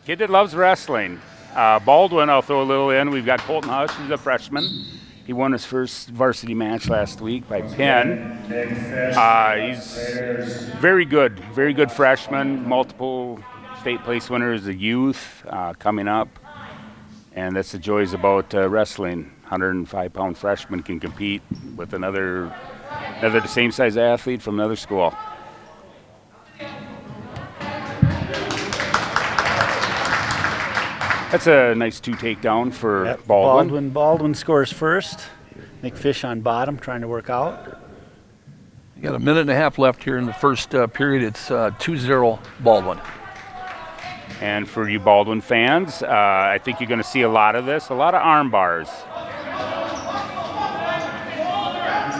kid that loves wrestling. Baldwin, I'll throw a little in. We've got Colton Hush, who's a freshman. He won his first varsity match last week by pin. He's very good freshman, multiple state place winner as a youth coming up. And that's the joys about wrestling. 105-pound freshman can compete with another the same size athlete from another school. That's a nice 2 takedown for Baldwin. Baldwin scores first. Nick Fish on bottom trying to work out. You got a minute and a half left here in the first period. It's 2-0 Baldwin. And for you Baldwin fans, I think you're going to see a lot of this, a lot of arm bars. He's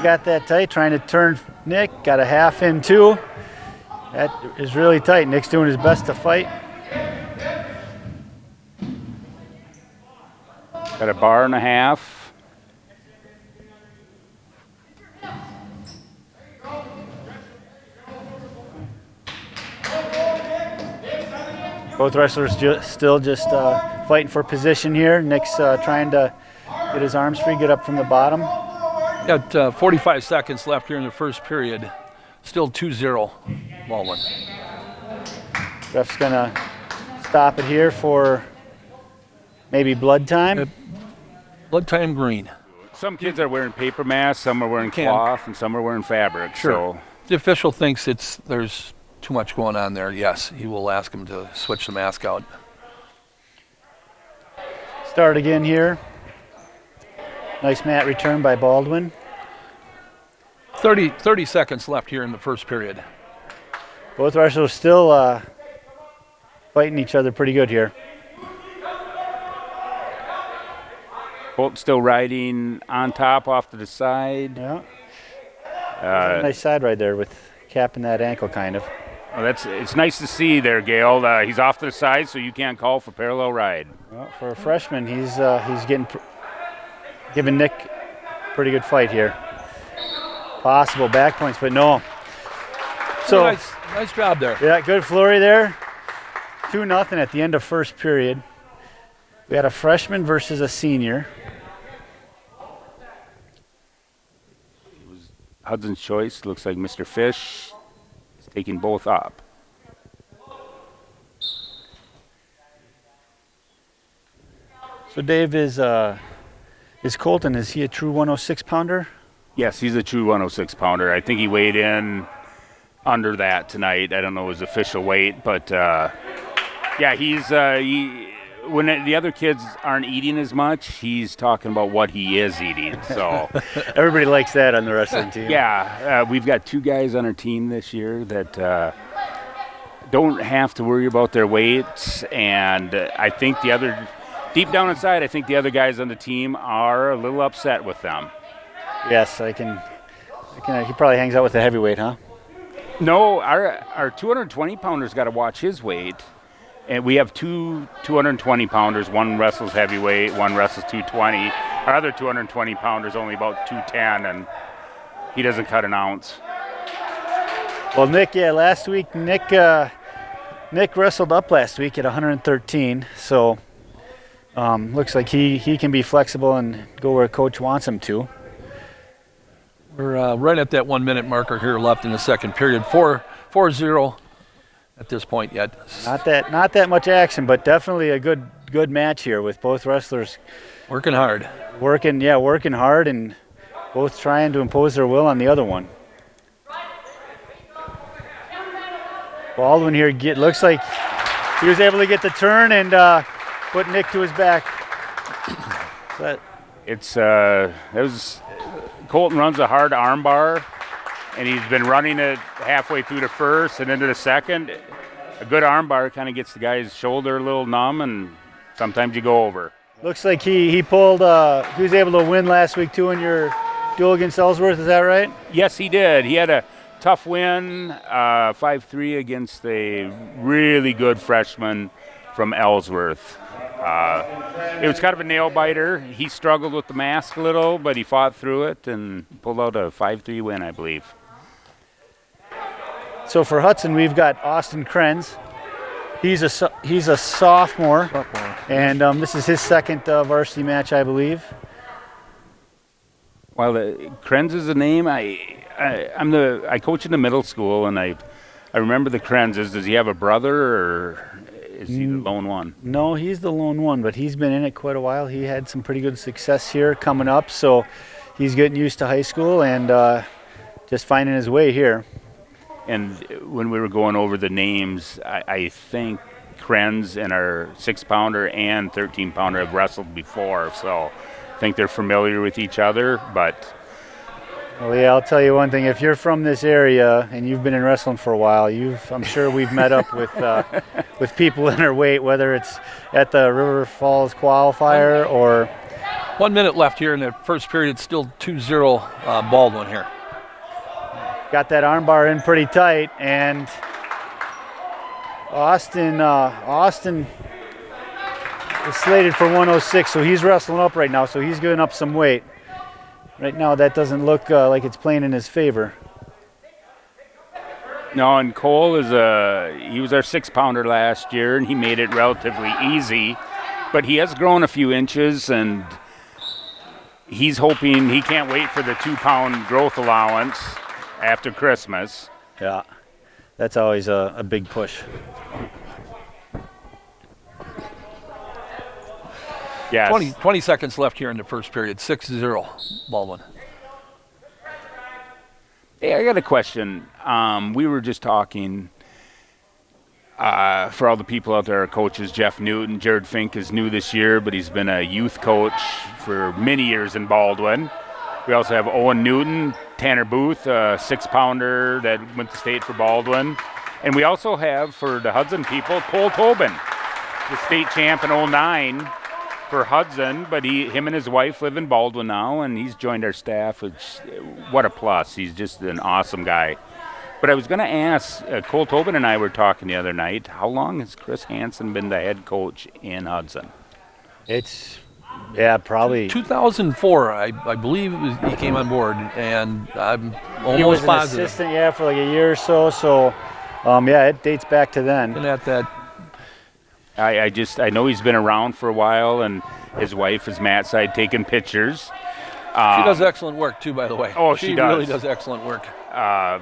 got that tight, trying to turn Nick. Got a half in too. That is really tight. Nick's doing his best to fight. Got a bar and a half. Both wrestlers still just fighting for position here. Nick's trying to get his arms free, get up from the bottom. Got 45 seconds left here in the first period. Still 2-0 Baldwin. Ref's gonna stop it here for maybe blood time. Blood time green. Some kids are wearing paper masks, some are wearing cloth, and some are wearing fabric. Sure. So The official thinks there's too much going on there. Yes, he will ask him to switch the mask out. Start again here. Nice mat return by Baldwin. 30 seconds left here in the first period. Both wrestlers still fighting each other pretty good here. Bolt still riding on top off to the side. Yeah. Nice side ride there with capping that ankle kind of. Well, it's nice to see there, Gail. He's off to the side, so you can't call for parallel ride. Well, for a freshman, he's giving Nick a pretty good fight here. Possible back points, but no. So nice job there. Yeah, good flurry there. 2-0 at the end of first period. We had a freshman versus a senior. It was Hudson's choice. Looks like Mr. Fish is taking both up. So Dave, is Colton, is he a true 106-pounder? Yes, he's a true 106-pounder. I think he weighed in under that tonight. I don't know his official weight, but yeah, he's when the other kids aren't eating as much, he's talking about what he is eating. So everybody likes that on the wrestling team. Yeah, we've got 2 guys on our team this year that don't have to worry about their weights, and I think deep down inside, I think the other guys on the team are a little upset with them. Yes, I can. He probably hangs out with the heavyweight, huh? No, our 220-pounder's got to watch his weight. And we have 2 220-pounders. One wrestles heavyweight, one wrestles 220. Our other 220-pounder's only about 210, and he doesn't cut an ounce. Well, Nick, last week, Nick wrestled up last week at 113, so looks like he can be flexible and go where coach wants him to. We're right at that 1-minute marker here left in the second period. 4-0 at this point yet. Not that much action, but definitely a good match here with both wrestlers working hard. Working hard and both trying to impose their will on the other one. Baldwin here looks like he was able to get the turn and put Nick to his back. Colton runs a hard arm bar, and he's been running it halfway through the first and into the second. A good arm bar kind of gets the guy's shoulder a little numb, and sometimes you go over. Looks like he pulled, he was able to win last week too in your duel against Ellsworth, is that right? Yes, he did. He had a tough win, 5-3 against a really good freshman from Ellsworth. It was kind of a nail biter. He struggled with the mask a little, but he fought through it and pulled out a 5-3 win, I believe. So for Hudson, we've got Austin Krenz, He's a sophomore, and this is his second varsity match, I believe. Well, Krenz is the name. I coach in the middle school, and I remember the Krenzes. Does he have a brother, or is he the lone one? No, he's the lone one, but he's been in it quite a while. He had some pretty good success here coming up, so he's getting used to high school and just finding his way here. And when we were going over the names, I think Krenz and our 6-pounder and 13-pounder have wrestled before, so I think they're familiar with each other. But well, yeah, I'll tell you one thing. If you're from this area and you've been in wrestling for a while, I'm sure we've met up with people in our weight, whether it's at the River Falls qualifier or. 1 minute left here in the first period. It's still 2-0 Baldwin here. Got that armbar in pretty tight, and Austin is slated for 106, so he's wrestling up right now, so he's giving up some weight. Right now, that doesn't look like it's playing in his favor. No, and Cole he was our 6-pounder last year, and he made it relatively easy, but he has grown a few inches, and he's hoping he can't wait for the 2-pound growth allowance after Christmas. Yeah, that's always a big push. Yes. 20 seconds left here in the first period. 6-0 Baldwin. Hey, I got a question. We were just talking for all the people out there, our coaches, Jeff Newton. Jared Fink is new this year, but he's been a youth coach for many years in Baldwin. We also have Owen Newton, Tanner Booth, a 6-pounder that went to state for Baldwin. And we also have, for the Hudson people, Cole Tobin, the state champ in 09 for Hudson, but him and his wife live in Baldwin now, and he's joined our staff, which, what a plus. He's just an awesome guy. But I was going to ask, Cole Tobin and I were talking the other night, how long has Chris Hansen been the head coach in Hudson? Yeah, probably 2004, I believe he came on board, and I'm almost he was an positive. assistant, for like a year or so. So, it dates back to then. Looking at that, I know he's been around for a while, and his wife is Matt's side taking pictures. she does excellent work too, by the way. Oh, she does. really does excellent work.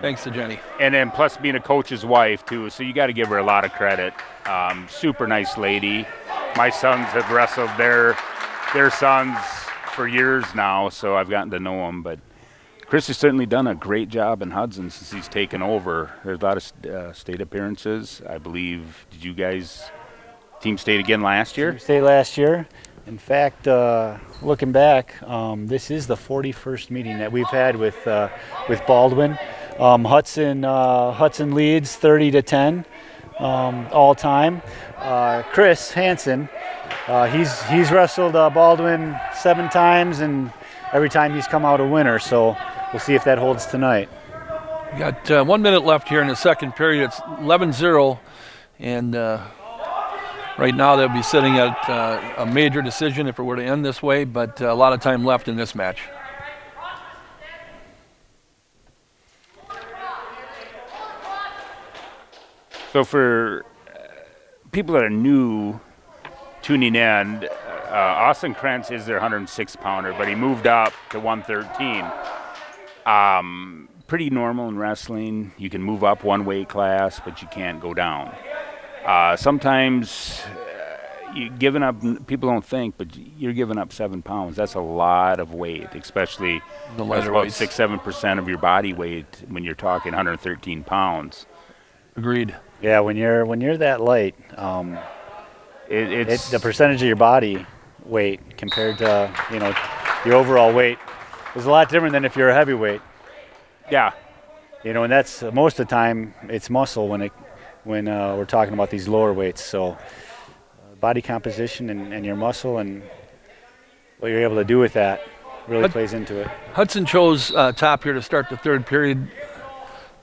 Thanks to Jenny. And then plus being a coach's wife too, so you got to give her a lot of credit. Super nice lady. My sons have wrestled their sons for years now, so I've gotten to know them. But Chris has certainly done a great job in Hudson since he's taken over. There's a lot of state appearances. I believe, did you guys team state again last year? Team state last year. In fact, looking back, this is the 41st meeting that we've had with Baldwin. Hudson leads 30-10 all time. Chris Hansen, he's wrestled Baldwin 7 times, and every time he's come out a winner. So we'll see if that holds tonight. We got 1 minute left here in the second period. It's 11-0, and right now they'll be sitting at a major decision if it were to end this way, but a lot of time left in this match. So for people that are new tuning in, Austin Krentz is their 106-pounder, but he moved up to 113. Pretty normal in wrestling. You can move up one weight class, but you can't go down. Sometimes you're giving up, people don't think, but you're giving up 7 pounds. That's a lot of weight, especially The that's lighter about weights. 6-7% of your body weight when you're talking 113 pounds. Agreed. Yeah, when you're that light, It's the percentage of your body weight compared to your overall weight is a lot different than if you're a heavyweight. yeah. And that's most of the time it's muscle when we're talking about these lower weights. So body composition and your muscle and what you're able to do with that really plays into it. Hudson chose top here to start the third period.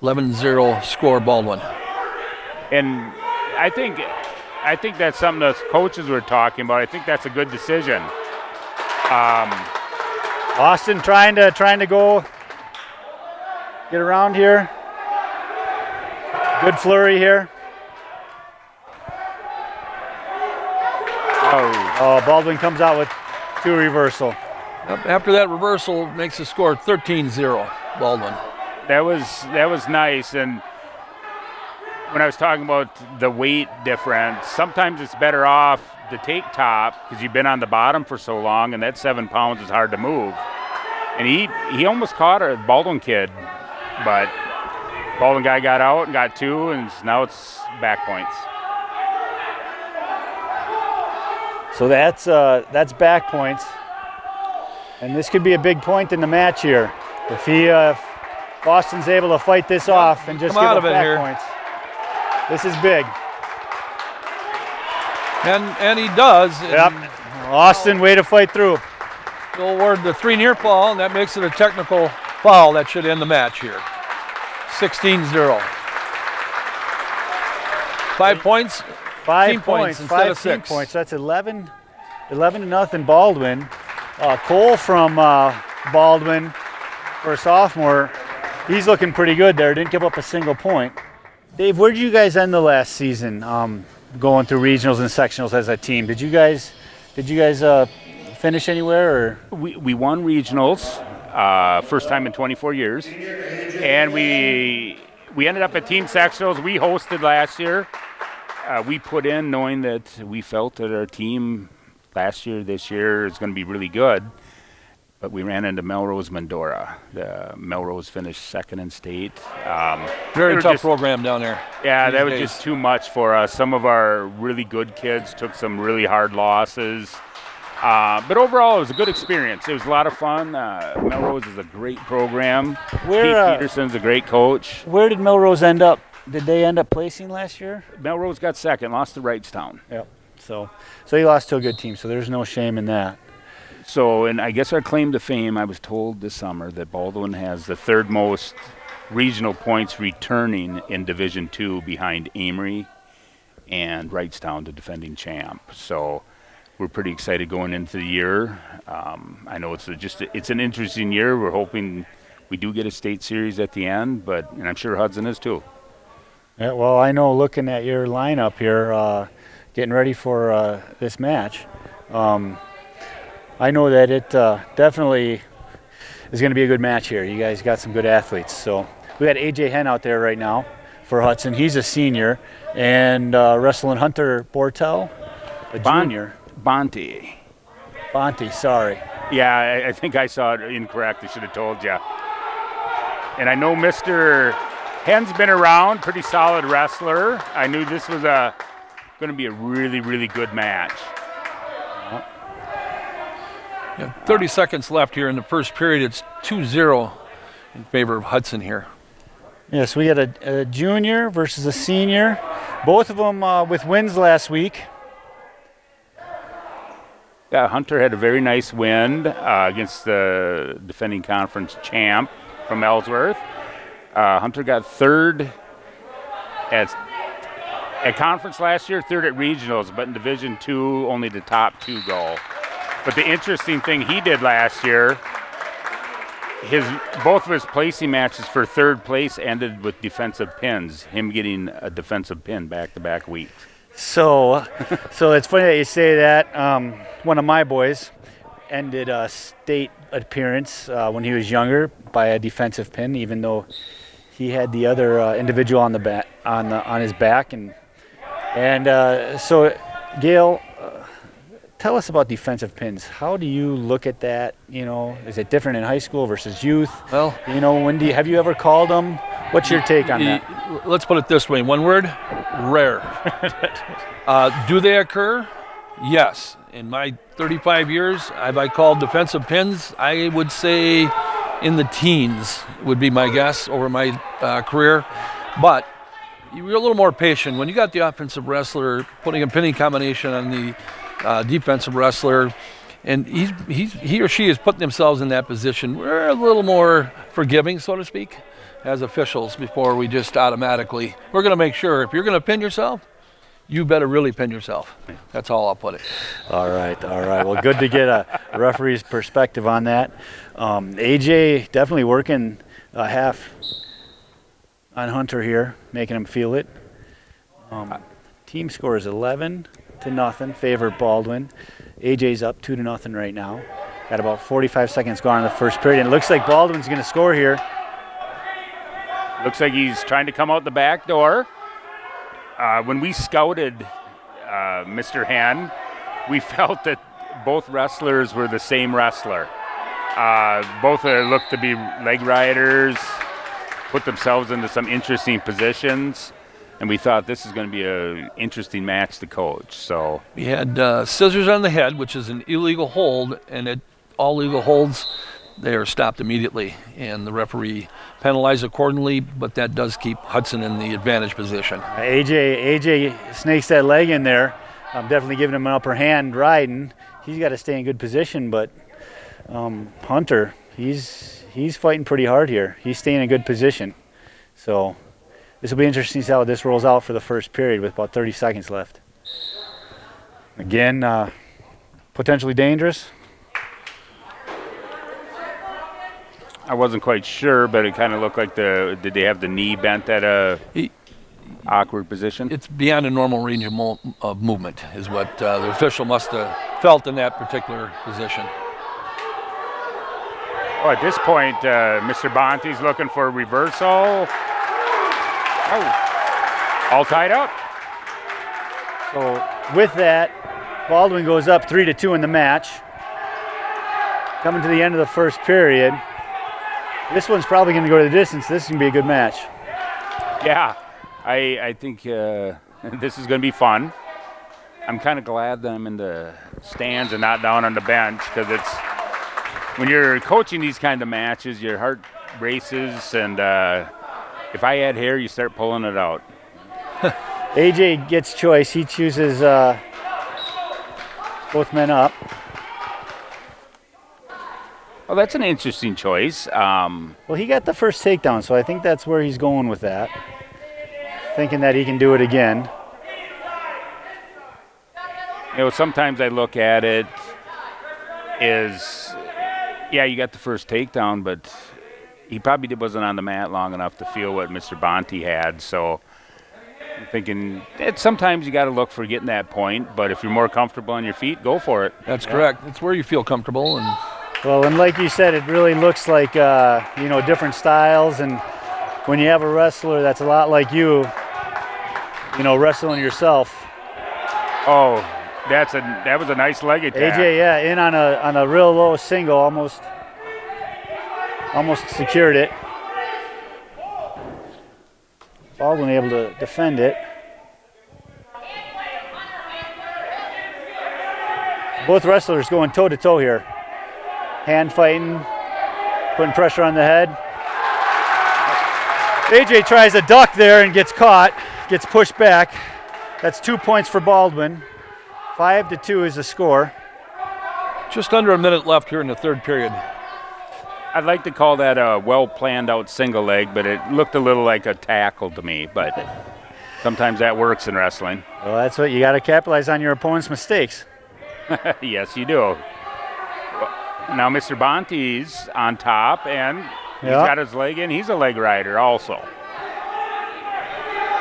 11-0 score Baldwin. And I think that's something the coaches were talking about. I think that's a good decision. Austin trying to go get around here. Good flurry here. Oh, Baldwin comes out with 2 reversal. Yep, after that reversal, makes the score 13-0, Baldwin. That was nice. And when I was talking about the weight difference, sometimes it's better off to take top because you've been on the bottom for so long, and that 7 pounds is hard to move. And he almost caught a Baldwin kid, but Baldwin guy got out and got 2, and now it's back points. So that's back points, and this could be a big point in the match here. If Boston's able to fight this off and just give up back points, this is big. And he does. Yep. Austin, way to fight through. He'll award the 3 near fall, and that makes it a technical foul that should end the match here. 16-0. 5 points. 5 points instead 5 of 6 points. That's 11 to nothing Baldwin. Cole from Baldwin, for a sophomore, he's looking pretty good there. Didn't give up a single point. Dave, where did you guys end the last season going through regionals and sectionals as a team? Did you guys finish anywhere? Or? We won regionals, first time in 24 years. And we ended up at team sectionals. We hosted last year. We put in knowing that we felt that our team this year is going to be really good. But we ran into Melrose Medora. Melrose finished second in state. Very tough program down there. Yeah, that was just too much for us. Some of our really good kids took some really hard losses. But overall, it was a good experience. It was a lot of fun. Melrose is a great program. Pete Peterson's a great coach. Where did Melrose end up? Did they end up placing last year? Melrose got second, lost to Wrightstown. Yep. So he lost to a good team, so there's no shame in that. So, and I guess our claim to fame, I was told this summer that Baldwin has the 3rd most regional points returning in Division II behind Amory and Wrightstown, the defending champ. So we're pretty excited going into the year. I know it's an interesting year. We're hoping we do get a state series at the end, and I'm sure Hudson is too. Yeah, well, I know looking at your lineup here, getting ready for this match, I know that it definitely is going to be a good match here. You guys got some good athletes. So we got A.J. Henn out there right now for Hudson. He's a senior. And wrestling Hunter Bortel, a junior. Bonte, sorry. Yeah, I think I saw it incorrect. I should have told you. And I know Mr. Henn's been around, pretty solid wrestler. I knew this was going to be a really, really good match. Yeah, 30 seconds left here in the first period. It's 2-0 in favor of Hudson here. Yes, we got a junior versus a senior. Both of them with wins last week. Yeah, Hunter had a very nice win against the defending conference champ from Ellsworth. Hunter got 3rd at conference last year, 3rd at regionals, but in Division II, only the top 2 go. But the interesting thing he did last year, both of his placing matches for 3rd place ended with defensive pins, him getting a defensive pin back-to-back weeks. So it's funny that you say that. One of my boys ended a state appearance when he was younger by a defensive pin, even though he had the other individual on the back on his back, and so Gail, tell us about defensive pins. How do you look at that? Is it different in high school versus youth? Well, have you ever called them? What's your take on that? Let's put it this way, one word, rare. Do they occur? Yes. In my 35 years, have I called defensive pins? I would say in the teens would be my guess over my career. But you're a little more patient. When you got the offensive wrestler putting a pinning combination on the defensive wrestler, and he or she is putting themselves in that position, we're a little more forgiving, so to speak, as officials before we just automatically. We're going to make sure if you're going to pin yourself, you better really pin yourself. That's all I'll put it. All right. Well, good to get a referee's perspective on that. AJ definitely working half on Hunter here, making him feel it. Team score is 11 nothing, favor Baldwin. AJ's up 2-0 right now. Got about 45 seconds gone in the first period, and it looks like Baldwin's going to score here. Looks like he's trying to come out the back door. When we scouted Mr. Hen, we felt that both wrestlers were the same wrestler. Both looked to be leg riders, put themselves into some interesting positions, and we thought this is going to be an interesting match to coach. So We had scissors on the head, which is an illegal hold, and all legal holds, they are stopped immediately, and the referee penalized accordingly, but that does keep Hudson in the advantage position. AJ snakes that leg in there. I'm definitely giving him an upper hand riding. He's got to stay in good position, but Hunter, he's fighting pretty hard here. He's staying in a good position. So this will be interesting to see how this rolls out for the first period with about 30 seconds left. Again, potentially dangerous. I wasn't quite sure, but it kind of looked like did they have the knee bent at a awkward position? It's beyond a normal range of movement is what the official must have felt in that particular position. Oh, at this point, Mr. Bonte's looking for a reversal. Oh, all tied up. So with that, Baldwin goes up 3-2 in the match. Coming to the end of the first period. This one's probably going to go to the distance. This is going to be a good match. Yeah, I think this is going to be fun. I'm kind of glad that I'm in the stands and not down on the bench, because it's when you're coaching these kind of matches, your heart races, and if I had hair, you start pulling it out. AJ gets choice. He chooses both men up. Well, that's an interesting choice. Well, he got the first takedown, so I think that's where he's going with that. Thinking that he can do it again. Sometimes I look at it as, yeah, you got the first takedown, but he probably wasn't on the mat long enough to feel what Mr. Bonte had. So I'm thinking sometimes you got to look for getting that point, but if you're more comfortable on your feet, go for it. That's correct. It's where you feel comfortable. Well, and like you said, it really looks like, different styles. And when you have a wrestler that's a lot like you, wrestling yourself. Oh, that was a nice leg attack. AJ, yeah, in on a real low single, almost secured it. Baldwin able to defend it. Both wrestlers going toe-to-toe here. Hand fighting, putting pressure on the head. AJ tries a duck there and gets caught, gets pushed back. That's 2 points for Baldwin. 5-2 is the score. Just under a minute left here in the third period. I'd like to call that a well-planned out single leg, but it looked a little like a tackle to me. But sometimes that works in wrestling. Well, that's what you got to capitalize on your opponent's mistakes. Yes, you do. Now Mr. Bonte's on top, and he's got his leg in. He's a leg rider also.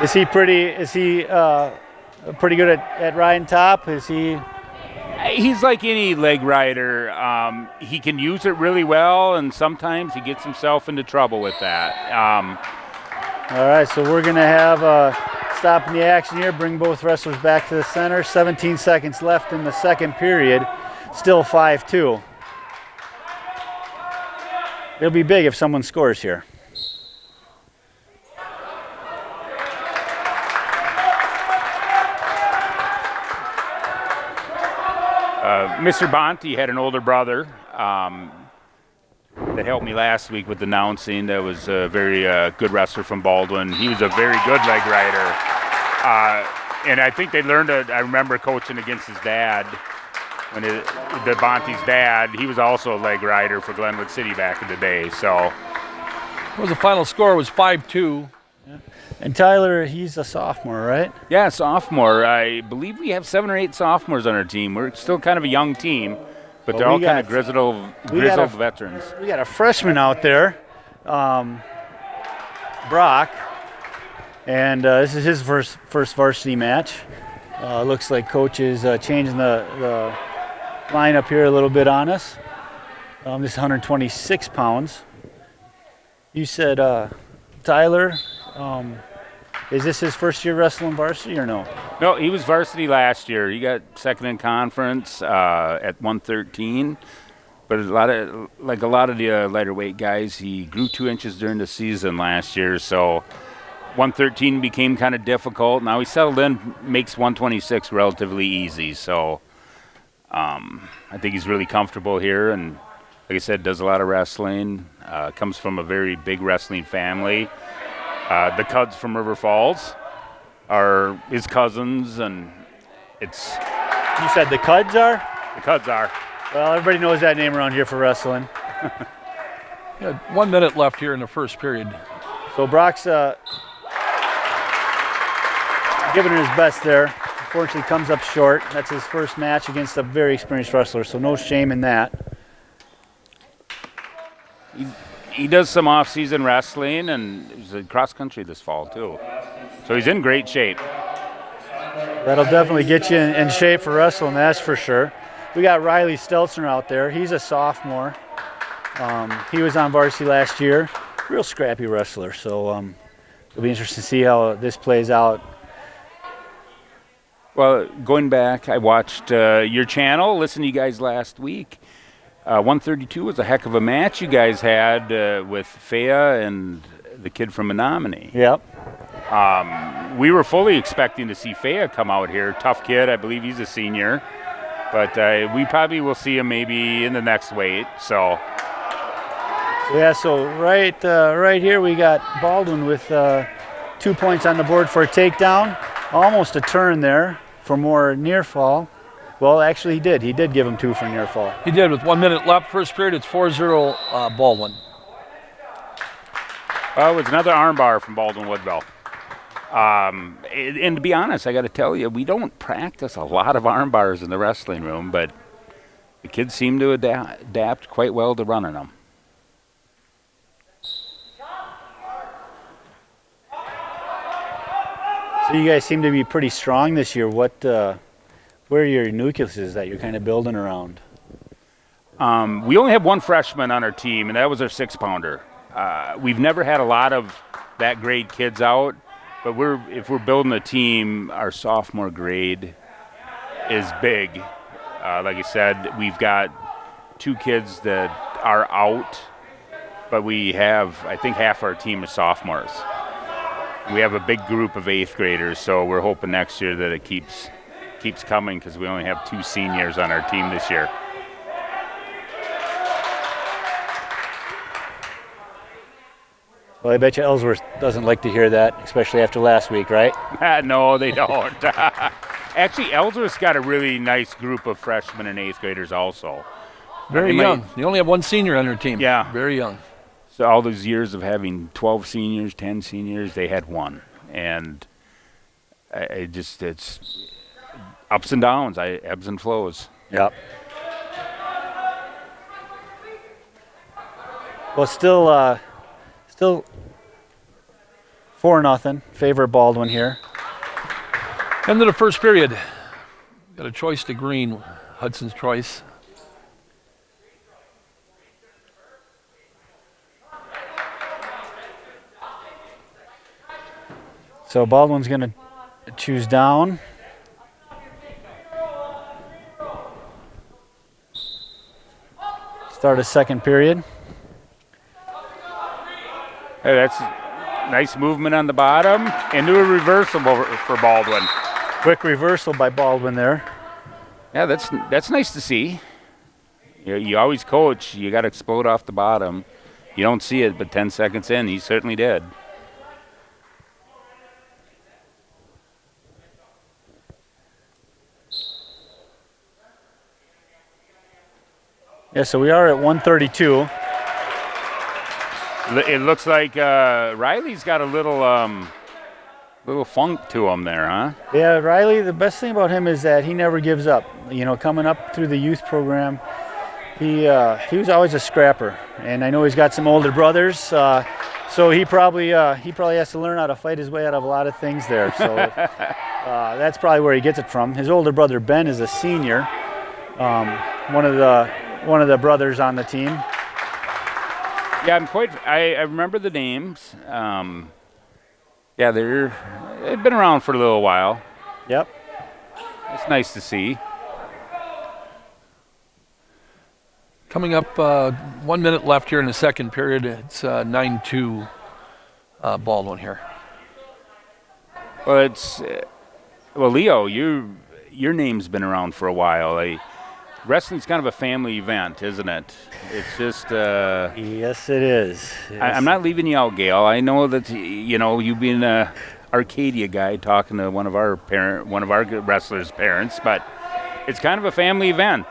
Is he pretty good at riding top? Is he? He's like any leg rider. He can use it really well, and sometimes he gets himself into trouble with that. All right, so we're going to have stop in the action here, bring both wrestlers back to the center. 17 seconds left in the second period, still 5-2. It'll be big if someone scores here. Mr. Bonte had an older brother that helped me last week with announcing. That was a very good wrestler from Baldwin. He was a very good leg rider. And I think they learned I remember coaching against his dad. When the Bonte's dad, he was also a leg rider for Glenwood City back in the day. So, The final score was 5-2. Yeah. And Tyler, he's a sophomore, right? Yeah, sophomore. I believe we have 7 or 8 sophomores on our team. We're still kind of a young team, but they're all kind of grizzled veterans. We got a freshman out there, Brock, and this is his first varsity match. Looks like coach is changing the lineup here a little bit on us. This is 126 pounds. You said Tyler, is this his first year wrestling varsity or no? No, he was varsity last year. He got second in conference at 113. But a lot of the lighter weight guys, he grew 2 inches during the season last year, so 113 became kind of difficult. Now he settled in, makes 126 relatively easy. So I think he's really comfortable here, and like I said, does a lot of wrestling. Comes from a very big wrestling family. The Cuds from River Falls are his cousins, and it's. You said the Cuds are? The Cuds are. Well, everybody knows that name around here for wrestling. 1 minute left here in the first period. So Brock's giving it his best there. Unfortunately, comes up short. That's his first match against a very experienced wrestler, so no shame in that. He does some off-season wrestling, and he's in cross-country this fall, too. So he's in great shape. That'll definitely get you in shape for wrestling, that's for sure. We got Riley Stelzner out there. He's a sophomore. He was on varsity last year. Real scrappy wrestler, so it'll be interesting to see how this plays out. Well, going back, I watched your channel, listened to you guys last week. 132 was a heck of a match you guys had with Fea and the kid from Menominee. Yep. We were fully expecting to see Fea come out here. Tough kid, I believe he's a senior. But we probably will see him maybe in the next weight. So yeah, so right here we got Baldwin with 2 points on the board for a takedown. Almost a turn there for more near fall. Well, actually he did. He did give him 2 for near fall. He did with 1 minute left. First period, it's 4-0 Baldwin. Well, it was another armbar from Baldwin-Woodville. And to be honest, I got to tell you, we don't practice a lot of arm bars in the wrestling room, but the kids seem to adapt quite well to running them. So you guys seem to be pretty strong this year. Where are your nucleuses that you're kind of building around? We only have one freshman on our team, and that was our 6-pounder. We've never had a lot of that grade kids out. But if we're building a team, our sophomore grade is big. Like I said, we've got 2 kids that are out, but we have, I think half our team is sophomores. We have a big group of 8th graders, so we're hoping next year that it keeps coming because we only have 2 seniors on our team this year. Well, I bet you Ellsworth doesn't like to hear that, especially after last week, right? No, they don't. Actually, Ellsworth's got a really nice group of freshmen and 8th graders also. Very young. They only have 1 senior on their team. Yeah. Very young. So all those years of having 12 seniors, 10 seniors, they had 1. And it's ups and downs, ebbs and flows. Yep. Well, still 4-0, favor Baldwin here. End of the first period. Got a choice to green, Hudson's choice. So Baldwin's going to choose down. Start a second period. Hey, that's nice movement on the bottom. Into a reversal for Baldwin. Quick reversal by Baldwin there. Yeah, that's nice to see. You always coach, you got to explode off the bottom. You don't see it, but 10 seconds in, he certainly did. Yeah, so we are at 132. It looks like Riley's got a little funk to him there, huh? Yeah, Riley, the best thing about him is that he never gives up. You know, coming up through the youth program, he was always a scrapper. And I know he's got some older brothers, so he probably has to learn how to fight his way out of a lot of things there. So That's probably where he gets it from. His older brother Ben is a senior, one of the brothers on the team. Yeah, I remember the names. Yeah, they've been around for a little while. Yep. It's nice to see. Coming up, 1 minute left here in the second period. It's 9-2 Baldwin here. Well, Leo, your name's been around for a while. Wrestling's kind of a family event, isn't it? It's just. Yes, it is. Yes. I'm not leaving you out, Gail. I know that you being a Arcadia guy talking to one of our wrestlers' parents, but it's kind of a family event.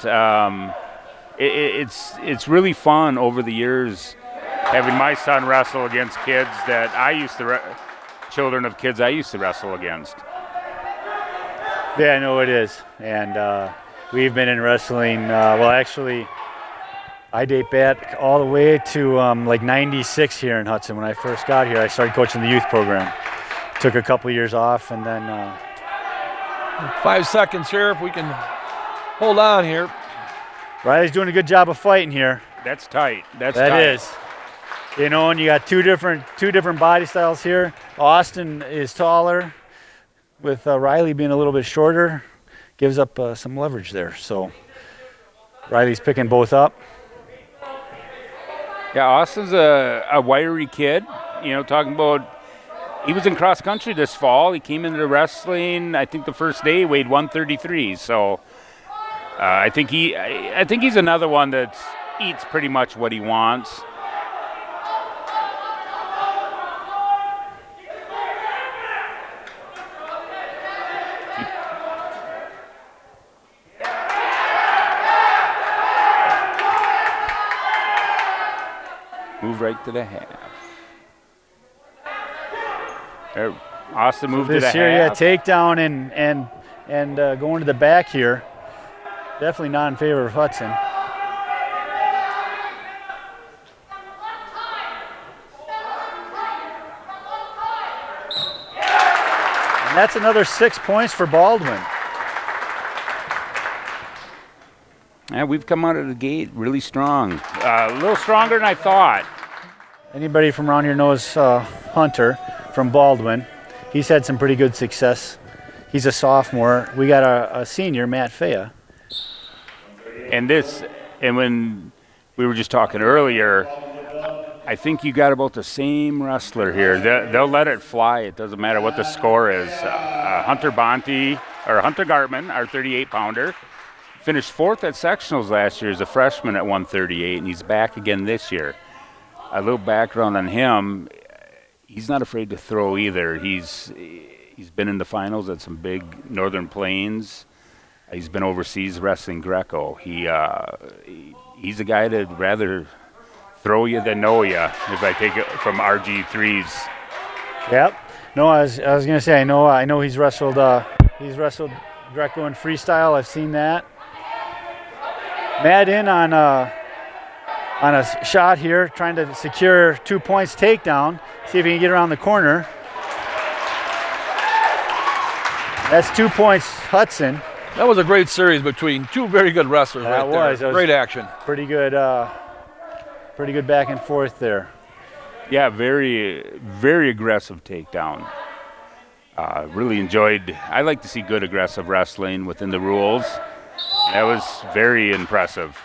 It's really fun over the years having my son wrestle against kids that children of kids I used to wrestle against. Yeah, I know it is, and we've been in wrestling. Actually, I date back all the way to like '96 here in Hudson. When I first got here, I started coaching the youth program. Took a couple years off, and then 5 seconds here. If we can hold on here. Riley's doing a good job of fighting here. That's tight. That is. And you got two different body styles here. Austin is taller, with Riley being a little bit shorter, gives up some leverage there. So Riley's picking both up. Yeah, Austin's a wiry kid. Talking about he was in cross country this fall. He came into wrestling. I think the first day he weighed 133. So I think he's another one that eats pretty much what he wants. Move right to the half. There, Austin moved to the half. This here, yeah, takedown and going to the back here. Definitely not in favor of Hudson. And that's another 6 points for Baldwin. Yeah, we've come out of the gate really strong. A little stronger than I thought. Anybody from around here knows Hunter from Baldwin. He's had some pretty good success. He's a sophomore. We got a senior, Matt Fea. And when we were just talking earlier, I think you got about the same wrestler here. They'll let it fly. It doesn't matter what the score is. Hunter Gartman, our 38-pounder, finished 4th at sectionals last year as a freshman at 138, and he's back again this year. A little background on him, he's not afraid to throw either. He's been in the finals at some big Northern Plains. He's been overseas wrestling Greco. He's a guy that'd rather throw you than know you, if I take it from RG3's. Yep. No, I was gonna say I know he's wrestled Greco and freestyle. I've seen that. Matt in on a shot here, trying to secure 2 points takedown. See if he can get around the corner. That's 2 points, Hudson. That was a great series between two very good wrestlers. That was great action. Pretty good back and forth there. Yeah, very, very aggressive takedown. Really enjoyed. I like to see good aggressive wrestling within the rules. That was very impressive.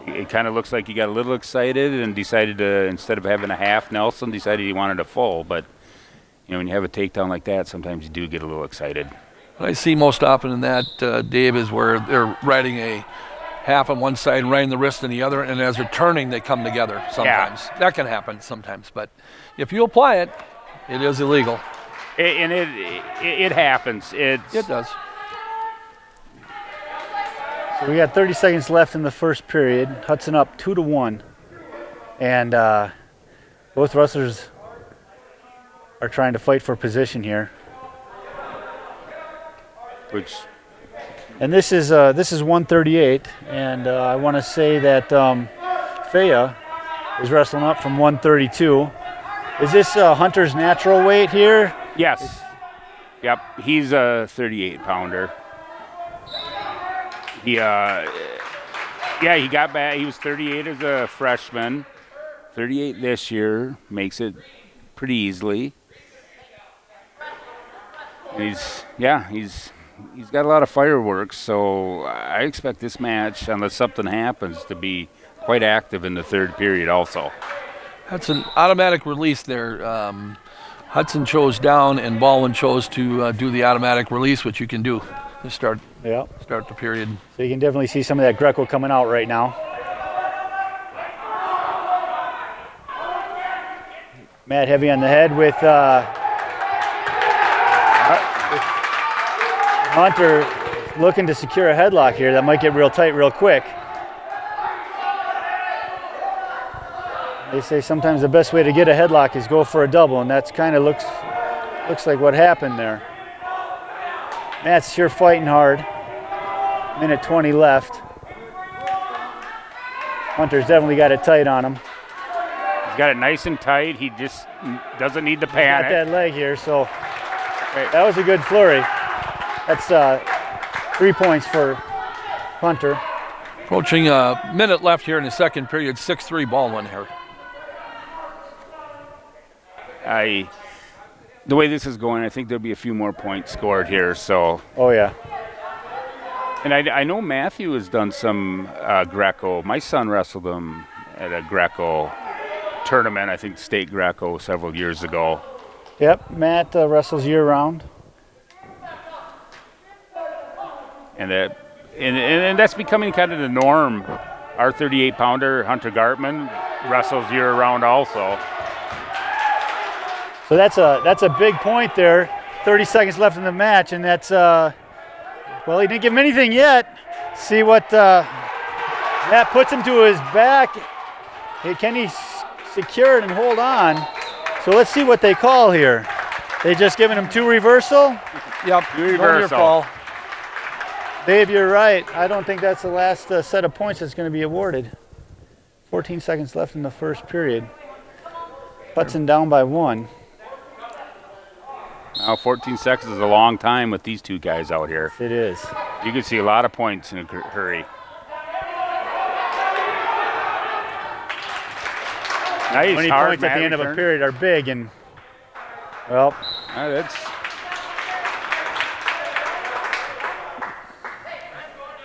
It kind of looks like he got a little excited and decided to, instead of having a half Nelson, decided he wanted a full. But when you have a takedown like that, sometimes you do get a little excited. What I see most often in that, Dave, is where they're riding a half on one side and riding the wrist on the other, and as they're turning, they come together sometimes. Yeah. That can happen sometimes, but if you apply it, it is illegal. It happens. It does. So we got 30 seconds left in the first period. Hudson up 2-1, and both wrestlers are trying to fight for position here. And this is 138, and I want to say that Fea is wrestling up from 132. Is this Hunter's natural weight here? Yes. Yep. He's a 38-pounder. He got back. He was 38 as a freshman. 38 this year, makes it pretty easily. And he's got a lot of fireworks, so I expect this match, unless something happens, to be quite active in the third period also. That's an automatic release there. Hudson chose down and Baldwin chose to do the automatic release, which you can do to start the period. So you can definitely see some of that Greco coming out right now. Matt heavy on the head with Hunter looking to secure a headlock here. That might get real tight real quick. They say sometimes the best way to get a headlock is go for a double, and that's kind of looks like what happened there. Matt's sure fighting hard. Minute 20 left. Hunter's definitely got it tight on him. He's got it nice and tight. He just doesn't need to panic. Got that leg here, so that was a good flurry. That's 3 points for Hunter. Approaching a minute left here in the second period. 6-3 Baldwin here. The way this is going, I think there'll be a few more points scored here. So. Oh yeah. And I know Matthew has done some Greco. My son wrestled him at a Greco tournament, I think state Greco several years ago. Yep, Matt wrestles year-round. And that's becoming kind of the norm. Our 38-pounder, Hunter Gartman, wrestles year-round also. So that's a big point there. 30 seconds left in the match, and that's well, he didn't give him anything yet. See what Matt puts him to his back. Hey, can he secure it and hold on? So let's see what they call here. They just giving him two reversal? Yep, reversal. Call. Dave, you're right. I don't think that's the last set of points that's going to be awarded. 14 seconds left in the first period. Hudson down by 1. Now 14 seconds is a long time with these two guys out here. It is. You can see a lot of points in a hurry. Nice, 20 hard points at the end of a return. period are big, and well, That's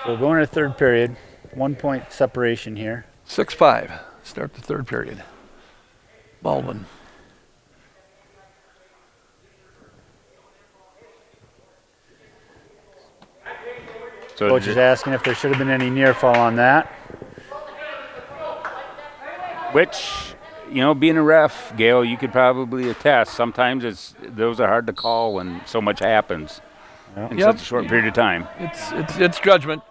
so going to the third period, 1 point separation here. 6-5. Start the third period. Baldwin. so. Coach is asking if there should have been any near fall on that. Which, being a ref, Gail, you could probably attest. Sometimes those are hard to call when so much happens in such a short period of time. It's judgment.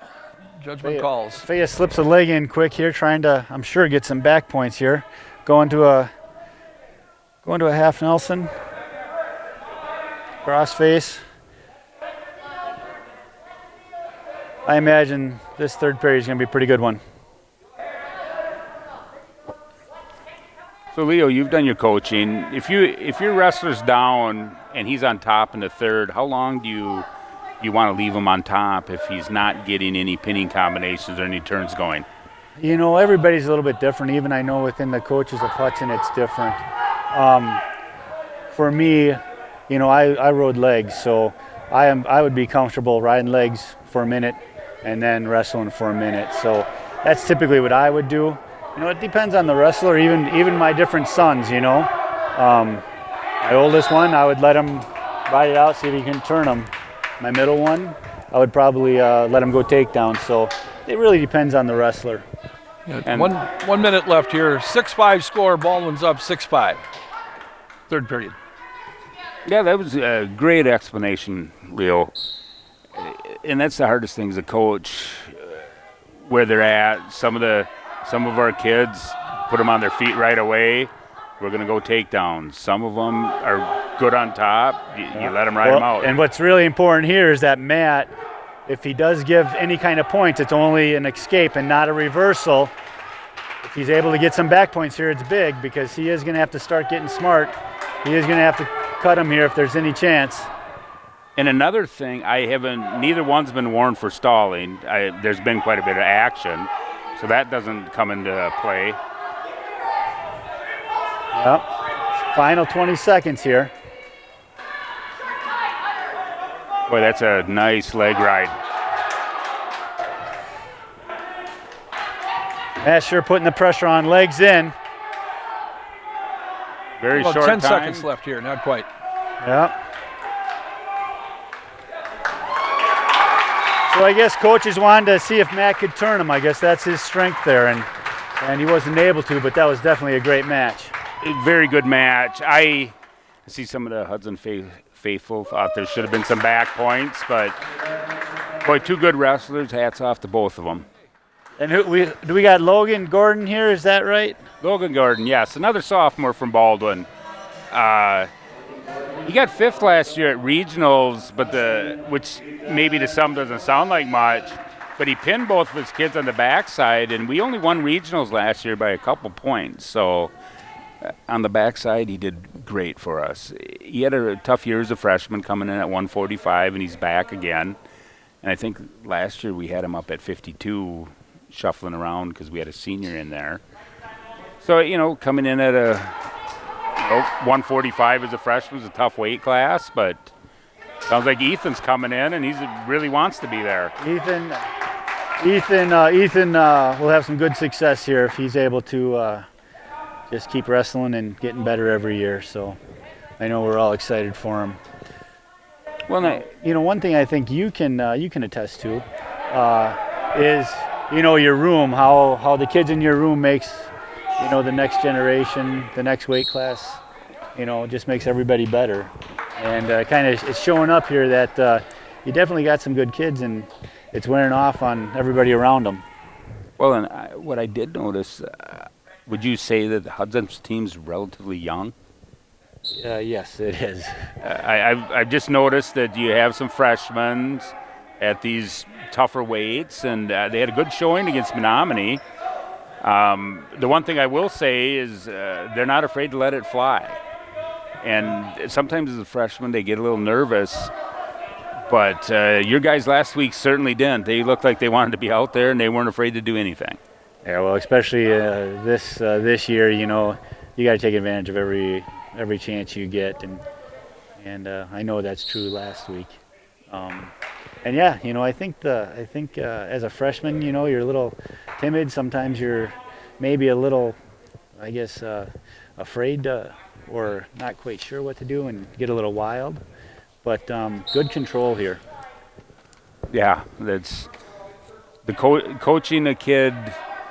Judgment calls. Faya slips a leg in quick here, trying to, I'm sure, get some back points here. Going to a half Nelson. Cross face. I imagine this third period is going to be a pretty good one. So, Leo, you've done your coaching. If your wrestler's down and he's on top in the third, how long do you want to leave him on top if he's not getting any pinning combinations or any turns going? Everybody's a little bit different. Even I know within the coaches of Hudson, it's different. For me, I rode legs, so I would be comfortable riding legs for a minute and then wrestling for a minute. So that's typically what I would do. It depends on the wrestler, even my different sons, My oldest one, I would let him ride it out, see if he can turn him. My middle one, I would probably let him go takedown. So it really depends on the wrestler. And 1 minute left here. 6-5 score. Baldwin's up 6-5. Third period. Yeah, that was a great explanation, Leo. And that's the hardest thing as a coach, where they're at. Some of our kids put them on their feet right away. We're going to go takedowns. Some of them are good on top. You let them ride them out. And what's really important here is that Matt, if he does give any kind of points, it's only an escape and not a reversal. If he's able to get some back points here, it's big because he is going to have to start getting smart. He is going to have to cut him here if there's any chance. And another thing, neither one's been warned for stalling. There's been quite a bit of action, so that doesn't come into play. Yep. Final 20 seconds here. Boy, that's a nice leg ride. Asher putting the pressure on, legs in. Very About short 10 time. seconds left here, not quite. Yep. So I guess coaches wanted to see if Matt could turn him. I guess that's his strength there, and he wasn't able to, but that was definitely a great match. Very good match. I see some of the Hudson faithful thought there should have been some back points, but boy, two good wrestlers. Hats off to both of them. And do we got Logan Gordon here? Is that right? Logan Gordon, yes, another sophomore from Baldwin. He got fifth last year at regionals, which maybe to some doesn't sound like much, but he pinned both of his kids on the backside, and we only won regionals last year by a couple points. So on the backside, he did great for us. He had a tough year as a freshman, coming in at 145, and he's back again. And I think last year we had him up at 52, shuffling around because we had a senior in there. So, coming in at 145 as a freshman is a tough weight class, but sounds like Ethan's coming in and he really wants to be there. Ethan will have some good success here if he's able to just keep wrestling and getting better every year. So I know we're all excited for him. Well, one thing I think you can attest to is your room, how the kids in your room makes the next generation, the next weight class, just makes everybody better. And kind of it's showing up here that you definitely got some good kids, and it's wearing off on everybody around them. Well, and what I did notice, would you say that Hudson's team's relatively young? Yes, it is. I've just noticed that you have some freshmen at these tougher weights, and they had a good showing against Menominee. The one thing I will say is they're not afraid to let it fly. And sometimes as a freshman they get a little nervous, but your guys last week certainly didn't. They looked like they wanted to be out there, and they weren't afraid to do anything. Yeah, well, especially this year, you got to take advantage of every chance you get, and I know that's true last week. And yeah, I think as a freshman, you're a little timid. Sometimes you're maybe a little, I guess, afraid or not quite sure what to do and get a little wild. But good control here. Yeah, that's the coaching a kid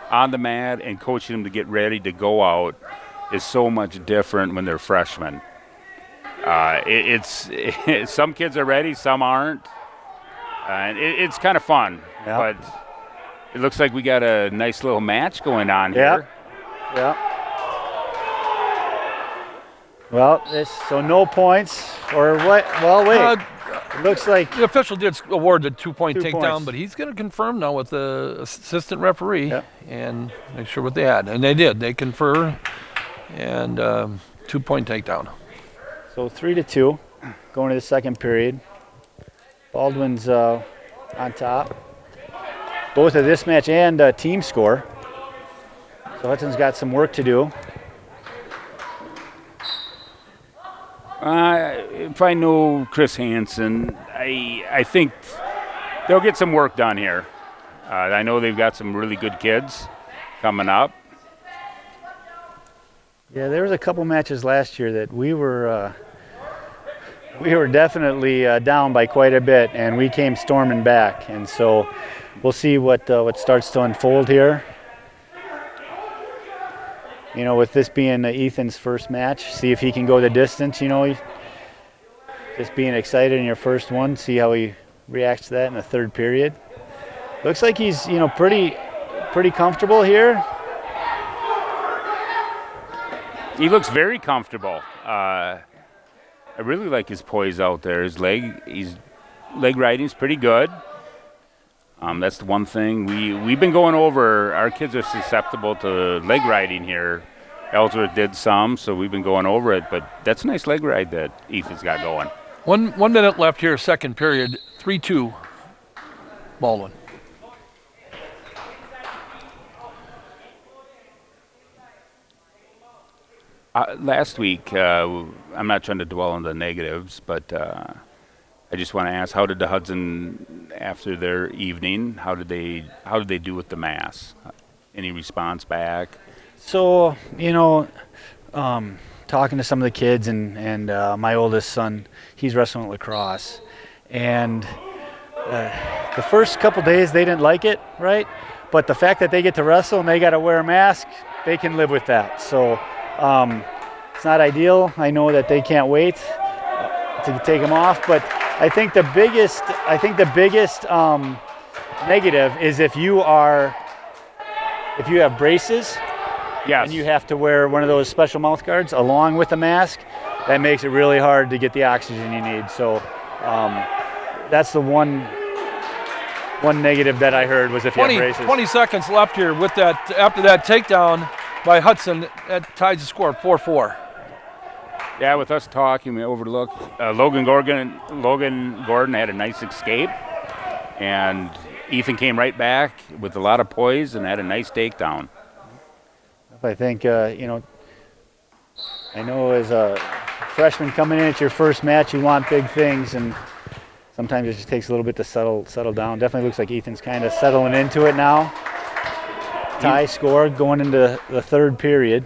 on the mat and coaching them to get ready to go out is so much different when they're freshmen. It's some kids are ready, some aren't. And it's kind of fun, but it looks like we got a nice little match going on here. Yeah. Well, so no points, or what? Well, wait. It looks like the official did award the 2-point 2 takedown, points. but he's going to confirm now with the assistant referee and make sure what they had. And they did. They confer, and 2-point takedown. So 3-2 going to the second period. Baldwin's on top. Both of this match and team score. So Hudson's got some work to do. If I know Chris Hansen, I think they'll get some work done here. I know they've got some really good kids coming up. Yeah, there was a couple matches last year that we were definitely down by quite a bit, and we came storming back. And so we'll see what starts to unfold here. With this being Ethan's first match, see if he can go the distance, just being excited in your first one, see how he reacts to that in the third period. Looks like he's, pretty comfortable here. He looks very comfortable. I really like his poise out there. His leg riding's pretty good. That's the one thing we've been going over. Our kids are susceptible to leg riding here Ellsworth did some, so we've been going over it. But that's a nice leg ride that Ethan's got going. 1 minute left here, second period. 3-2, Baldwin. Last week, I'm not trying to dwell on the negatives, but I just want to ask, how did the Hudson, after their evening, how did they do with the mass? Any response back? So, talking to some of the kids and my oldest son, he's wrestling lacrosse. And the first couple days they didn't like it, right? But the fact that they get to wrestle and they got to wear a mask, they can live with that. So it's not ideal. I know that they can't wait to take them off, but I think the biggest negative is if you have braces. Yes. And you have to wear one of those special mouth guards along with the mask. That makes it really hard to get the oxygen you need. So that's the one negative that I heard was if you have braces. 20 seconds left here with that. After that takedown by Hudson, that ties the score 4-4. Yeah, with us talking, we overlooked Logan Gordon had a nice escape, and Ethan came right back with a lot of poise and had a nice takedown. I think, I know as a freshman coming in at your first match, you want big things, and sometimes it just takes a little bit to settle down. Definitely looks like Ethan's kind of settling into it now. Tie score going into the third period.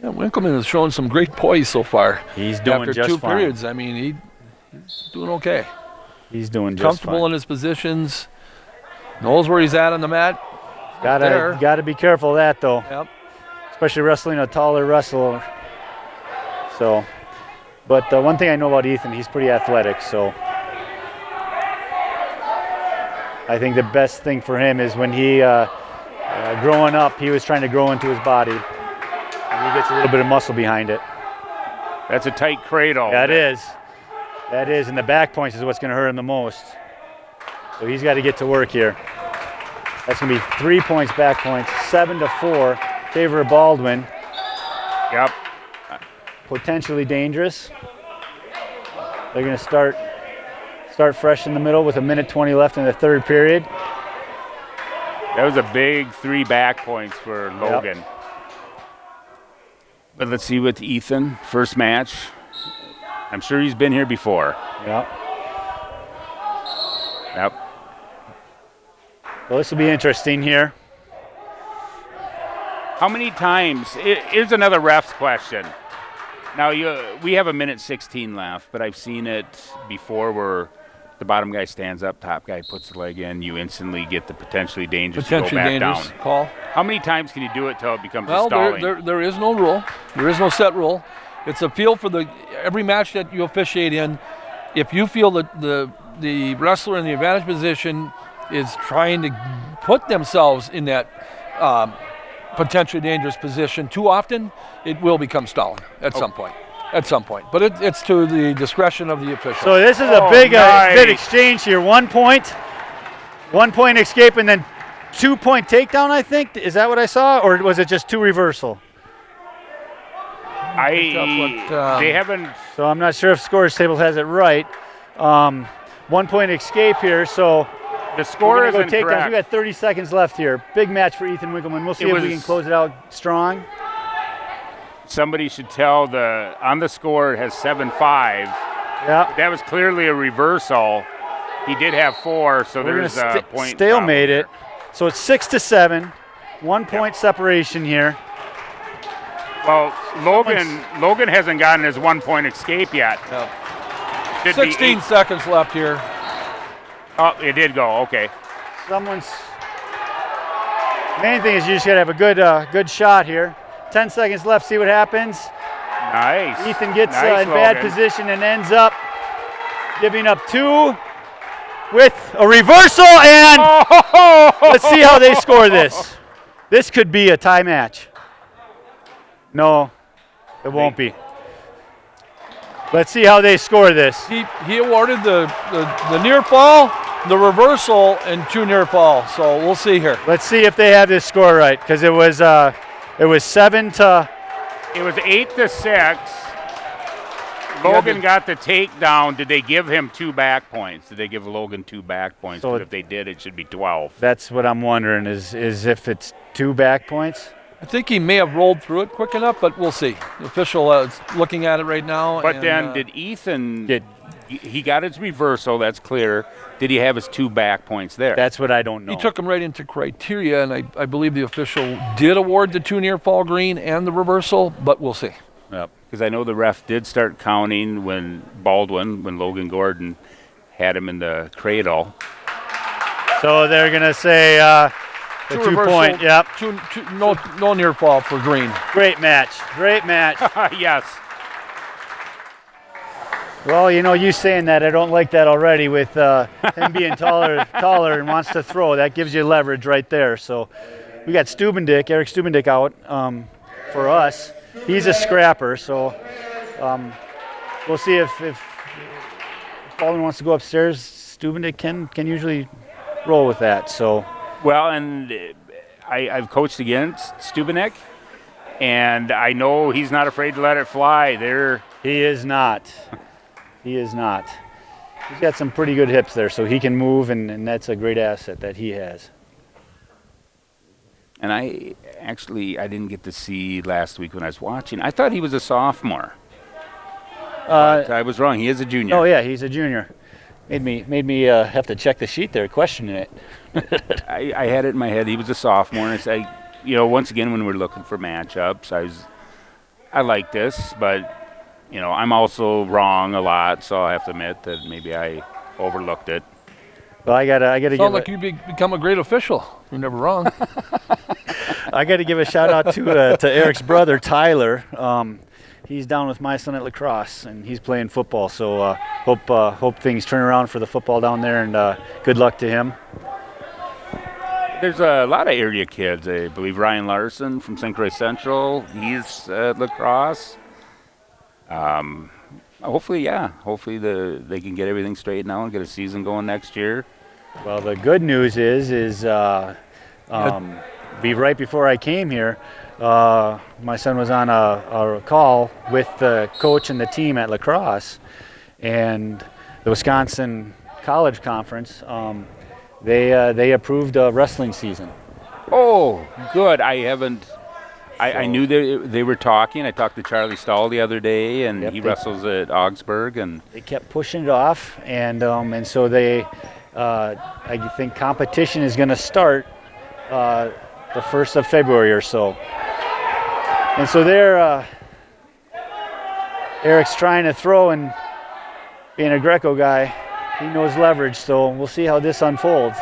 Yeah, Winkleman has shown some great poise so far. He's doing after just two fine. periods. I mean, he's doing okay. He's doing just comfortable fine. in his positions. Knows where he's at on the mat. Gotta be careful of that though. Yep. Especially wrestling a taller wrestler. So, but the one thing I know about Ethan, he's pretty athletic. So, I think the best thing for him is when he, growing up, he was trying to grow into his body, and he gets a little bit of muscle behind it. That's a tight cradle. That is, and the back points is what's going to hurt him the most. So he's got to get to work here. That's going to be 3 points, back points, 7-4, favor of Baldwin. Yep. Potentially dangerous. They're going to start fresh in the middle with 1:20 left in the third period. That was a big 3 back points for Logan. Yep. But let's see with Ethan, first match. I'm sure he's been here before. Yep. Yep. Well, this will be interesting here. How many times? Here's another ref's question. Now, we have 1:16 left, but I've seen it before where the bottom guy stands up, top guy puts the leg in, you instantly get the potentially dangerous to go back down. Call. How many times can you do it till it becomes a stalling? There is no rule. There is no set rule. It's a feel for every match that you officiate in. If you feel that the wrestler in the advantage position is trying to put themselves in that potentially dangerous position too often, it will become stalling at some point. At some point, but it's to the discretion of the official. So this is a big exchange here. 1 point, 1 point escape, and then 2 point takedown. I think is that what I saw, or was it just 2 reversal? They haven't. So I'm not sure if scores table has it right. 1 point escape here. So the score is incorrect. We got 30 seconds left here. Big match for Ethan Winkleman. We'll see if we can close it out strong. Somebody should tell on the score it has 7-5. Yeah. That was clearly a reversal. He did have 4, so there's a point. Stalemate it. So it's 6-7. 1 point separation here. Well, Logan hasn't gotten his 1 point escape yet. Yep. 16 seconds left here. Oh, it did go. Okay. Main thing is you just gotta have a good shot here. 10 seconds left, see what happens. Nice. Ethan gets in bad position and ends up giving up 2 with a reversal, and let's see how they score this. This could be a tie match. No, it won't be. Let's see how they score this. He awarded the near fall, the reversal, and 2 near fall, so we'll see here. Let's see if they have this score right, because it was It was 7 to. It was 8-6. Logan got the takedown. Did they give him 2 back points? Did they give Logan 2 back points? So But if they did, it should be 12. That's what I'm wondering is if it's 2 back points. I think he may have rolled through it quick enough, but we'll see. The official is looking at it right now. But and, then did Ethan, he got his reversal, that's clear. Did he have his 2 back points there? That's what I don't know. He took him right into criteria, and I believe the official did award the 2 near fall green and the reversal, but we'll see. Yep. Because I know the ref did start counting when Logan Gordon had him in the cradle. So they're going to say the 2 point. Yep. No near fall for green. Great match. Great match. Yes. Well, you saying that, I don't like that already with him being taller and wants to throw. That gives you leverage right there. So we got Eric Stubendick out for us. He's a scrapper, so we'll see if Baldwin wants to go upstairs. Stubendick can usually roll with that. So Well, and I've coached against Stubendick, and I know he's not afraid to let it fly. He is not. He is not. He's got some pretty good hips there, so he can move, and that's a great asset that he has. And I didn't get to see last week when I was watching. I thought he was a sophomore. But I was wrong. He is a junior. Oh yeah, he's a junior. Made me have to check the sheet there, questioning it. I had it in my head. He was a sophomore, and I said, once again when we're looking for matchups, I like this, but I'm also wrong a lot, so I have to admit that maybe I overlooked it. Well, I gotta give. Sounds like you become a great official. You're never wrong. I got to give a shout out to Eric's brother Tyler. He's down with my son at lacrosse, and he's playing football. So hope things turn around for the football down there, and good luck to him. There's a lot of area kids. I believe Ryan Larson from St. Croix Central. He's at lacrosse. Hopefully they can get everything straightened out and get a season going next year. Well, the good news is right before I came here, my son was on a call with the coach and the team at lacrosse, and the Wisconsin College Conference. They approved a wrestling season. Oh, good. I knew they were talking. I talked to Charlie Stahl the other day, and he wrestles at Augsburg, and they kept pushing it off, and so they, I think competition is going to start the 1st of February or so, and so Eric's trying to throw, and being a Greco guy, he knows leverage. So we'll see how this unfolds.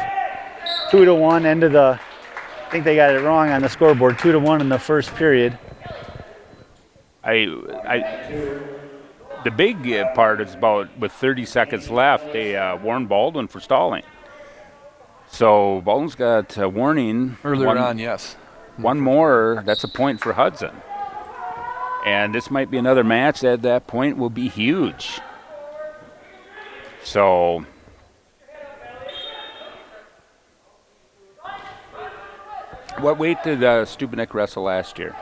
2-1 end of the. I think they got it wrong on the scoreboard. 2-1 in the first period. The big part is about with 30 seconds left, they warned Baldwin for stalling. So Baldwin's got a warning. Earlier on, yes. One more, that's a point for Hudson. And this might be another match that point will be huge. So what weight did Stubendick wrestle last year?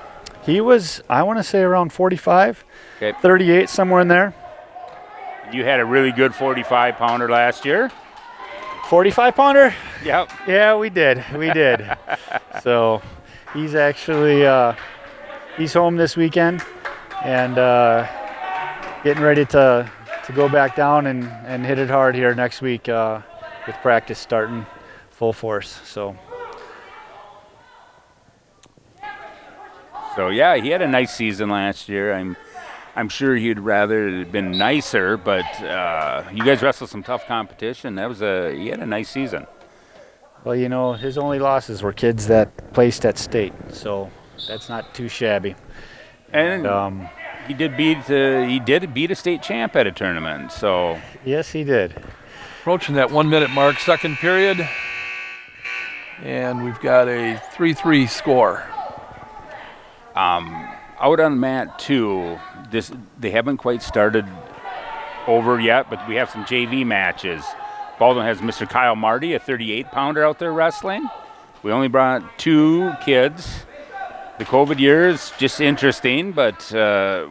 He was, I want to say, around 45, okay. 38, somewhere in there. You had a really good 45-pounder last year. 45-pounder? Yep. Yeah, we did. So he's actually he's home this weekend and getting ready to go back down and hit it hard here next week with practice starting full force. So yeah, he had a nice season last year. I'm sure he'd rather it had been nicer, but you guys wrestled some tough competition. He had a nice season. Well, his only losses were kids that placed at state, so that's not too shabby. And he did beat a state champ at a tournament. So yes, he did. Approaching that 1 minute mark, second period, and we've got a 3-3 score. Out on mat 2, they haven't quite started over yet, but we have some JV matches. Baldwin has Mr. Kyle Marty, a 38-pounder out there wrestling. We only brought 2 kids. The COVID year is just interesting, but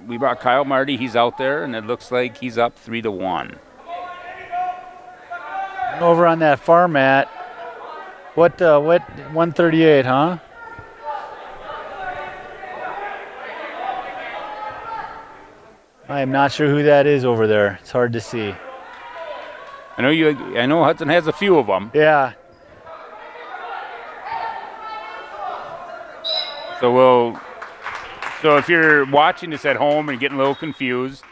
we brought Kyle Marty. He's out there, and it looks like he's up 3-1. Over on that far mat, what 138, huh? I am not sure who that is over there. It's hard to see. I know Hudson has a few of them. Yeah. So if you're watching this at home and getting a little confused,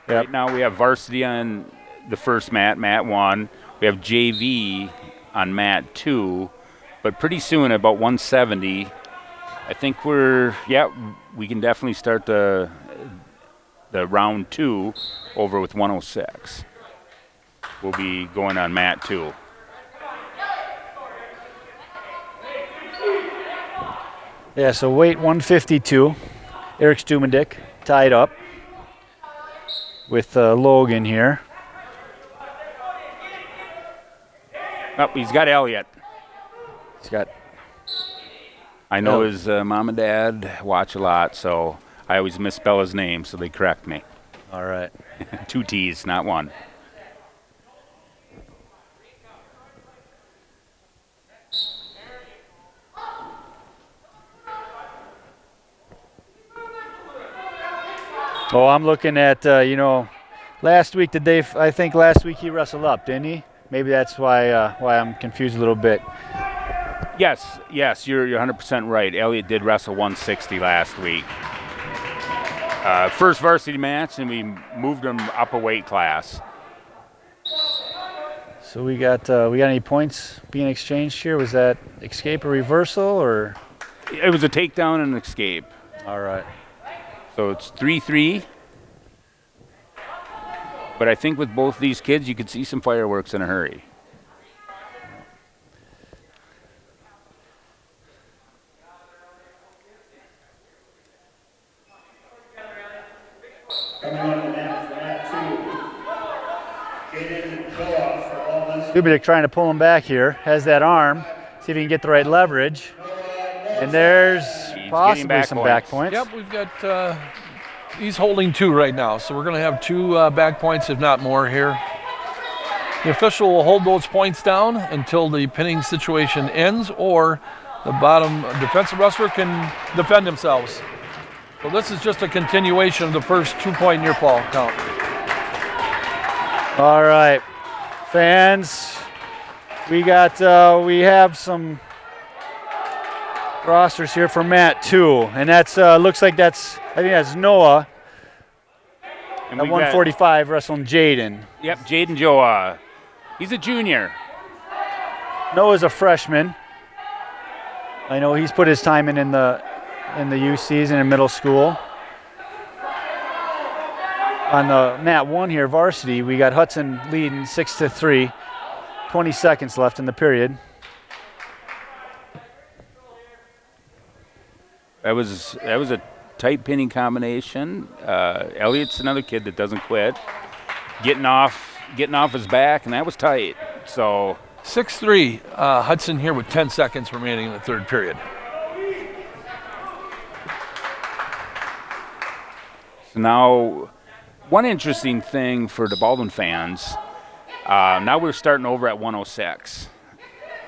right now we have varsity on the first mat, mat 1. We have JV on mat 2, but pretty soon, about 170, I think we can definitely start the round 2 over with 106. We'll be going on mat 2. Yeah, so weight 152. Eric Stumendick tied up with Logan here. Oh, he's got Elliott. He's got. I know his mom and dad watch a lot, so I always misspell his name, so they correct me. All right. 2 T's, not 1. Oh, I'm looking at, last week I think last week he wrestled up, didn't he? Maybe that's why I'm confused a little bit. Yes, you're 100% right. Elliott did wrestle 160 last week. First varsity match, and we moved him up a weight class. So we got any points being exchanged here? Was that escape or reversal, or? It was a takedown and an escape. All right. So it's 3-3. But I think with both these kids, you could see some fireworks in a hurry. Stubendick trying to pull him back here. Has that arm. See if he can get the right leverage. And there's possibly some back points. Yep, we've got, he's holding 2 right now, so we're going to have 2 back points, if not more here. The official will hold those points down until the pinning situation ends, or the bottom defensive wrestler can defend themselves. So this is just a continuation of the first 2-point near fall count. All right, fans, we have some rosters here for mat 2, and that's looks like I think that's Noah at 145 wrestling Jaden. Yep, Jaden Joa. He's a junior. Noah's a freshman. I know he's put his time in the youth season in middle school. On the mat 1 here, varsity, we got Hudson leading 6-3. 20 seconds left in the period. That was a tight pinning combination. Elliott's another kid that doesn't quit. Getting off his back, and that was tight. So 6-3, Hudson here with 10 seconds remaining in the third period. So now, one interesting thing for the Baldwin fans, now we're starting over at 106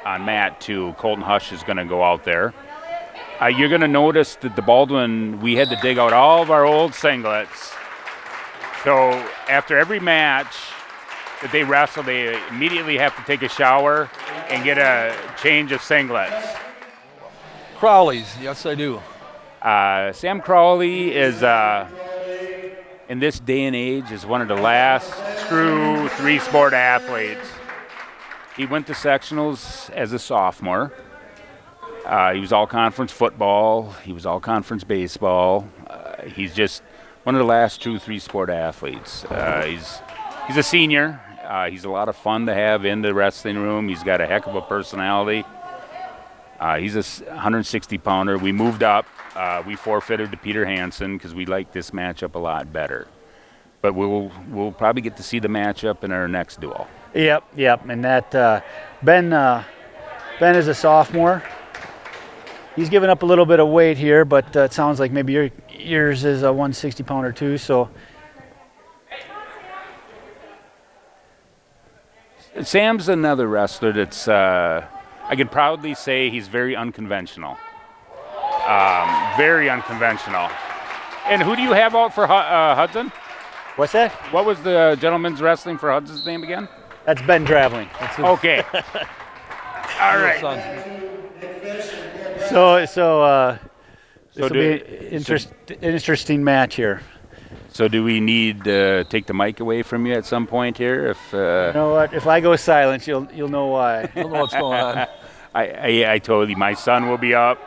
on mat 2. Colton Hush is going to go out there. You're going to notice that the Baldwin, we had to dig out all of our old singlets. So after every match that they wrestle, they immediately have to take a shower and get a change of singlets. Crowley's, yes I do. Sam Crowley is, in this day and age, is one of the last true 3-sport athletes. He went to sectionals as a sophomore. He was all-conference football. He was all-conference baseball. He's just one of the last true 3-sport athletes. He's a senior. He's a lot of fun to have in the wrestling room. He's got a heck of a personality. He's a 160-pounder. We moved up. We forfeited to Peter Hansen because we like this matchup a lot better. But we'll probably get to see the matchup in our next duel. Yep. And that Ben is a sophomore. he's given up a little bit of weight here, but it sounds like maybe yours is a 160-pounder too. So Sam's another wrestler that's, I can proudly say he's very unconventional. Very unconventional. And who do you have out for Hudson? what's that? What was the gentleman's wrestling for Hudson's name again? That's Ben Traveling. That's his, Okay. All right. Son. So this So will be an interesting match here. So do we need to take the mic away from you at some point here? If You know what? If I go silent, you'll know why. I don't know what's going on. I told you my son will be up.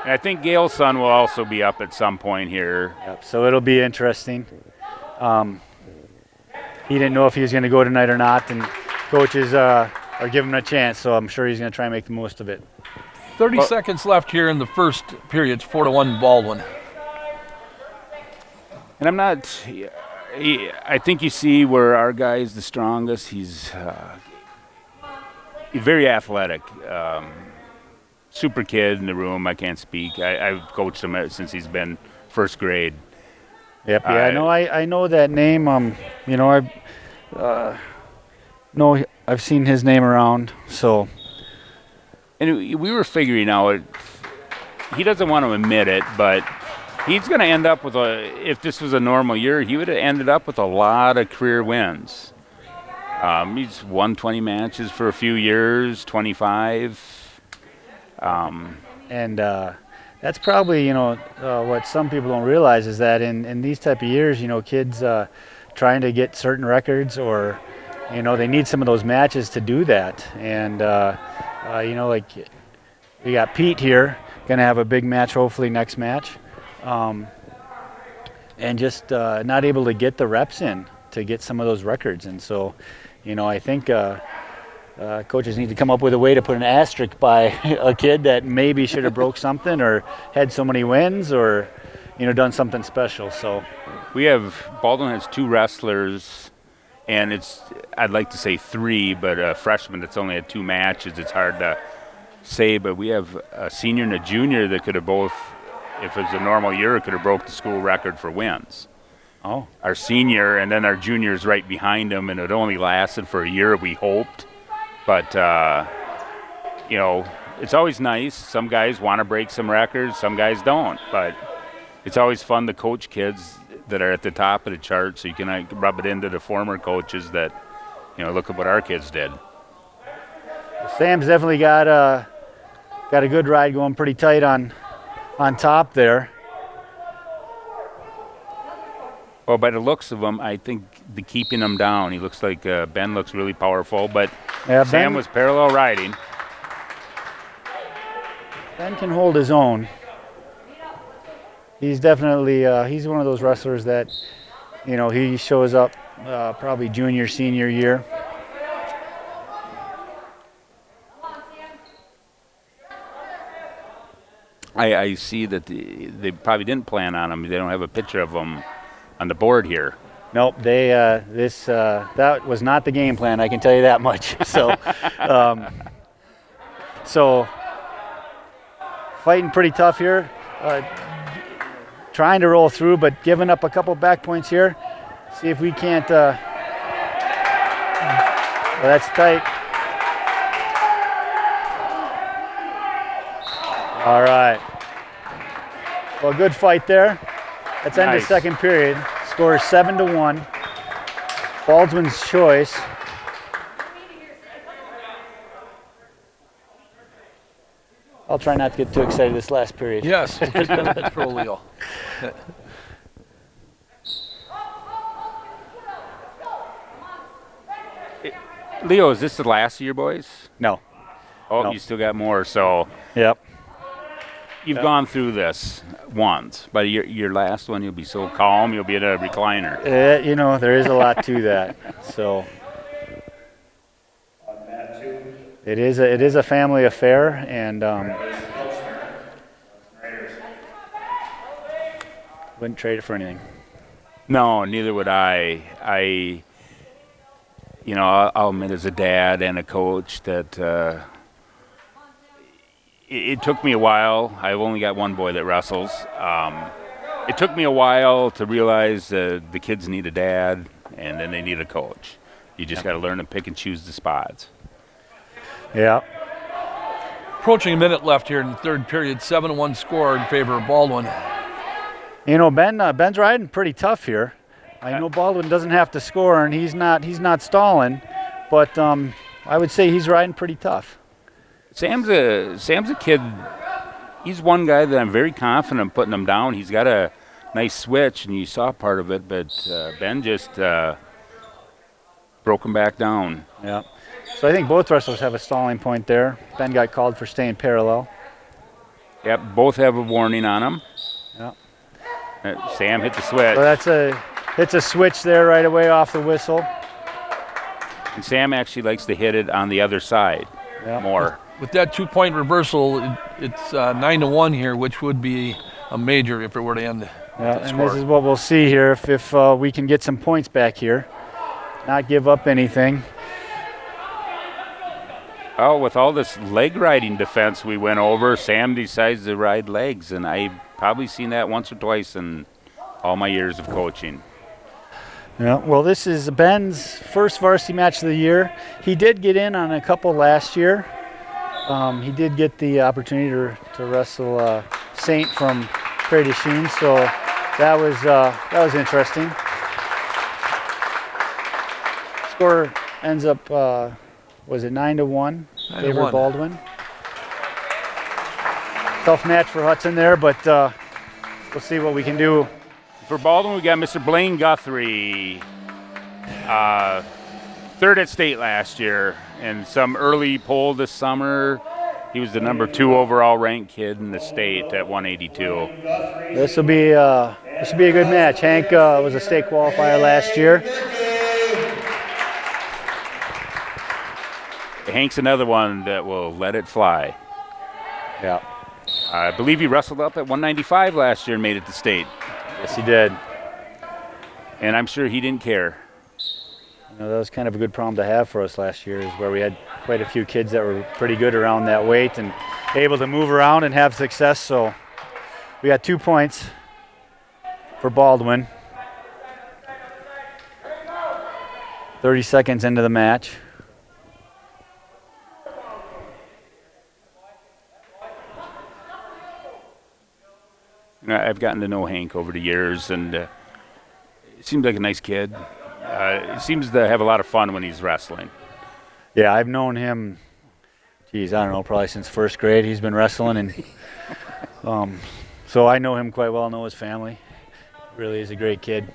And I think Gail's son will also be up at some point here. Yep, so it'll be interesting. He didn't know if he was going to go tonight or not, and coaches are giving him a chance, so I'm sure he's going to try and make the most of it. 30 seconds left here in the first period. It's 4-1 Baldwin. And I'm not. I think you see where our guy is the strongest. He's very athletic. Super kid in the room. I can't speak. I've coached him since he's been first grade. Yep, yeah, I know that name. You know, I've seen his name around. So, and we were figuring out. He doesn't want to admit it, but he's going to end up with if this was a normal year, he would have ended up with a lot of career wins. He's won 20 matches for a few years, 25. and that's probably, you know, what some people don't realize is that in these type of years, you know, kids trying to get certain records, or, you know, they need some of those matches to do that. And, you know, like we got Pete here, going to have a big match hopefully next match. And just not able to get the reps in to get some of those records. And so, you know, I think coaches need to come up with a way to put an asterisk by a kid that maybe should have broke something or had so many wins or, you know, done something special. So Baldwin has 2 wrestlers, and I'd like to say 3, but a freshman that's only had 2 matches, it's hard to say, but we have a senior and a junior that could have both, if it was a normal year, could have broke the school record for wins. Oh. Our senior, and then our junior is right behind him, and it only lasted for a year, we hoped. But, you know, it's always nice. Some guys want to break some records, some guys don't. But it's always fun to coach kids that are at the top of the chart, so you can rub it into the former coaches that, you know, look at what our kids did. Sam's definitely got a good ride going pretty tight on top there. Well, by the looks of him, I think the keeping him down, he looks like Ben looks really powerful, but Yeah, Sam was parallel riding. Ben can hold his own. He's definitely he's one of those wrestlers that, you know, he shows up probably junior, senior year. I see that they probably didn't plan on him. They don't have a picture of him on the board here. Nope, that was not the game plan. I can tell you that much. So, so fighting pretty tough here, trying to roll through, but giving up a couple back points here. See if we can't. Well, that's tight. All right. Well, good fight there. Let's end the Nice. second period. Score is 7-1. Baldwin's choice. I'll try not to get too excited this last period. Yes, keep it under control, Leo. Leo, is this the last of your boys? No. Oh, No. you still got more. So Yep. you've gone through this once, but your last one, you'll be so calm, you'll be in a recliner. You know, there is a lot to that. So it is a family affair, and wouldn't trade it for anything. No, neither would I. I'll admit as a dad and a coach that it took me a while. I've only got one boy that wrestles. It took me a while to realize the kids need a dad, and then they need a coach. You just got to learn to pick and choose the spots. Yeah. Approaching a minute left here in the third period, 7-1 score in favor of Baldwin. You know, Ben's riding pretty tough here. I know Baldwin doesn't have to score, and he's not stalling, but I would say he's riding pretty tough. Sam's a kid. He's one guy that I'm very confident putting him down. He's got a nice switch, and you saw part of it, but Ben just broke him back down. Yeah. So I think both wrestlers have a stalling point there. Ben got called for staying parallel. Yep, both have a warning on them. Yeah. Sam hit the switch. So it's a switch there right away off the whistle. And Sam actually likes to hit it on the other side more. With that 2-point reversal, it's 9-1 here, which would be a major if it were to end. Yeah, and this is what we'll see here if we can get some points back here, not give up anything. Oh, with all this leg riding defense we went over, Sam decides to ride legs, and I've probably seen that once or twice in all my years of coaching. Yeah, well, this is Ben's first varsity match of the year. He did get in on a couple last year. He did get the opportunity to wrestle Saint from Prairie du Chien, so that was interesting. Score ends up, was it 9-1? Favor Baldwin. Tough match for Hudson there, but we'll see what we can do. For Baldwin, we got Mr. Blaine Guthrie, third at state last year, and some early poll this summer. He was the number 2 overall ranked kid in the state at 182. This will be a good match. Hank was a state qualifier last year. Hank's another one that will let it fly. Yeah. I believe he wrestled up at 195 last year and made it to state. Yes, he did. And I'm sure he didn't care. You know, that was kind of a good problem to have for us last year, is where we had quite a few kids that were pretty good around that weight and able to move around and have success. So we got 2 points for Baldwin. 30 seconds into the match. You know, I've gotten to know Hank over the years, and he seems like a nice kid. He seems to have a lot of fun when he's wrestling. Yeah, I've known him, geez, I don't know, probably since first grade. He's been wrestling, and so I know him quite well, know his family. Really is a great kid.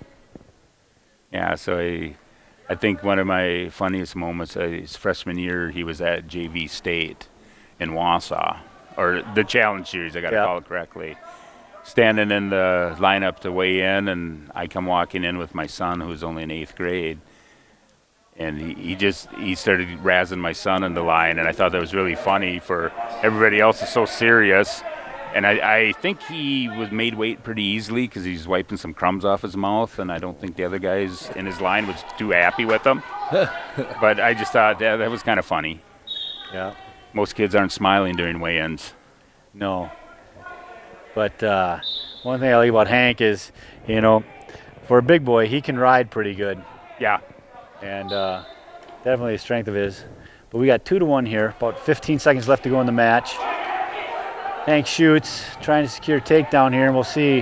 Yeah, so I think one of my funniest moments, his freshman year, he was at JV State in Wausau, or the Challenge Series, I got to call it correctly. Standing in the lineup to weigh in, and I come walking in with my son, who's only in 8th grade, and he started razzing my son in the line, and I thought that was really funny. For everybody else is so serious, and I think he was made weight pretty easily because he's wiping some crumbs off his mouth, and I don't think the other guys in his line was too happy with him. But I just thought that was kind of funny. Yeah. Most kids aren't smiling during weigh-ins. No. But one thing I like about Hank is, you know, for a big boy, he can ride pretty good. Yeah. And definitely a strength of his. But we got 2-1 here, about 15 seconds left to go in the match. Hank shoots, trying to secure takedown here, and we'll see.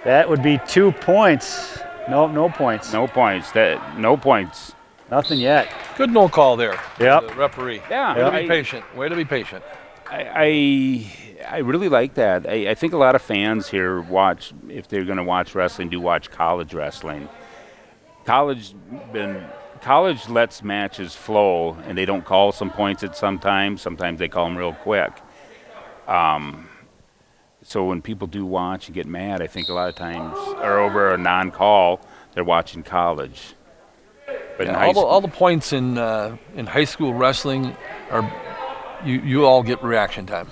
That would be 2 points. No points. No points. No points. Nothing yet. Good no call there. Yep. The referee. Yeah. Way to be patient. Way to be patient. I really like that. I think a lot of fans here watch, if they're going to watch wrestling, do watch college wrestling. College lets matches flow, and they don't call some points at sometimes. Sometimes they call them real quick. So when people do watch and get mad, I think a lot of times, or over a non-call, they're watching college. But in all the points in high school wrestling are you all get reaction time.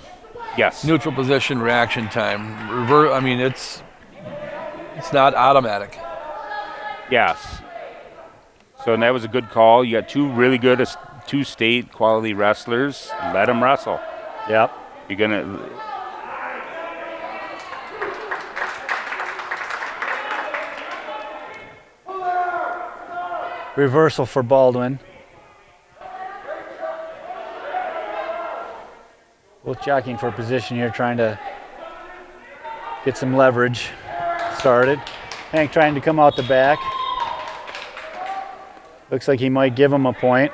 Yes. Neutral position, reaction time. I mean, it's not automatic. Yes. So that was a good call. You got 2 really good, 2 state quality wrestlers. Let them wrestle. Yep. You're gonna. Reversal for Baldwin. Both jockeying for position here, trying to get some leverage started. Hank trying to come out the back. Looks like he might give him a point.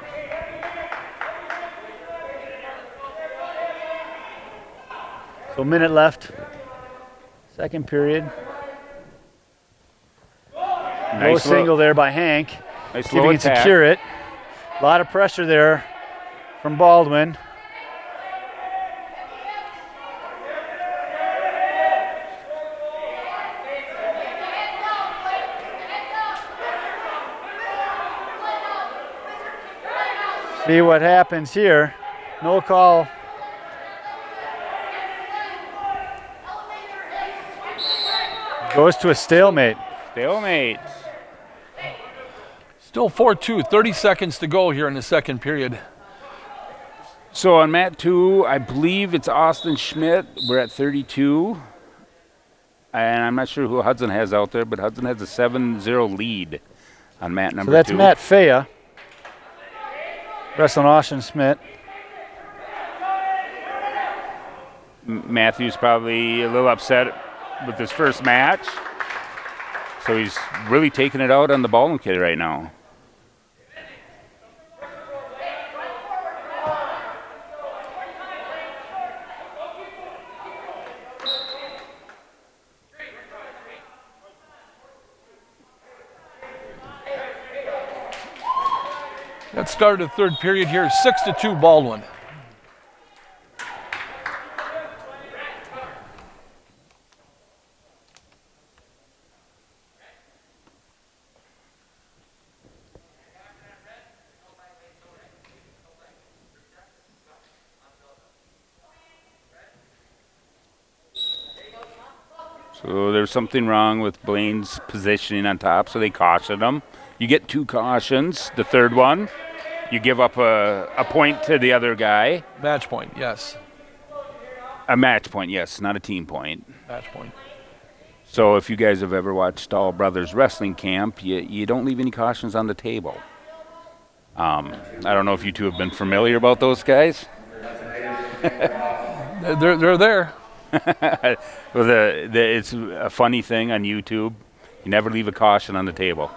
So a minute left. Second period. Low single there by Hank. Nice See if he can secure it. A lot of pressure there from Baldwin. See what happens here. No call. Goes to a stalemate. Stalemate. Still 4-2, 30 seconds to go here in the second period. So on mat 2, I believe it's Austin Schmidt. We're at 32. And I'm not sure who Hudson has out there, but Hudson has a 7-0 lead on mat number 2. So that's Matt Faya. Wrestling Austin Schmidt. Matthew's probably a little upset with his first match. So he's really taking it out on the Baldwin kid right now. That started the third period here, 6-2 Baldwin. So there's something wrong with Blaine's positioning on top, so they cautioned him. You get 2 cautions. The third one, you give up a point to the other guy. Match point, yes. A match point, yes, not a team point. Match point. So if you guys have ever watched All Brothers Wrestling Camp, you don't leave any cautions on the table. I don't know if you two have been familiar about those guys. They're there. Well, it's a funny thing on YouTube. You never leave a caution on the table.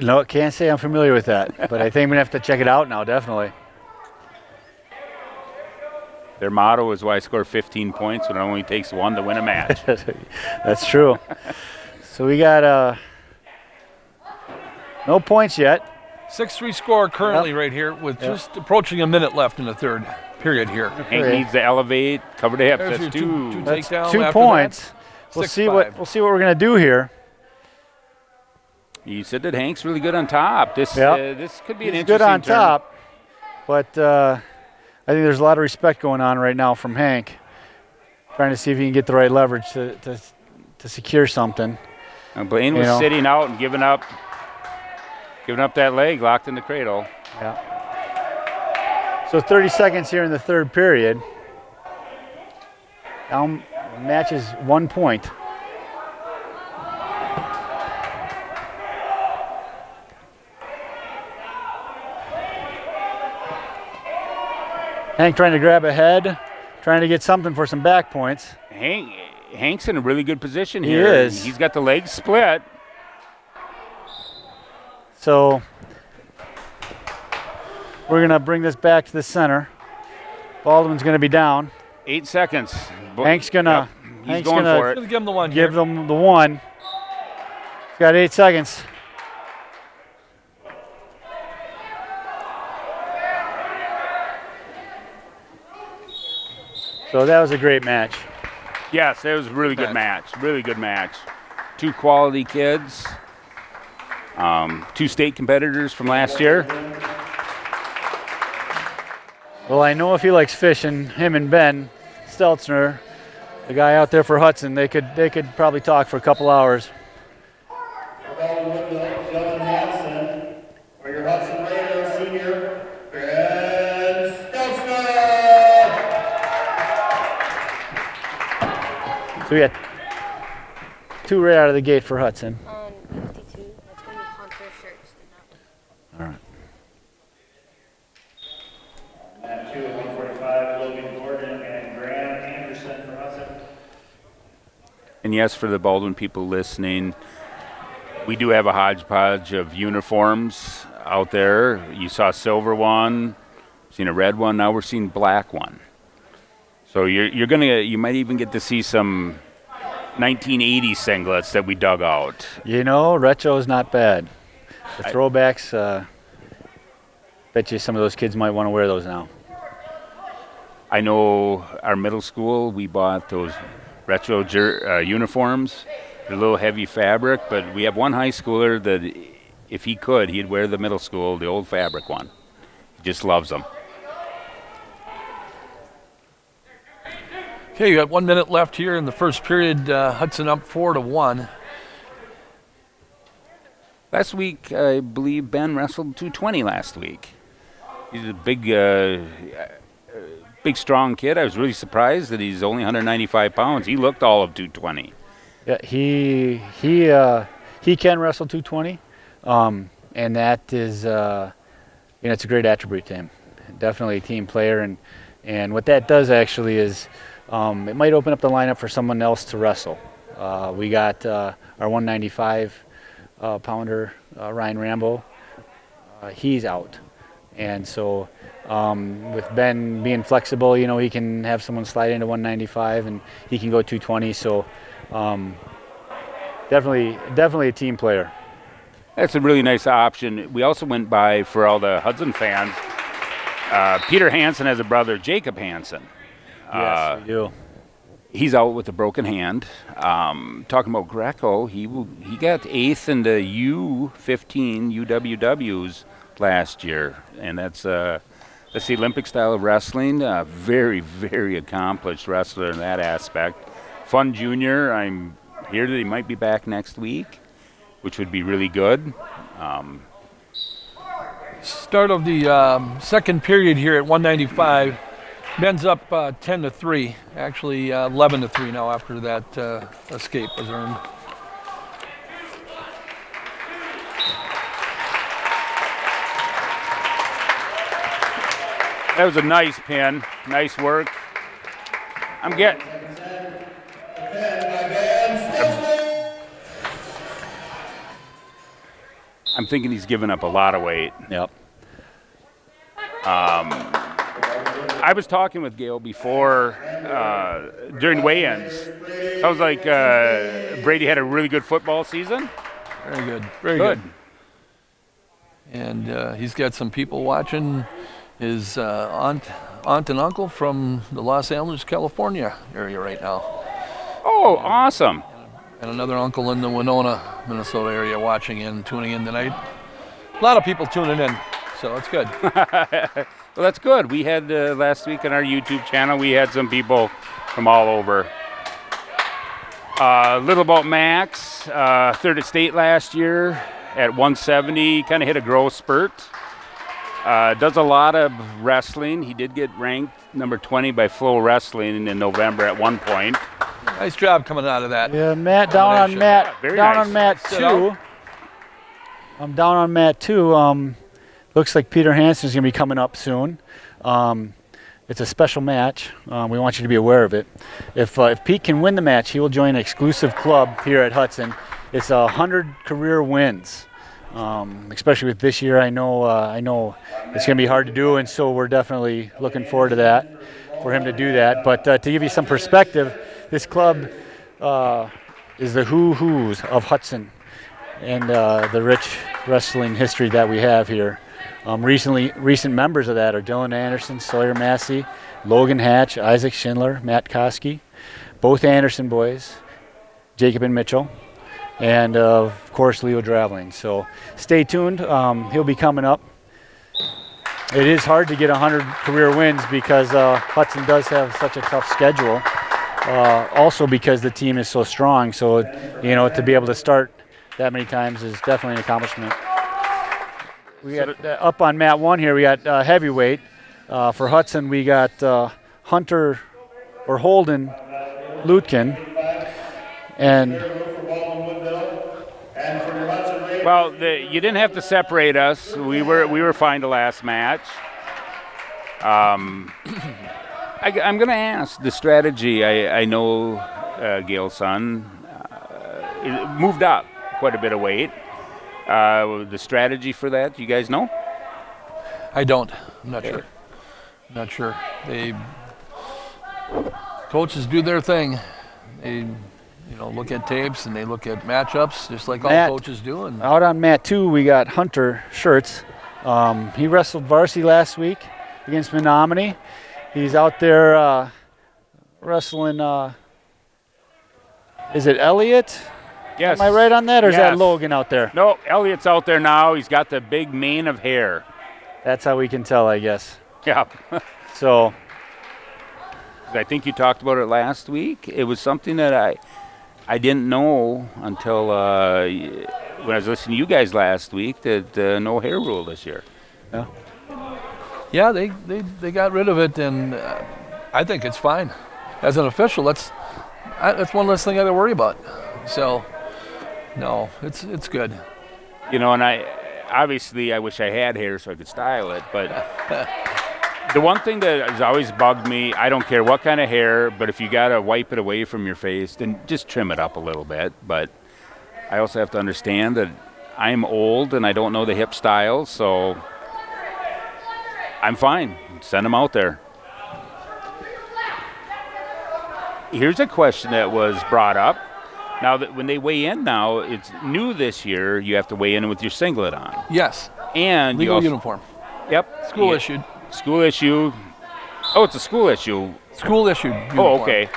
No, can't say I'm familiar with that, but I think I'm going to have to check it out now, definitely. Their motto is, why score 15 points when it only takes 1 to win a match. That's true. So we got no points yet. 6-3 score currently right here with just approaching a minute left in the third period here. Hank needs to elevate, cover the hips. There's That's your two. two That's takedown 2 after points. that. We'll 6-5. see what we're going to do here. You said that Hank's really good on top. This could be an He's interesting good on turn. top, but I think there's a lot of respect going on right now from Hank, trying to see if he can get the right leverage to secure something. And Blaine was sitting out and giving up that leg, locked in the cradle. Yeah. So 30 seconds here in the third period. Now match is 1 point. Hank trying to grab a head, trying to get something for some back points. Hank's in a really good position He here. is. He's got the legs split. So we're going to bring this back to the center. Baldwin's going to be down. 8 seconds. Hank's going to He's going for it. Give him the one give here. them the one. He's got 8 seconds. So that was a great match. Yes, it was a really good match. Really good match. 2 quality kids. 2 state competitors from last year. Well, I know if he likes fishing, him and Ben Stelzner, the guy out there for Hudson, they could probably talk for a couple hours. Baldwin-Woodville, Logan Gordon, for your Hudson Raiders senior, Ben Stelzner. So we got 2 right out of the gate for Hudson. On 52, that's going to be Hunter shirts. All right. Mat 2 at 145, Logan Gordon and Graham Anderson for Hudson. And yes, for the Baldwin people listening, we do have a hodgepodge of uniforms out there. You saw a silver one, seen a red one, now we're seeing black one. So you might even get to see some 1980 singlets that we dug out. You know, retro is not bad. The throwbacks, bet you some of those kids might want to wear those now. I know our middle school, we bought those retro uniforms. They're a little heavy fabric, but we have one high schooler that if he could, he'd wear the middle school, the old fabric one. He just loves them. Okay, you got 1 minute left here in the first period. Hudson up 4-1. Last week, I believe Ben wrestled 220 last week. He's a big, strong kid. I was really surprised that he's only 195 pounds. He looked all of 220. Yeah, he can wrestle 220, and that is, it's a great attribute to him. Definitely a team player, and what that does actually is it might open up the lineup for someone else to wrestle. We got our 195 pounder Ryan Rambo. He's out, and so with Ben being flexible, he can have someone slide into 195 and he can go 220. So definitely a team player. That's a really nice option. We also went by, for all the Hudson fans, Peter Hansen has a brother, Jacob Hansen. Yes, we do. He's out with a broken hand. Talking about Greco, he got 8th in the U15 UWWs last year, and that's the Olympic style of wrestling. Very, very accomplished wrestler in that aspect. Fun junior. I'm here that he might be back next week, which would be really good. Start of the second period here at 195. Ben's up 10-3, actually 11-3 now after that escape was earned. That was a nice pin. Nice work. I'm thinking he's given up a lot of weight. Yep. I was talking with Gail before during weigh-ins. Sounds like Brady had a really good football season. Very good. Very good. And he's got some people watching. His aunt and uncle from the Los Angeles, California area right now. Oh, awesome. And another uncle in the Winona, Minnesota area watching and tuning in tonight. A lot of people tuning in, so it's good. Well, that's good. We had last week on our YouTube channel, we had some people from all over. A little about Max, third at state last year at 170, kind of hit a growth spurt. Does a lot of wrestling. He did get ranked number 20 by Flow Wrestling in November at one point. Nice job coming out of that. Yeah, Matt, down on Matt. Very down nice. on Matt Sit 2. out. I'm down on Matt 2. Looks like Peter Hansen's going to be coming up soon. It's a special match. We want you to be aware of it. If Pete can win the match, he will join an exclusive club here at Hudson. It's 100 career wins. Especially with this year, I know it's going to be hard to do, and so we're definitely looking forward to that, for him to do that. But to give you some perspective, this club is the who's of Hudson and the rich wrestling history that we have here. Recent members of that are Dylan Anderson, Sawyer Massey, Logan Hatch, Isaac Schindler, Matt Koski, both Anderson boys, Jacob and Mitchell, and of course Leo Draveling. So stay tuned. He'll be coming up. It is hard to get 100 career wins because Hudson does have such a tough schedule. Also because the team is so strong. So to be able to start that many times is definitely an accomplishment. We got up on mat 1 here. We got heavyweight. For Hudson, we got Holden Lutkin. And Well, you didn't have to separate us. We were fine the last match. I'm going to ask the strategy. I know Gail's son moved up quite a bit of weight. The strategy for that, you guys know? I don't. I'm not sure. Not sure. Coaches do their thing. They look at tapes and they look at matchups just like all coaches do. And out on mat 2, we got Hunter Schertz. He wrestled varsity last week against Menominee. He's out there wrestling, is it Elliott? Yes. Am I right on that, or is that Yes. Logan out there? No, Elliott's out there now. He's got the big mane of hair. That's how we can tell, I guess. Yeah. So I think you talked about it last week. It was something that I didn't know until when I was listening to you guys last week, that no hair rule this year. yeah, they got rid of it, and I think it's fine. As an official, that's one less thing I got to worry about. So, no, it's good. And I wish I had hair so I could style it, but the one thing that has always bugged me, I don't care what kind of hair, but if you got to wipe it away from your face, then just trim it up a little bit. But I also have to understand that I'm old and I don't know the hip styles, so I'm fine. Send them out there. Here's a question that was brought up. Now, that when they weigh in now, it's new this year, you have to weigh in with your singlet on. Yes. And Legal uniform. Yep. School issued. School issue. Oh, it's a school issue. School issued. Oh, uniform. okay.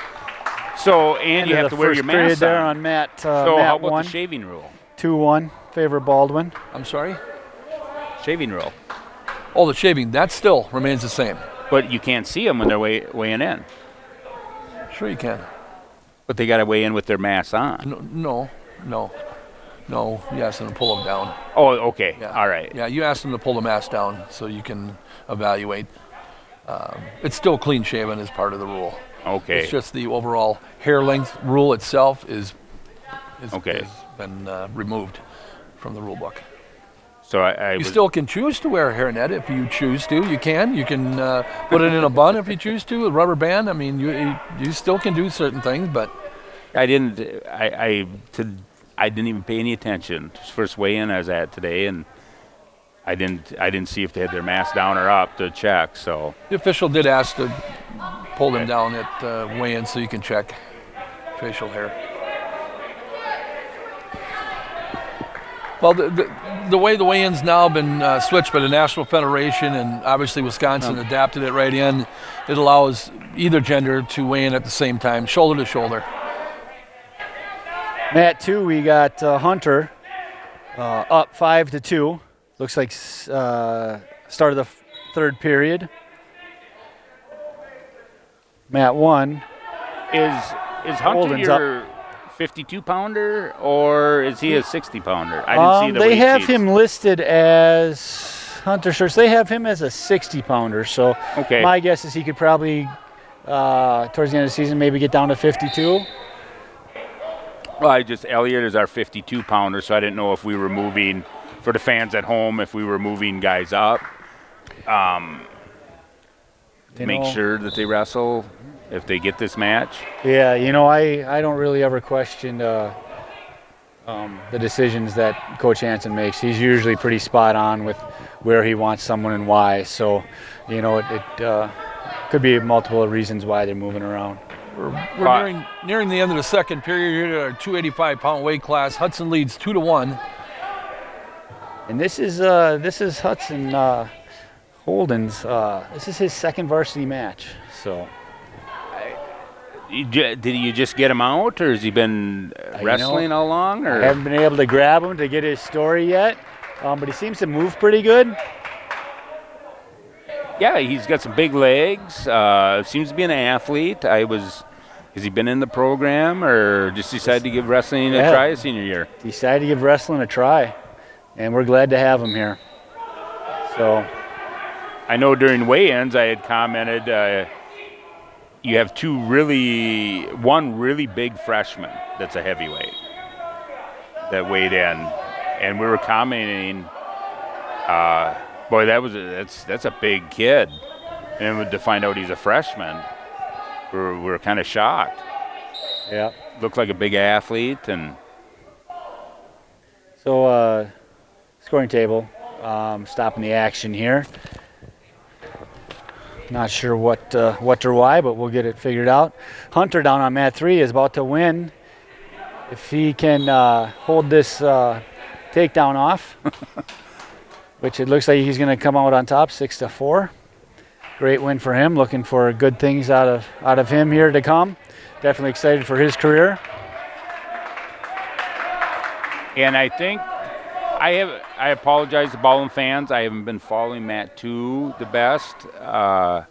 So, and you have to wear your mask there on. on mat, So mat how about 1, the shaving rule? 2-1, favor Baldwin. I'm sorry? Shaving rule. Oh, the shaving, that still remains the same. But you can't see them when they're weighing in. Sure you can. But they got to weigh in with their masks on. No. You ask them to pull them down. Oh, okay. Yeah. All right. Yeah, you ask them to pull the mask down so you can evaluate. It's still clean shaven as part of the rule. Okay. It's just the overall hair length rule itself is Okay. has been removed from the rule book. So I You was, still can choose to wear a hairnet if you choose to. You can. You can put it in a bun if you choose to, a rubber band. I mean, you still can do certain things, but I didn't even pay any attention. First weigh-in I was at today, and I didn't see if they had their mask down or up to check. So the official did ask to pull them down at weigh-in so you can check facial hair. Well, the way the weigh-in's now been switched by the National Federation, and obviously Wisconsin adapted it right in, it allows either gender to weigh in at the same time, shoulder to shoulder. Mat 2, we got Hunter up 5-2. Looks like start of the third period. Mat 1. is Hunter Holden's your 52-pounder, or is he a 60-pounder? I didn't see the They weight have sheets. him listed as Hunter Schertz. They have him as a 60-pounder. So Okay. my guess is he could probably, towards the end of the season, maybe get down to 52. Well, Elliott is our 52-pounder, so I didn't know if we were moving, for the fans at home, if we were moving guys up. Make sure that they wrestle if they get this match. Yeah, I don't really ever question the decisions that Coach Hansen makes. He's usually pretty spot on with where he wants someone and why. So, it could be multiple reasons why they're moving around. We're nearing the end of the second period here at our 285-pound weight class. Hudson leads 2-1. And this is Hudson Holden's. This is his second varsity match. So. Did you just get him out, or has he been wrestling all along? Or? I haven't been able to grab him to get his story yet, but he seems to move pretty good. Yeah, he's got some big legs. Seems to be an athlete. Has he been in the program, or just decided to give wrestling a try his senior year? Decided to give wrestling a try, and we're glad to have him here. So, I know during weigh-ins I had commented you have one really big freshman that's a heavyweight that weighed in, and we were commenting, boy, that's a big kid, and to find out he's a freshman, we're kind of shocked. Yeah. Looked like a big athlete, and so scoring table, stopping the action here. Not sure what or why, but we'll get it figured out. Hunter down on mat 3 is about to win. If he can hold this takedown off, which it looks like he's going to come out on top, 6-4. Great win for him. Looking for good things out of him here to come. Definitely excited for his career. And I think I apologize to Baldwin fans. I haven't been following Mat 2 the best. I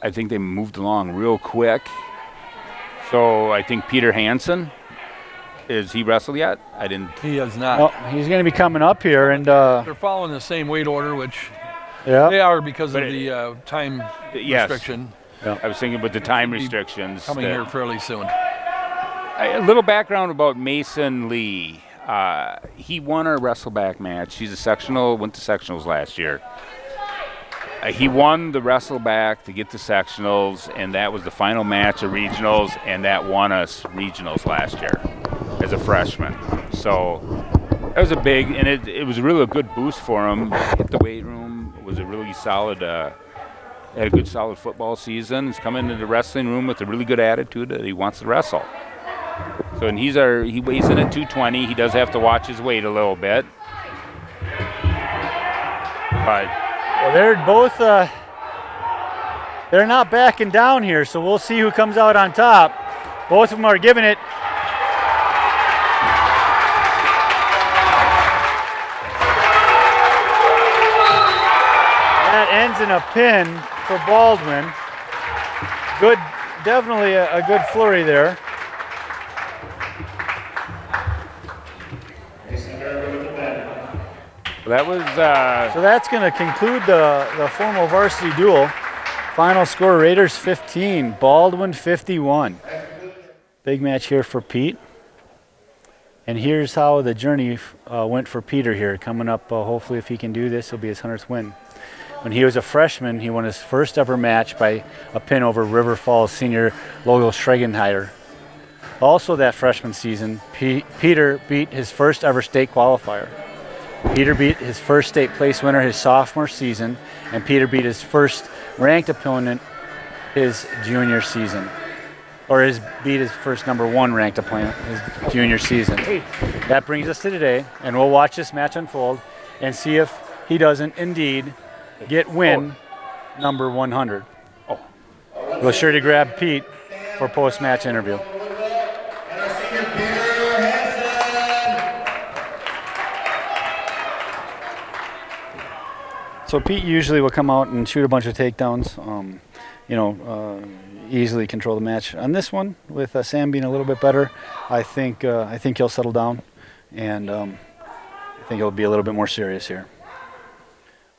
think they moved along real quick. So I think Peter Hansen, is he wrestled yet? I didn't. He has not. Well, he's going to be coming up here, and They're following the same weight order, which yeah, they are because of the time Yes. restriction. I was thinking with the time restrictions. Coming here fairly soon. A little background about Mason Lee. He won our wrestleback match. He's went to sectionals last year. He won the wrestleback to get to sectionals, and that was the final match of regionals, and that won us regionals last year as a freshman. So that was and it was really a good boost for him. Hit the weight room. It was a really solid, had a good solid football season. He's come into the wrestling room with a really good attitude that he wants to wrestle. So, and he weighs in at 220. He does have to watch his weight a little bit. But well, they're both they're not backing down here, so we'll see who comes out on top. Both of them are giving it. That ends in a pin for Baldwin. Good, definitely a good flurry there. that was So that's going to conclude the formal varsity duel. Final score, Raiders 15, Baldwin 51. Big match here for Pete. And here's how the journey went for Peter here. Coming up, hopefully if he can do this, it'll be his 100th win. When he was a freshman, he won his first ever match by a pin over River Falls senior Logan Gordon. Also that freshman season, Peter beat his first ever state qualifier. Peter beat his first state place winner his sophomore season, and Peter beat his first ranked opponent his junior season. Or beat his first number 1 ranked opponent his junior season. That brings us to today, and we'll watch this match unfold and see if he doesn't indeed get win number 100. We'll sure to grab Pete for post-match interview. So Pete usually will come out and shoot a bunch of takedowns, easily control the match. On this one, with Sam being a little bit better, I think he'll settle down, and I think it'll be a little bit more serious here.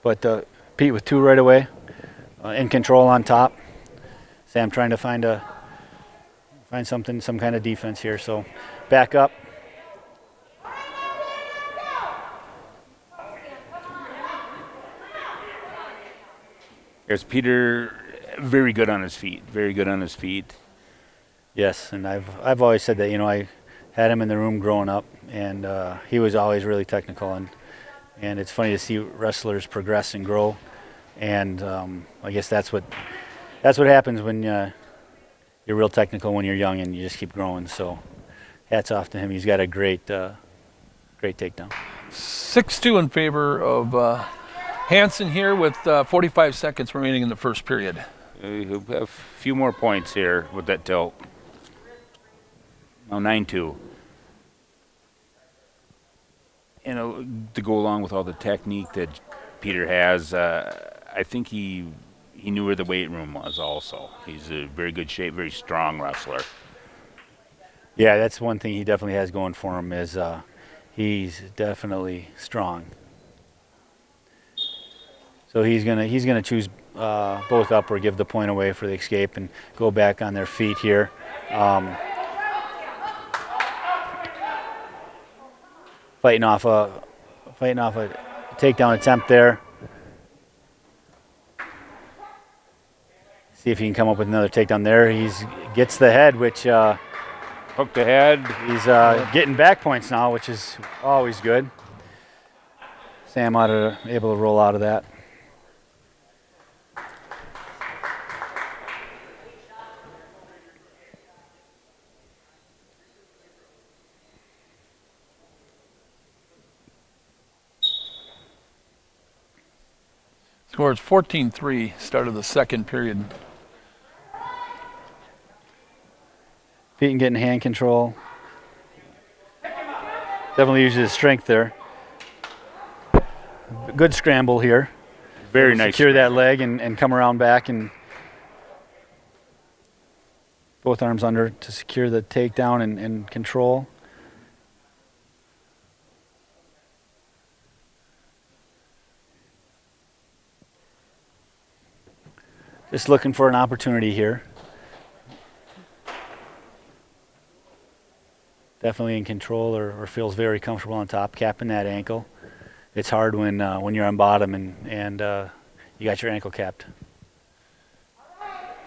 But Pete with 2 right away, in control on top. Sam trying to find some kind of defense here. So back up. There's Peter, very good on his feet. Yes, and I've always said that. I had him in the room growing up, and he was always really technical, and it's funny to see wrestlers progress and grow. And I guess that's what happens when you're real technical when you're young and you just keep growing. So hats off to him. He's got a great takedown. 6-2 in favor of Hansen here with 45 seconds remaining in the first period. He'll have a few more points here with that tilt. Now 9-2. To go along with all the technique that Peter has, I think he knew where the weight room was also. He's a very good shape, very strong wrestler. Yeah, that's one thing he definitely has going for him is he's definitely strong. So he's gonna choose both up or give the point away for the escape and go back on their feet here. Fighting off a takedown attempt there. See if he can come up with another takedown there. Gets the head, which Hooked the head. he's getting back points now, which is always good. Sam able to roll out of that. Score is 14-3, start of the second period. Peyton getting hand control. Definitely uses his strength there. Good scramble here. Very nice. Secure that leg and come around back and both arms under to secure the takedown and control. Just looking for an opportunity here. Definitely in control or feels very comfortable on top, capping that ankle. It's hard when you're on bottom and you got your ankle capped.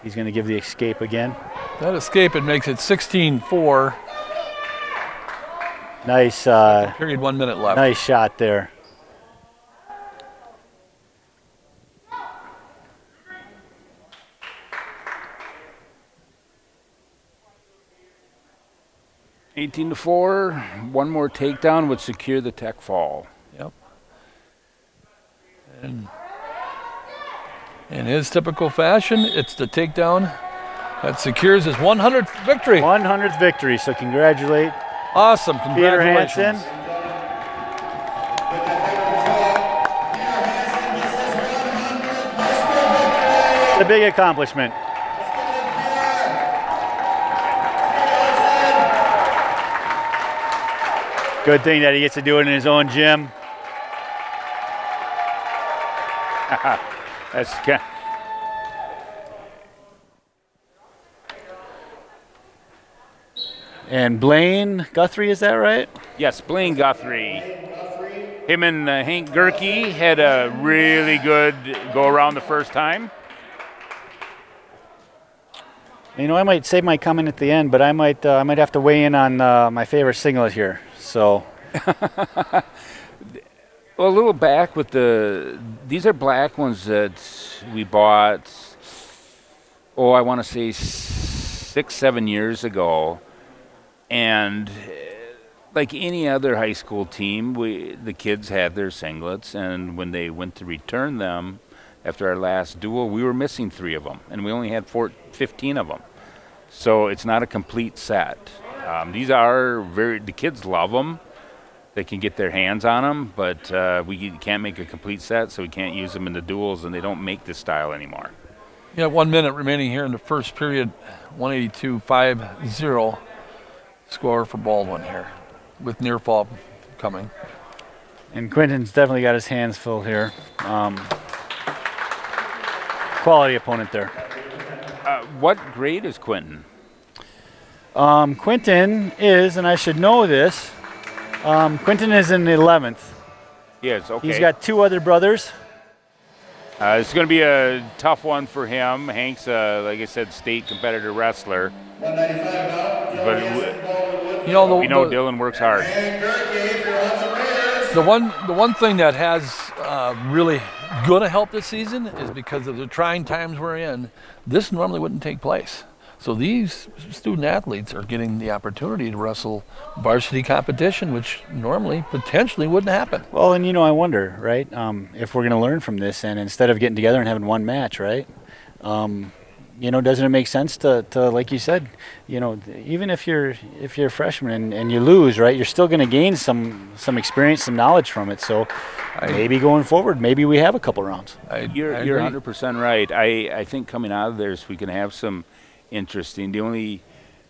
He's going to give the escape again. That escape, it makes it 16-4. Nice. Period, 1 minute left. Nice shot there. $18 to 4. One more takedown would secure the tech fall. Yep. And in his typical fashion, it's the takedown that secures his 100th victory. 100th victory. So congratulate Awesome. Peter Congratulations. Hansen. A big accomplishment. Good thing that he gets to do it in his own gym. That's good. And Blaine Guthrie, is that right? Yes, Blaine Guthrie. Him and Hank Gerke had a really good go around the first time. You know, I might save my comment at the end, but I might have to weigh in on my favorite singlet here. So, Well, a little back with these are black ones that we bought, I want to say 6-7 years ago. And like any other high school team, the kids had their singlets, and when they went to return them after our last duel, we were missing 3 of them, and we only had 15 of them. So it's not a complete set. These are the kids love them. They can get their hands on them, but we can't make a complete set, so we can't use them in the duels, and they don't make this style anymore. Yeah, 1 minute remaining here in the first period. 182-5-0 score for Baldwin here, with near fall coming. and Quinton's definitely got his hands full here. Quality opponent there. What grade is Quinton? Quinton is, and I should know this, Quinton is in the 11th. Yes, okay. He's got 2 other brothers. It's going to be a tough one for him. Hank's, like I said, state competitor wrestler. But You know, we know Dylan works hard. The one thing that has really going to help this season is because of the trying times we're in, this normally wouldn't take place. So these student athletes are getting the opportunity to wrestle varsity competition, which normally potentially wouldn't happen. Well, and I wonder, right, if we're going to learn from this, and instead of getting together and having one match, right, doesn't it make sense to like you said, even if you're a freshman and you lose, right, you're still going to gain some experience, some knowledge from it. So maybe going forward, maybe we have a couple rounds. You're 100% right. I think coming out of there, we can have some interesting. The only,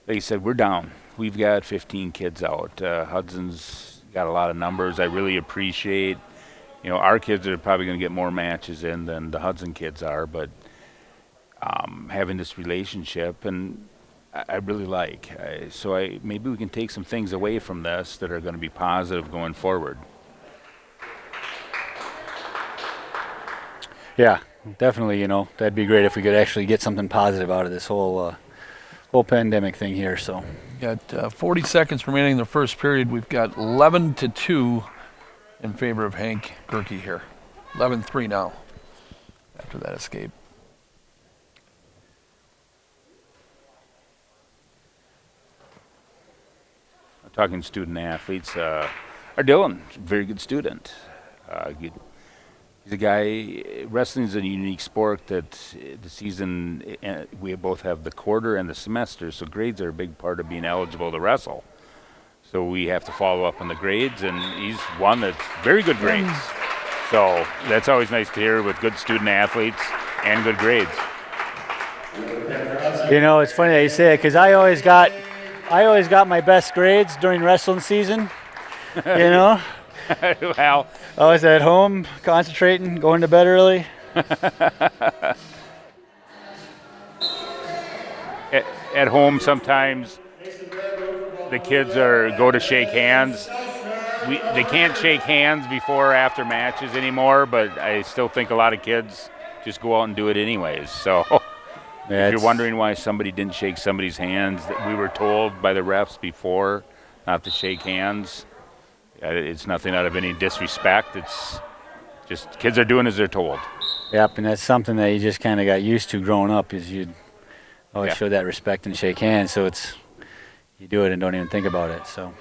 like you said, we're down. We've got 15 kids out. Hudson's got a lot of numbers. I really appreciate Our kids are probably going to get more matches in than the Hudson kids are, but having this relationship, and I really like. Maybe we can take some things away from this that are going to be positive going forward. Yeah, definitely. That'd be great if we could actually get something positive out of this whole pandemic thing here. So, got 40 seconds remaining in the first period. We've got 11-2 in favor of Hank Gerke here. 11-3 now after that escape. Talking student athletes, our Dylan, very good student. He's a guy. Wrestling is a unique sport that the season we both have the quarter and the semester, so grades are a big part of being eligible to wrestle. So we have to follow up on the grades, and he's one that's very good grades. So that's always nice to hear with good student athletes and good grades. It's funny that you say it because I always got my best grades during wrestling season. Well, I was at home concentrating, going to bed early. At home sometimes the kids go to shake hands. They can't shake hands before or after matches anymore, but I still think a lot of kids just go out and do it anyways. So if you're wondering why somebody didn't shake somebody's hands, we were told by the refs before not to shake hands. It's nothing out of any disrespect. It's just kids are doing as they're told. Yep, and that's something that you just kind of got used to growing up is you'd always show that respect and shake hands. So you do it and don't even think about it. So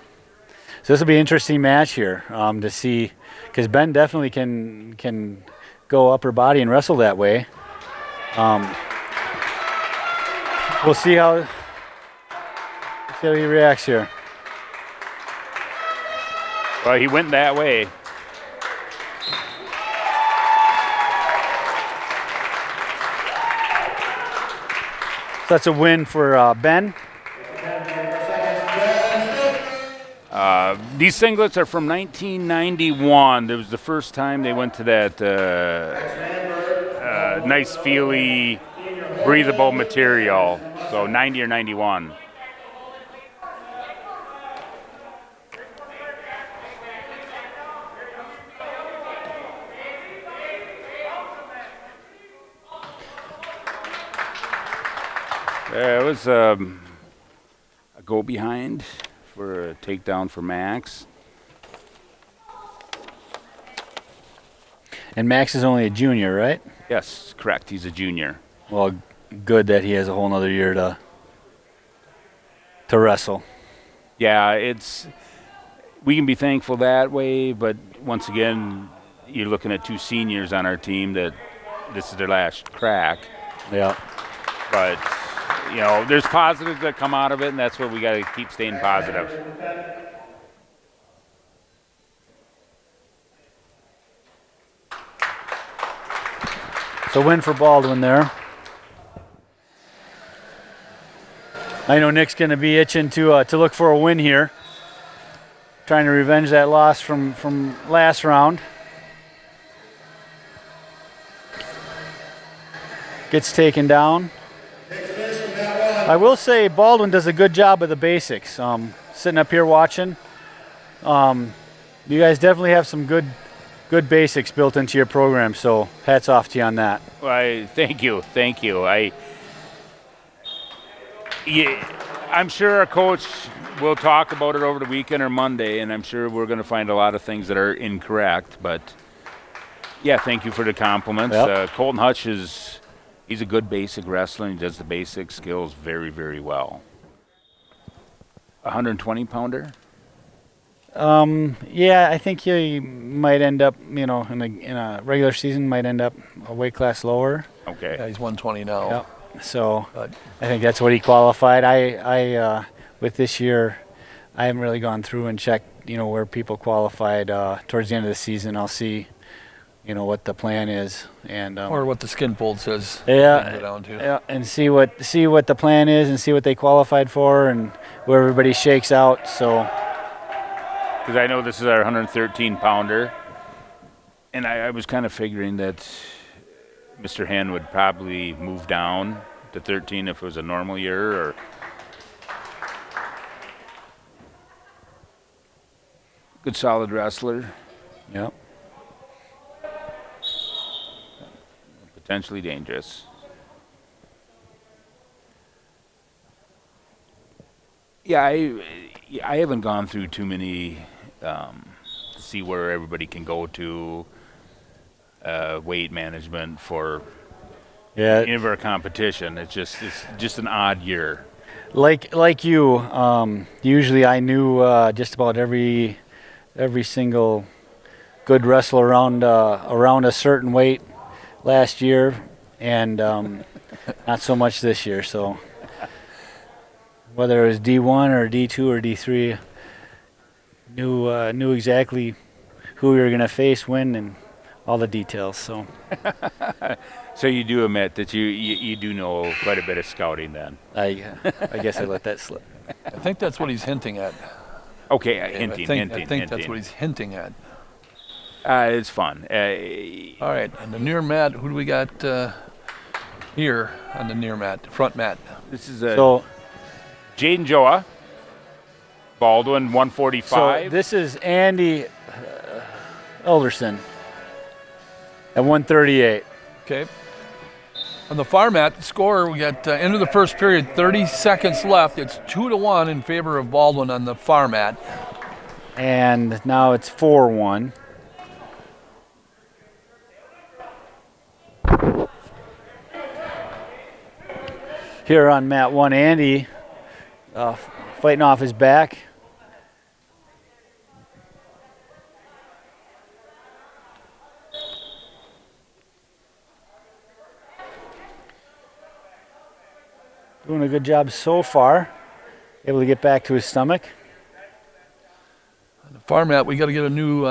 this will be an interesting match here to see, because Ben definitely can go upper body and wrestle that way. We'll see how he reacts here. Well, he went that way. So that's a win for Ben. These singlets are from 1991. It was the first time they went to that nice, feely, breathable material. So 90 or 91. It was a go behind for a takedown for Max. And Max is only a junior, right? Yes, correct. He's a junior. Well, good that he has a whole nother year to wrestle. Yeah, we can be thankful that way, but once again, you're looking at two seniors on our team that this is their last crack. Yeah. But there's positives that come out of it, and that's what we got to keep staying positive. So win for Baldwin there. I know Nick's going to be itching to look for a win here, trying to revenge that loss from last round. Gets taken down. I will say Baldwin does a good job of the basics. Sitting up here watching, you guys definitely have some good basics built into your program. So hats off to you on that. Well, thank you. I'm sure our coach will talk about it over the weekend or Monday, and I'm sure we're going to find a lot of things that are incorrect. But yeah, thank you for the compliments. Yep. Colton Hutch he's a good basic wrestler. He does the basic skills very, very well. 120-pounder? Yeah, I think he might end up, in a regular season, might end up a weight class lower. Okay. Yeah, he's 120 now. Yep. So I think that's what he qualified. I with this year, I haven't really gone through and checked, where people qualified. Towards the end of the season, I'll see, what the plan is, and Or what the skin fold says. Yeah, go down to. yeah, and see what the plan is, and see what they qualified for, and where everybody shakes out. So, because I know this is our 113-pounder. And I was kind of figuring that Mr. Hen would probably move down to 13 if it was a normal year, or good solid wrestler, Yep. potentially dangerous. Yeah, I haven't gone through too many to see where everybody can go to weight management for Yeah. any of our competition. It's just an odd year. Like you, usually I knew just about every single good wrestler around a certain weight last year, and not so much this year. So whether it was D1 or D2 or D3, knew exactly who we were going to face, when, and all the details. So So you do admit that you do know quite a bit of scouting then. I guess I let that slip. I think that's what he's hinting at. Okay, I hinting. think that's what he's hinting at. It's fun. All right, and the near mat, who do we got here on the near mat, front mat? This is So Jaden Joa, Baldwin, 145. So this is Andy Elderson at 138. Okay. On the far mat, the score, we got end of the first period, 30 seconds left. It's 2-1 in favor of Baldwin on the far mat. And now it's 4-1. Here on mat 1, Andy fighting off his back. Doing a good job so far. Able to get back to his stomach. On the far mat, we got to get a new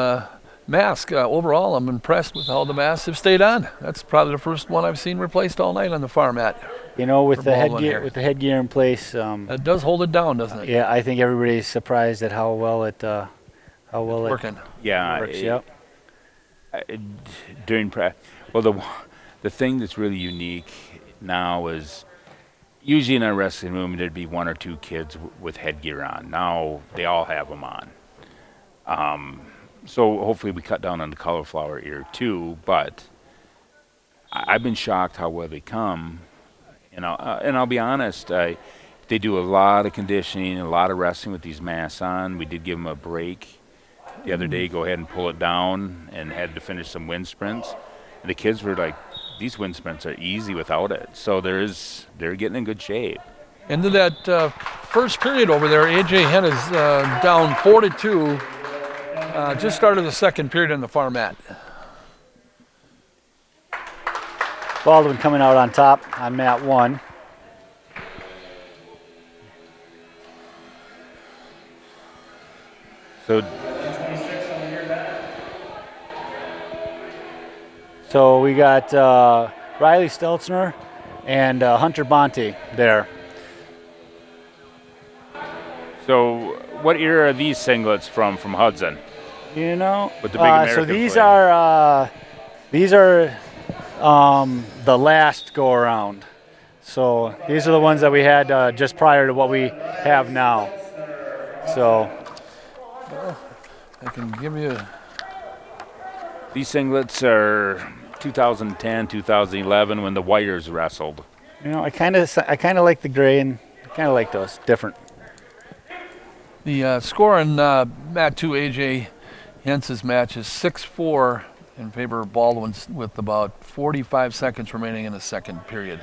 mask. Overall, I'm impressed with how the masks have stayed on. That's probably the first one I've seen replaced all night on the far mat. You know, with For the Baldwin headgear, here. with the headgear in place. It does hold it down, doesn't it? Yeah, I think everybody's surprised at how well it Working. Yeah. works. Yep. During the thing that's really unique now is usually in our wrestling room there'd be one or two kids with headgear on. Now they all have them on. So hopefully we cut down on the cauliflower ear too. But I've been shocked how well they come. And I'll be honest. They do a lot of conditioning, a lot of wrestling with these masks on. We did give them a break the other day. Go ahead and pull it down, and had to finish some wind sprints. And the kids were like, these wind sprints are easy without it. So they're getting in good shape. Into that first period over there, AJ Hen is down 4-2. Just started the second period on the far mat. Baldwin coming out on top on mat 1. So we got Riley Stelzner and Hunter Bonte there. So what era are these singlets from Hudson? You know, With the big American so these flag. are the last go around. So these are the ones that we had just prior to what we have now. So I can give you. These singlets are 2010, 2011 when the Wires wrestled. you know, I kind of like the gray, and I kind of like those different. The score in mat 2, AJ Hens's match is 6-4 in favor of Baldwin's with about 45 seconds remaining in the second period.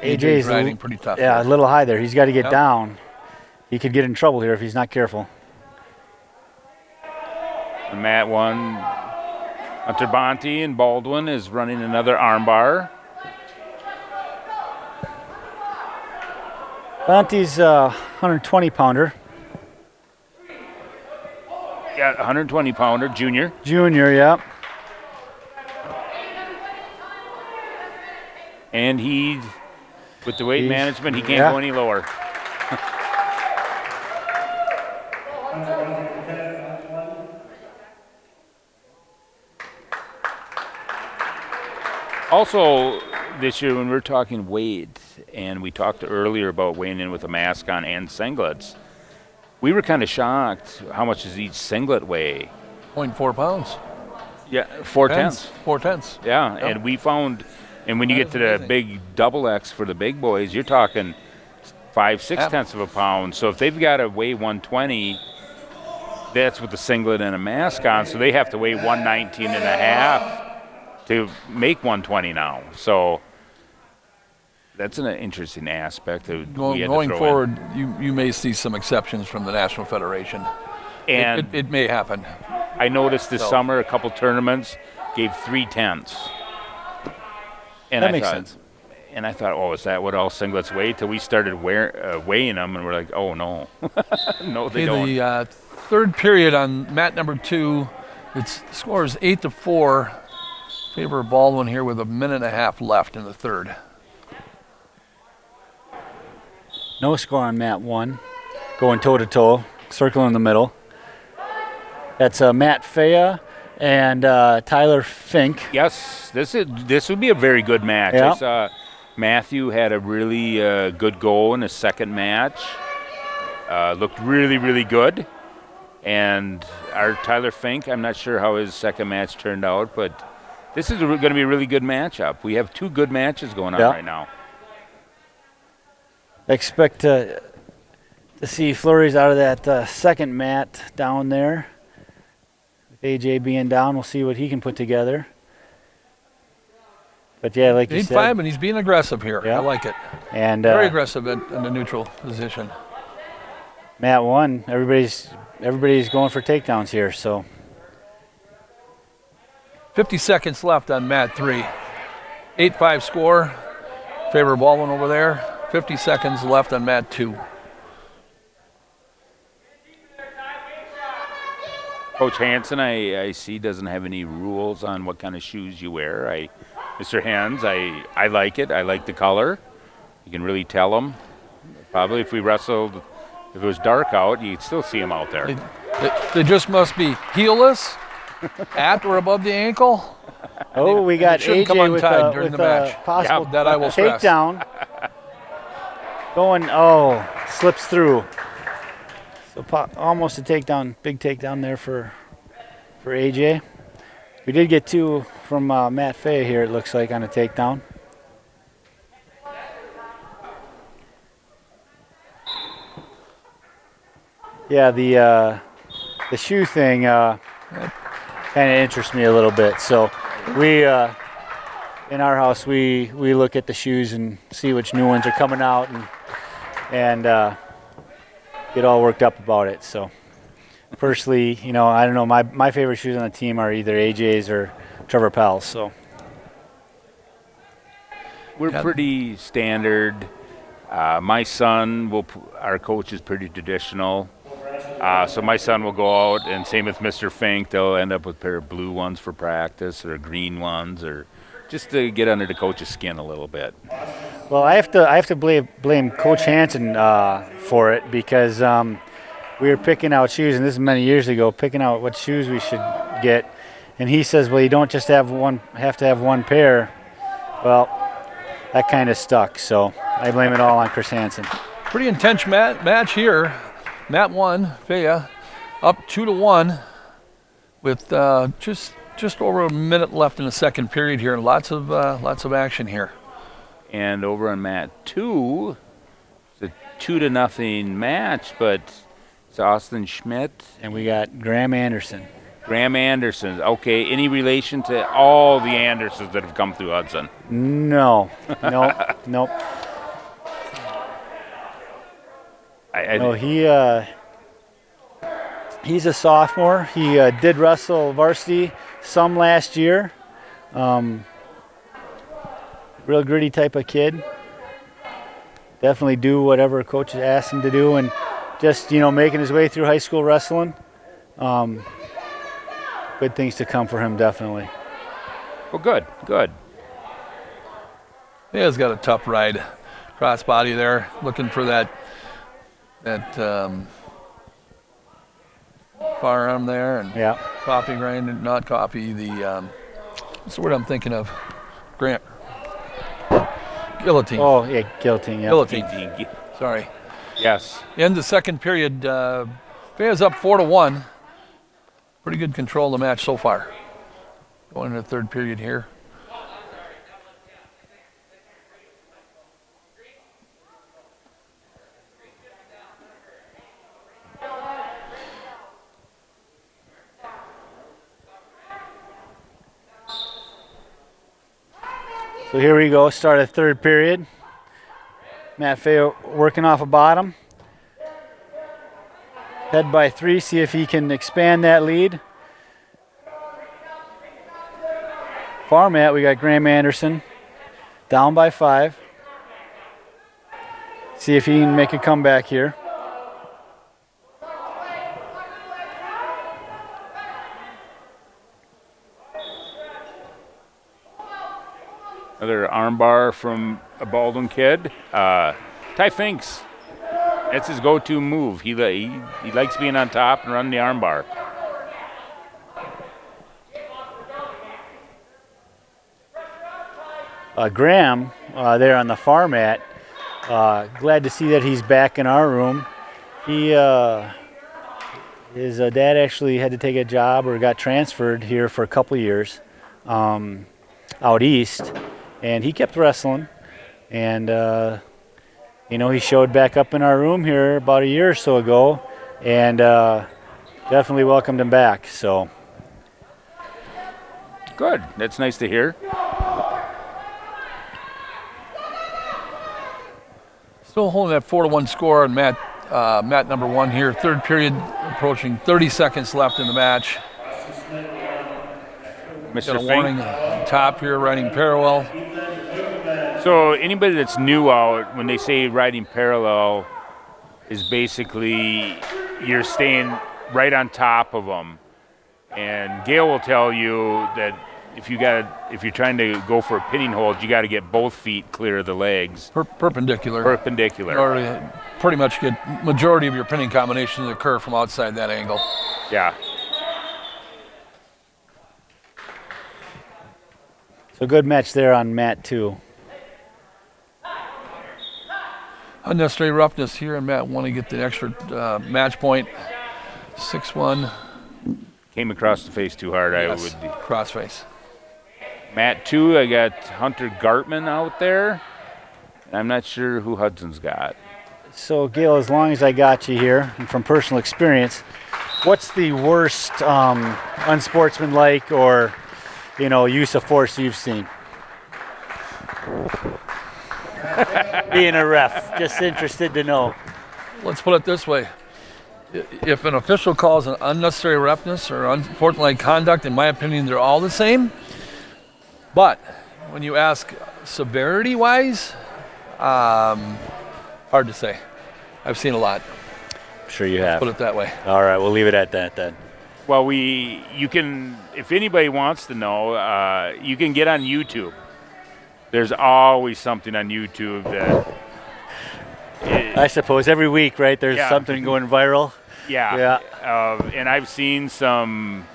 AJ's riding pretty tough. Yeah, a here. little high there. He's got to get Yep. down. He could get in trouble here if he's not careful. And mat 1, Hunter Bonte and Baldwin is running another armbar. Bonte's 120 pounder. Yeah, 120 pounder, junior. Junior, yeah. And he, with the weight He's- management, he can't yeah. go any lower. Also, this year when we were talking weight, and we talked earlier about weighing in with a mask on and singlets, we were kind of shocked how much does each singlet weigh. 0.4 pounds. Yeah, 4/10. 4/10. Yeah, Yep. and we found, and when you That get is to the amazing. big double X for the big boys, you're talking 5/6 of a pound. So if they've got to weigh 120, that's with the singlet and a mask on, so they have to weigh 119 and a half to make 120 now. So that's an interesting aspect that we had to Going throw forward, you may see some exceptions from the National Federation. in. And It may happen. I noticed this So- summer a couple tournaments gave 3/10. And That I makes thought, sense. And I thought, oh, is that what all singlets weigh? Till we started weighing them, and we're like, oh no, no, they don't. The third period on mat number 2, its score is 8-4. Favor of Baldwin here with a minute and a half left in the third. No score on mat 1. Going toe-to-toe. Circle in the middle. That's Matt Fea and Tyler Fink. Yes, this would be a very good match. Yeah. I saw Matthew had a really good goal in his second match. Looked really, really good. And our Tyler Fink, I'm not sure how his second match turned out, but this is going to be a really good matchup. We have 2 good matches going on Yeah. right now. Expect to see flurries out of that second mat down there. With AJ being down, we'll see what he can put together. But yeah, like you 8-5, said, and he's being aggressive here. Yeah. I like it. and Very aggressive in the neutral position. mat 1, everybody's going for takedowns here. So 50 seconds left on mat 3. 8-5 score. Favor of Baldwin over there. 50 seconds left on mat 2. Coach Hansen, I see, doesn't have any rules on what kind of shoes you wear. Mr. Hens, I like it. I like the color. You can really tell them. Probably if we wrestled, if it was dark out, you'd still see them out there. They just must be heelless, at or above the ankle. oh, we got shouldn't come AJ with untied a, during with the a match. possible Yeah, that I will stress. takedown. Slips through. So almost a takedown, big takedown there for AJ. We did get 2 from Matt Fea here, it looks like, on a takedown. Yeah, the shoe thing kind of interests me a little bit. So we in our house we look at the shoes and see which new ones are coming out and get all worked up about it. So personally, I don't know, my favorite shoes on the team are either AJ's or Trevor Powell's. So We're Yeah. pretty standard. My son our coach is pretty traditional. So my son will go out, and same with Mr. Fink. They'll end up with a pair of blue ones for practice or green ones, or just to get under the coach's skin a little bit. well, I have to blame Coach Hansen for it because we were picking out shoes, and this is many years ago, picking out what shoes we should get, and he says, well, you don't just have to have one pair. Well, that kind of stuck, so I blame it all on Chris Hansen. Pretty intense match here. Mat 1, Fea, up 2-1 with just over a minute left in the second period here. Lots of action here. And over on mat 2, it's a 2-0 match, but it's Austin Schmidt, And we got Graham Anderson. Graham Anderson. Okay, any relation to all the Andersons that have come through Hudson? No. Nope. No, he's a sophomore. He did wrestle varsity some last year. Real gritty type of kid. Definitely do whatever coach asks him to do, and just making his way through high school wrestling. Good things to come for him, definitely. Well, good. Fea's got a tough ride. Crossbody there, looking for that firearm there, and Yeah. coffee grind, not coffee. What's the word I'm thinking of? Grant. Guillotine. Oh, yeah, guillotine, yeah. Guillotine. Sorry. Yes. In the second period, Faye's up 4-1. Pretty good control of the match so far. Going into the third period here. So here we go, start of third period. Matt Fay working off a bottom. Head by 3, see if he can expand that lead. Far mat, we got Graham Anderson down by 5. See if he can make a comeback here. Another armbar from a Baldwin kid. Ty Finks. That's his go-to move. He likes being on top and running the armbar. Graham there on the far mat. Glad to see that he's back in our room. His dad actually had to take a job or got transferred here for a couple years out east, and he kept wrestling. And he showed back up in our room here about a year or so ago, and definitely welcomed him back. So good. That's nice to hear. Still holding that 4-1 score on mat number 1 here. Third period approaching 30 seconds left in the match. Mr. Got a warning on top here, riding parallel. So anybody that's new out, when they say riding parallel, is basically you're staying right on top of them. And Gail will tell you that if you're trying to go for a pinning hold, you got to get both feet clear of the legs. Perpendicular. Perpendicular. In order to pretty much get majority of your pinning combinations to occur from outside that angle. Yeah. So good match there on mat 2. Unnecessary roughness here, and Matt want to get the extra match point. 6-1. Came across the face too hard. Yes. I would. Crossface. Mat 2, I got Hunter Gartman out there. I'm not sure who Hudson's got. So Gail, as long as I got you here, and from personal experience, what's the worst unsportsmanlike or use of force you've seen? Being a ref, just interested to know. Let's put it this way. If an official calls an unnecessary roughness or unsportsmanlike conduct, in my opinion, they're all the same. But when you ask severity-wise, hard to say. I've seen a lot. I'm sure you have. Put it that way. All right, we'll leave it at that then. Well, you can, if anybody wants to know, you can get on YouTube. There's always something on YouTube that. I suppose every week, right? There's Yeah. something going viral. Yeah. And I've seen some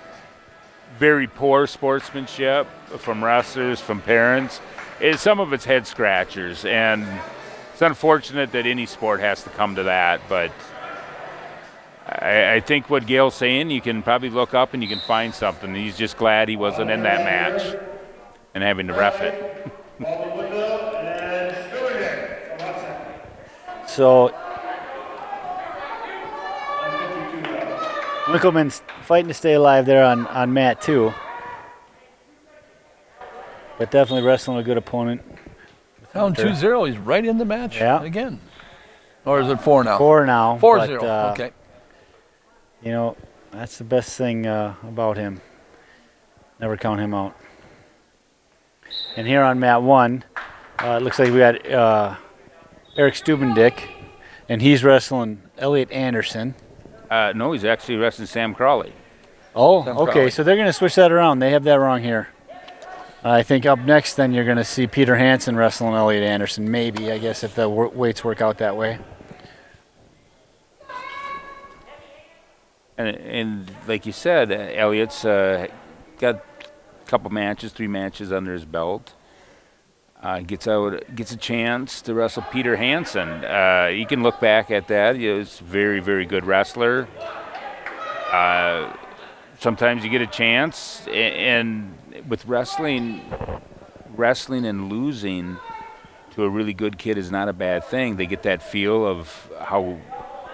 very poor sportsmanship from wrestlers, from parents. Some of it's head scratchers, and it's unfortunate that any sport has to come to that. But I think what Gail's saying, you can probably look up and you can find something. He's just glad he wasn't in that match and having to ref it. So Winkleman's fighting to stay alive there on mat 2. But definitely wrestling a good opponent. Down 2-0, he's right in the match again. Or is it 4 now? 4 now. 4-0, okay. That's the best thing about him. Never count him out. And here on mat 1, it looks like we got Eric Stubendick, and he's wrestling Elliot Anderson. No, he's actually wrestling Sam Crawley. Oh, Sam okay, Crowley. so they're going to switch that around. They have that wrong here. I think up next then you're going to see Peter Hansen wrestling Elliot Anderson, maybe, I guess, if the weights work out that way. And like you said, Elliot's got a couple matches, 3 matches under his belt. Gets a chance to wrestle Peter Hansen. You can look back at that. He was a very, very good wrestler. Sometimes you get a chance, and with wrestling and losing to a really good kid is not a bad thing. They get that feel of how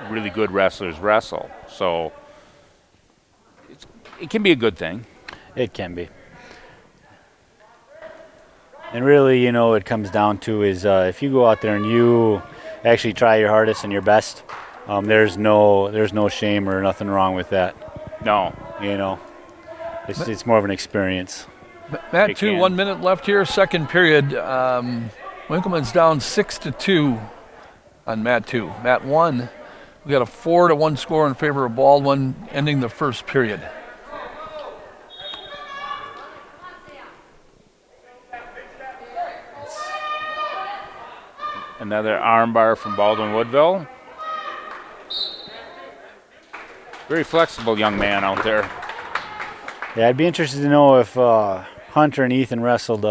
really good wrestlers wrestle. So it can be a good thing. It can be. And really, it comes down to is if you go out there and you actually try your hardest and your best, there's no shame or nothing wrong with that. No. It's more of an experience. Matt, 1 minute left here, second period. Winkleman's down 6-2 on Matt 2. Matt 1, we got a 4-1 score in favor of Baldwin, ending the first period. Another armbar from Baldwin-Woodville. Very flexible young man out there. Yeah, I'd be interested to know if Hunter and Ethan wrestled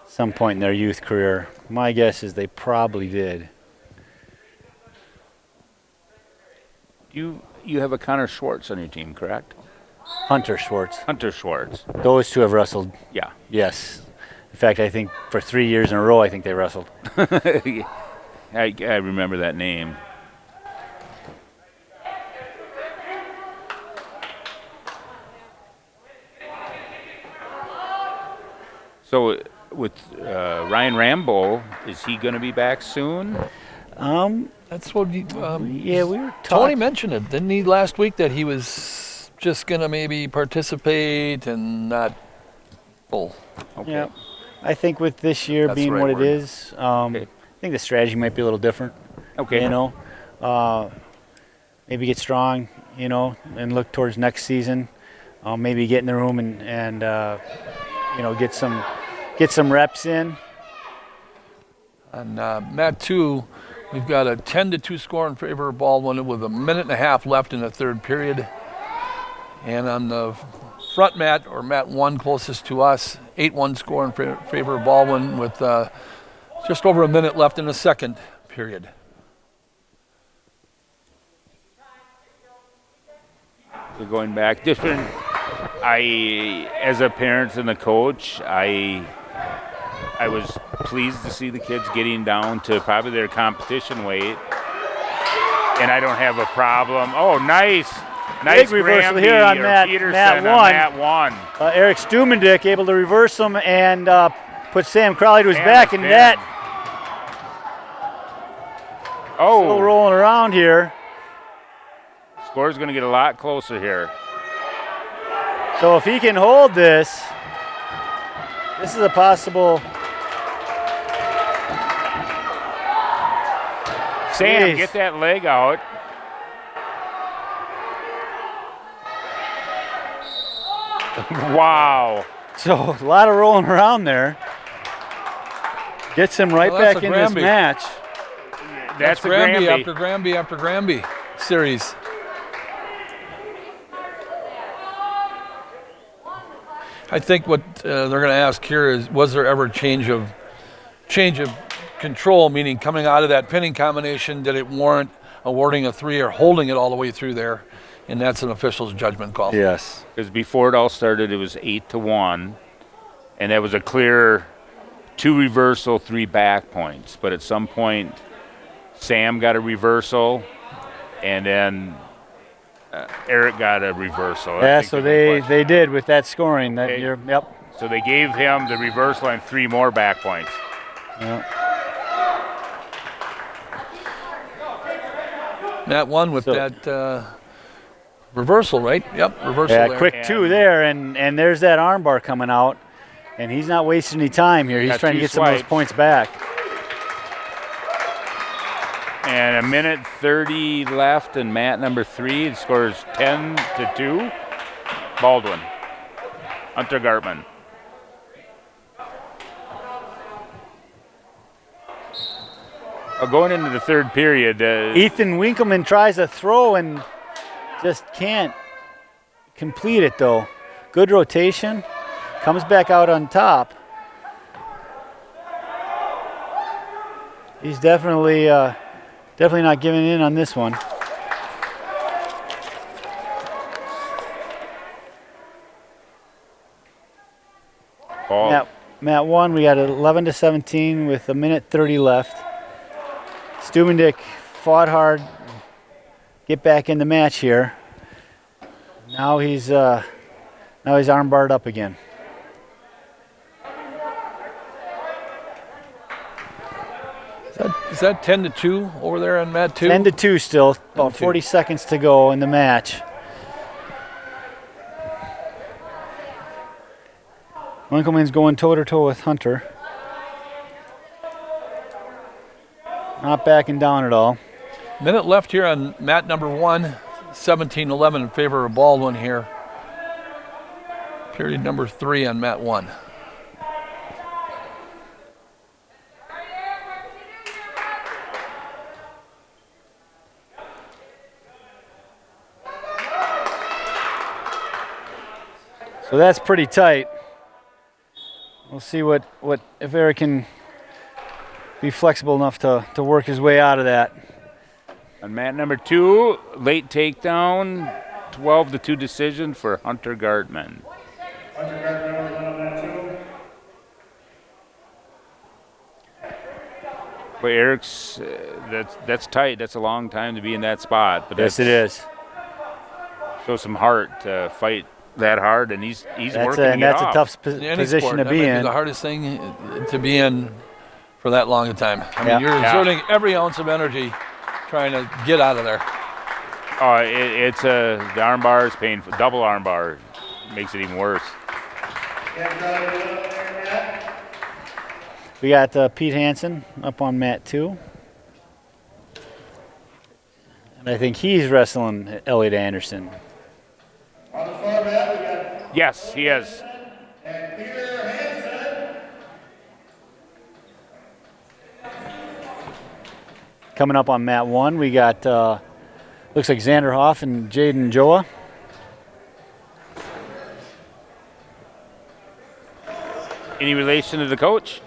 some point in their youth career. My guess is they probably did. You have a Connor Schwartz on your team, correct? Hunter Schwartz. Hunter Schwartz. Those two have wrestled. Yeah. Yes. In fact, I think for 3 years in a row, I think they wrestled. I remember that name. So with Ryan Rambo, is he going to be back soon? That's what we were talking. Tony mentioned it, didn't he, last week, that he was just going to maybe participate and not full. Okay. Yeah. I think with this year That's being the right what word. it is, I think the strategy might be a little different. Okay. Maybe get strong, and look towards next season. Maybe get in the room and get some reps in. On Matt 2, we've got a 10-2 score in favor of Baldwin with a minute and a half left in the third period. And on the front mat, or Mat 1 closest to us, 8-1 score in favor of Baldwin with just over a minute left in the second period. So going back, as a parent and a coach, I was pleased to see the kids getting down to probably their competition weight, and I don't have a problem. Oh, nice Big reversal Granby here on or Mat Peterson 1. on Mat 1. Eric Stumendick able to reverse him and put Sam Crowley to his And back, the and pin. that Oh, still rolling around here. score's going to get a lot closer here. So if he can hold this is a possible. Sam, Jeez. get that leg out. Wow. So a lot of rolling around there. Gets him right Well, that's back a in this Granby. match. That's a Granby Granby. after Granby after Granby series. I think what they're going to ask here is, was there ever change of control, meaning coming out of that pinning combination, did it warrant awarding a 3 or holding it all the way through there? And that's an official's judgment call. Yes. Because before it all started, it was 8-1, and that was a clear 2 reversal, 3 back points. But at some point, Sam got a reversal, and then Eric got a reversal. Yeah, so they did with that scoring. That Okay. Yep. So they gave him the reversal and 3 more back points. Yeah. Matt 1 with So- that reversal, right? Yep, reversal Yeah, there. quick 2 there, and there's that arm bar coming out, and he's not wasting any time here. He's Got trying to 2 get some of those swipes. points back. And a minute 30 left, and Matt number 3 it scores 10-2. Baldwin. Hunter Gartman. Going into the third period. Ethan Winkleman tries a throw and just can't complete it, though. Good rotation. Comes back out on top. He's definitely not giving in on this one. Ball. Mat 1, we got 11-17 with 1:30 left. Stubendick fought hard, get back in the match here. Now he's arm barred up again. Is that 10-2 over there on Mat 2? 10-2 still, about 10-2. 40 seconds to go in the match. Winkleman's going toe-to-toe with Hunter. Not backing down at all. Minute left here on mat number 1, 17-11 in favor of Baldwin here. Period number 3 on mat 1. So that's pretty tight. We'll see what if Eric can be flexible enough to work his way out of that. On mat number 2, late takedown, 12-2 decision for Hunter Gartman. But Eric's, that's tight. That's a long time to be in that spot. But Yes, it is. Shows some heart to fight that hard, and he's working And it that's off. a tough In any position sport, to that be might in. the hardest thing to be in for that long a time. I mean, Yeah. you're exerting every ounce of energy trying to get out of there. Oh, it's the arm bar is painful. Double arm bar makes it even worse. We got Pete Hansen up on mat 2. And I think he's wrestling Elliot Anderson. Yes, he is. Coming up on mat 1, we got looks like Xander Hoff and Jaden Joa. Any relation to the coach?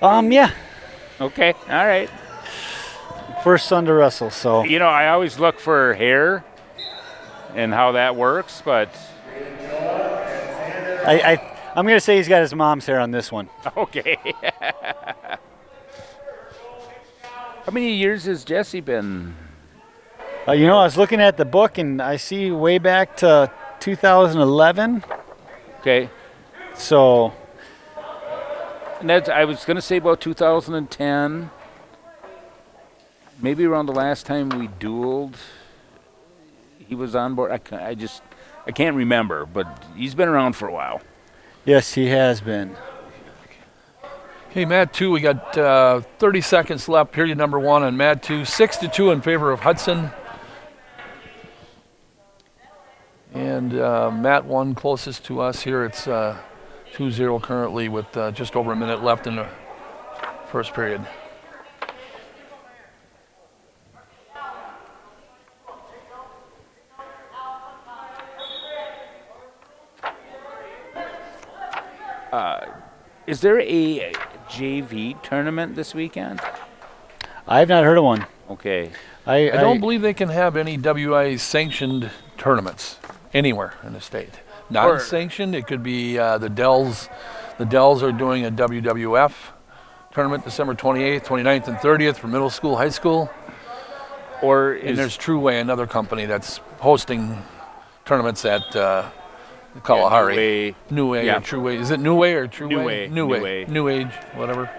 Yeah, Okay, all right. first son to wrestle. So You know, I always look for hair and how that works, but I'm gonna say he's got his mom's hair on this one. okay. How many years has Jesse been? I was looking at the book and I see way back to 2011. Okay. So And that's, I was going to say about 2010, maybe around the last time we dueled, he was on board. I can't remember, but he's been around for a while. yes, he has been. Okay, mat 2, we got 30 seconds left, period number 1 on mat 2, 6-2 in favor of Hudson. And mat 1 closest to us here, it's 2-0 currently with just over a minute left in the first period. Is there a JV tournament this weekend? I've not heard of one. Okay. I don't believe they can have any WIA sanctioned tournaments anywhere in the state. Non-sanctioned, it could be the Dells. The Dells are doing a WWF tournament December 28th, 29th, and 30th for middle school, high school. Or And there's Trueway, another company that's hosting tournaments at Kalahari. New Way Yeah. or Trueway. Is it New Way or Trueway? New Way. New New Way. Way. New Age, whatever.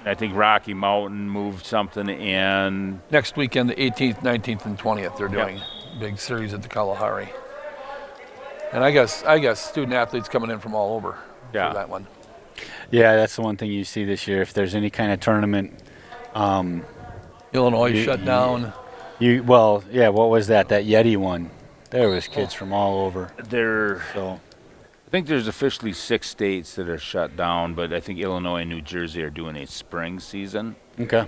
I think Rocky Mountain moved something in. Next weekend, the 18th, 19th, and 20th, they're doing a big series at the Kalahari. And I guess student athletes coming in from all over for that one. Yeah, that's the one thing you see this year. If there's any kind of tournament, Illinois shut down. what was that? That Yeti one. There was kids from all over. So I think there's officially 6 states that are shut down, but I think Illinois and New Jersey are doing a spring season. okay.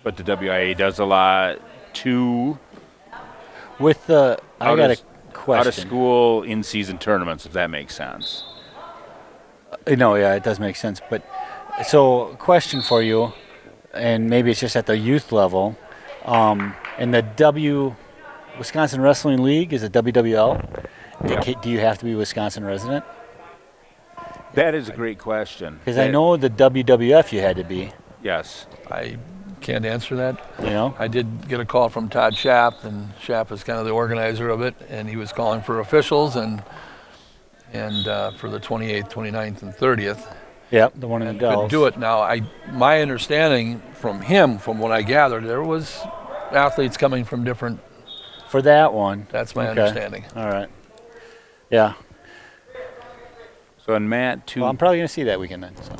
But the WIA does a lot too. With the I got a Out question. of school in-season tournaments, if that makes sense. No, yeah, it does make sense. But so, question for you, and maybe it's just at the youth level. In the Wisconsin Wrestling League, is it WWL? Yep. Do you have to be a Wisconsin resident? That is a great question. Because I know the WWF you had to be. Yes. I can't answer that. You know? I did get a call from Todd Schaap, and Schaap is kind of the organizer of it, and he was calling for officials and for the 28th, 29th, and 30th. Yep, the one in the And Dells. could do it now. My understanding from him, from what I gathered, there was athletes coming from different. For that one. That's my Okay. understanding. All right. Yeah. So in Mat 2. Well, I'm probably going to see that weekend then. So.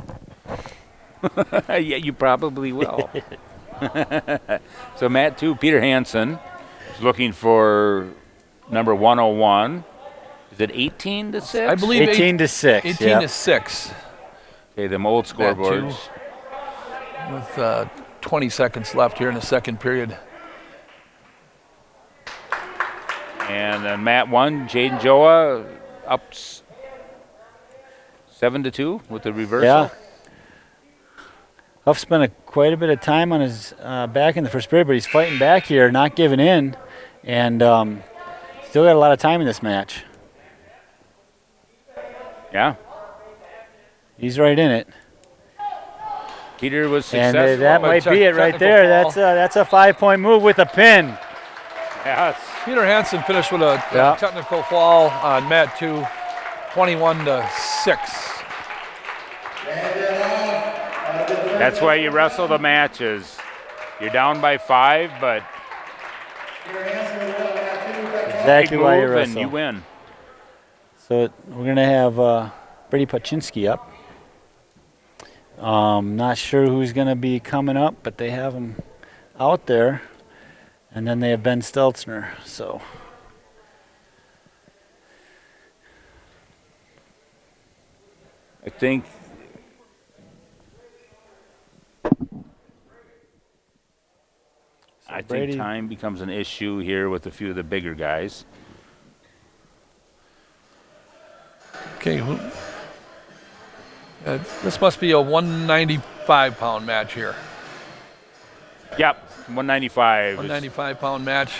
Yeah, you probably will. So Mat 2, Peter Hansen is looking for number 101. Is it 18 to 6? I believe 18 to 6. 18 yep. to 6 Okay, them old scoreboards. with 20 seconds left here in the second period. And then Mat 1, Jaden Joa up 7 to 2 with the reversal. Yeah. Huff spent quite a bit of time on his back in the first period, but he's fighting back here, not giving in, and still got a lot of time in this match. Yeah. He's right in it. Peter was And successful. that might be it right there. Technical That's a 5-point move with a pin. Yes. Peter Hansen finished with a Yeah. technical fall on Mat 2, 21 to 6. That's why you wrestle the matches. You're down by 5, but Exactly big why you move and wrestle. you win. So we're going to have Brady Paczynski up. Not sure who's going to be coming up, but they have him out there. And then they have Ben Stelzner. So I think Brady- time becomes an issue here with a few of the bigger guys. Okay, this must be a 195-pound match here. Yep, 195. 195-pound match.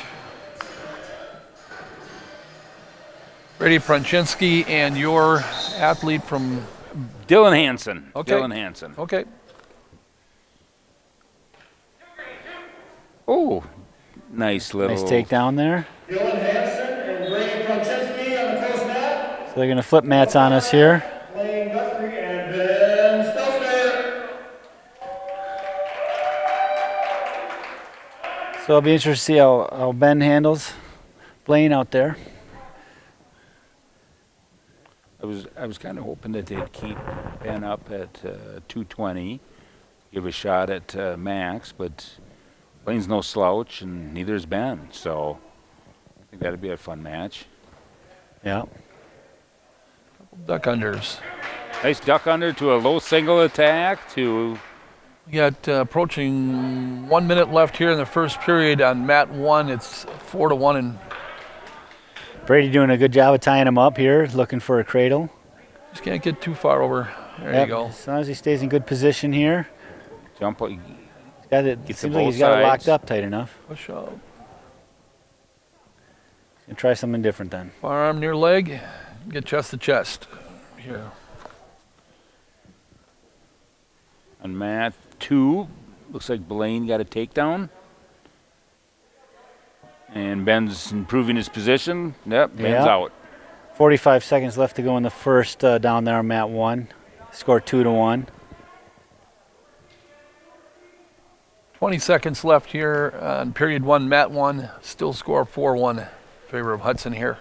Brady Paczynski and your athlete from. Dylan Hansen. Okay. Dylan Hansen. Okay. Oh, nice little. nice takedown there. Dylan Hansen and Blaine Guthrie on the close mat. So they're going to flip mats on us here. Blaine Guthrie and Ben Stelzner. So I'll be interested to see how Ben handles Blaine out there. I was kind of hoping that they'd keep Ben up at 220, give a shot at Max, but Blaine's no slouch, and neither is Ben. So I think that'd be a fun match. Yeah. Duck unders. Nice duck under to a low single attack to. We got approaching 1 minute left here in the first period on Mat 1. It's 4-1 and Brady doing a good job of tying him up here, looking for a cradle. just can't get too far over. There Yep, you go. As long as he stays in good position here. Jump. He's got it. Gets Seems to like both he's got it locked sides. up tight enough. Push up. And try something different then. Far arm near leg. Get chest to chest. Here. On Mat 2, looks like Blaine got a takedown. And Ben's improving his position. Yep, Ben's Yeah. out. 45 seconds left to go in the first down there on Mat 1. Score 2-1. 20 seconds left here on period 1, Mat 1. Still score 4-1 in favor of Hudson here.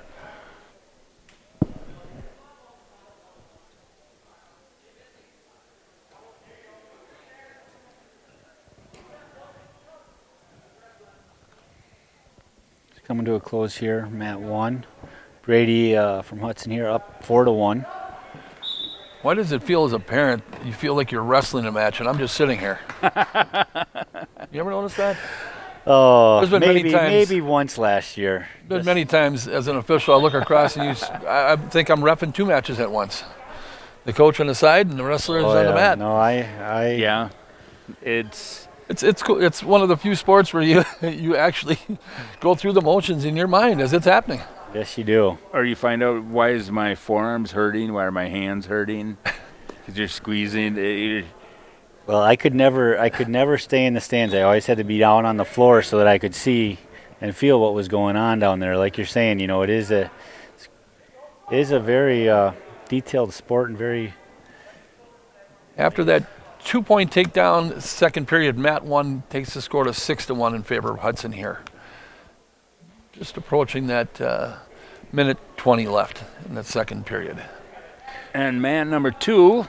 Coming to a close here, Mat 1. Brady from Hudson here up 4-1. Why does it feel as a parent, you feel like you're wrestling a match and I'm just sitting here? You ever notice that? Oh, There's been many times- maybe once last year. Been many times as an official, I look across and I think I'm reffing two matches at once. The coach on the side and the wrestlers on the mat. No, Yeah, it's It's cool. It's one of the few sports where you you actually go through the motions in your mind as it's happening. Yes, you do. or you find out, why is my forearms hurting? Why are my hands hurting? Because you're squeezing. Well, I could never stay in the stands. I always had to be down on the floor so that I could see and feel what was going on down there. Like you're saying, it is a very detailed sport and very. After that 2-point takedown, second period, Matt 1 takes the score to 6-1 in favor of Hudson here. Just approaching that minute 20 left in that second period. And man number 2,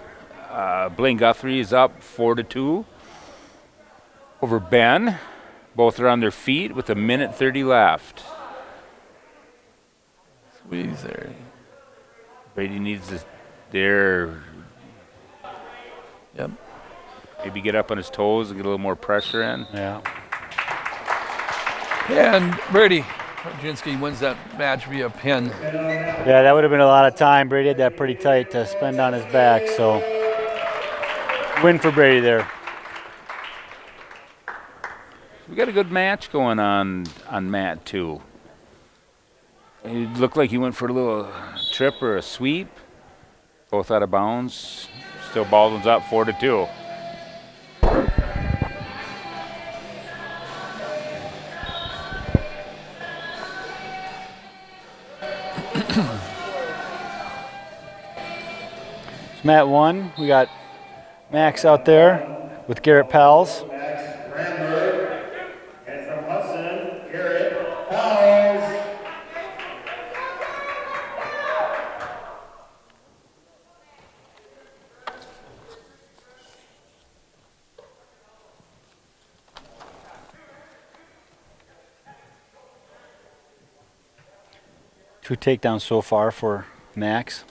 Blaine Guthrie, is up 4-2 over Ben. Both are on their feet with a minute 30 left. Squeeze there. Brady needs to Yep. maybe get up on his toes and get a little more pressure in. Yeah. And Brady Jinski wins that match via pin. Yeah, that would have been a lot of time. Brady had that pretty tight to spend on his back, so win for Brady there. We got a good match going on Matt too. He looked like he went for a little trip or a sweep. Both out of bounds. Still Baldwin's up 4-2. It's Matt 1. We got Max out there with Garrett Powles. Max Ramberg. And from Hudson, Garrett Powles. Two takedowns so far for Max.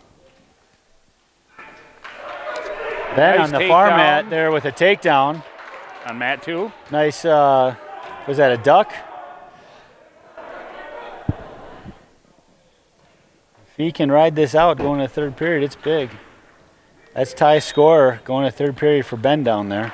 Ben Nice on the far takedown. mat there with a takedown. On Matt too. Nice, was that a duck? If he can ride this out going to third period, it's big. That's tie score going to third period for Ben down there.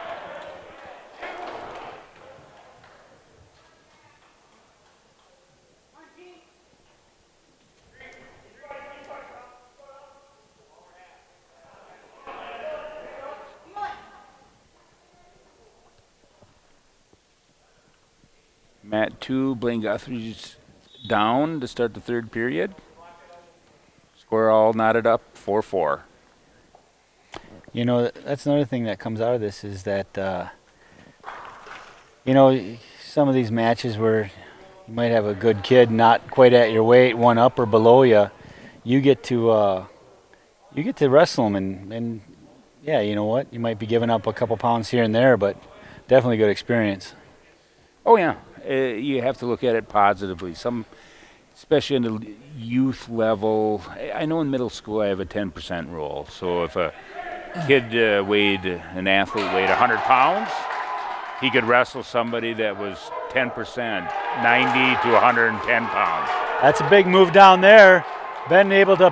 Matt 2, Blaine Guthrie's down to start the third period. Score all knotted up 4-4. That's another thing that comes out of this is that, some of these matches where you might have a good kid not quite at your weight, one up or below you, you get to wrestle them and yeah, you know what? You might be giving up a couple pounds here and there, but definitely good experience. Oh yeah, you have to look at it positively. Especially in the youth level. I know in middle school I have a 10% rule. So if an athlete weighed 100 pounds, he could wrestle somebody that was 10%, 90 to 110 pounds. That's a big move down there. Ben able to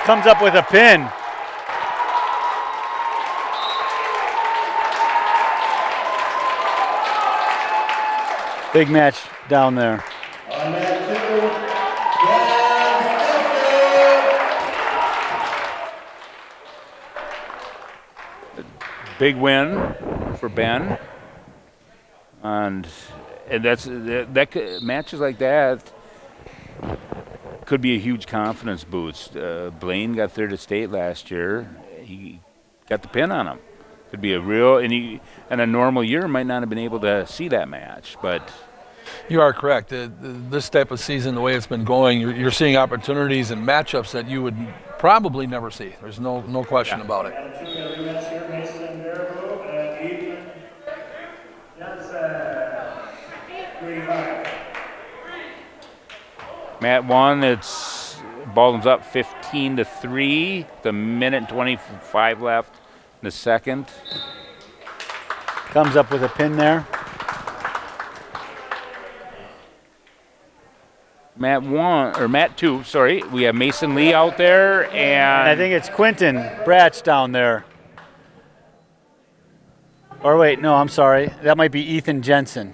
comes up with a pin. Big match down there. On that 2, Big win for Ben. And matches like that could be a huge confidence boost. Blaine got third at state last year. He got the pin on him. Could be a real, and a normal year might not have been able to see that match, but. You are correct. This type of season, the way it's been going, you're seeing opportunities and matchups that you would probably never see. There's no question about it. and 2 rematch here, Mason and Barrow, and Ethan Jensen. 35. Matt 1, it's Baldwin's up 15-3. The minute 25 left in the second. Comes up with a pin there. Mat 2, sorry. We have Mason Lee out there, and I think it's Quentin Bratch down there. Or wait, no, I'm sorry. That might be Ethan Jensen.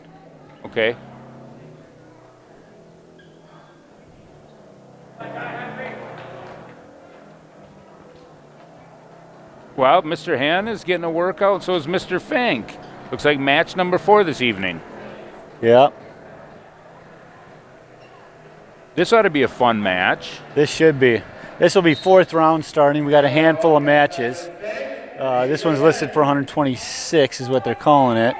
okay. Well, Mr. Han is getting a workout, so is Mr. Fink. Looks like match number 4 this evening. Yeah, This ought to be a fun match. this should be. This will be 4th round starting. We got a handful of matches. This one's listed for 126 is what they're calling it.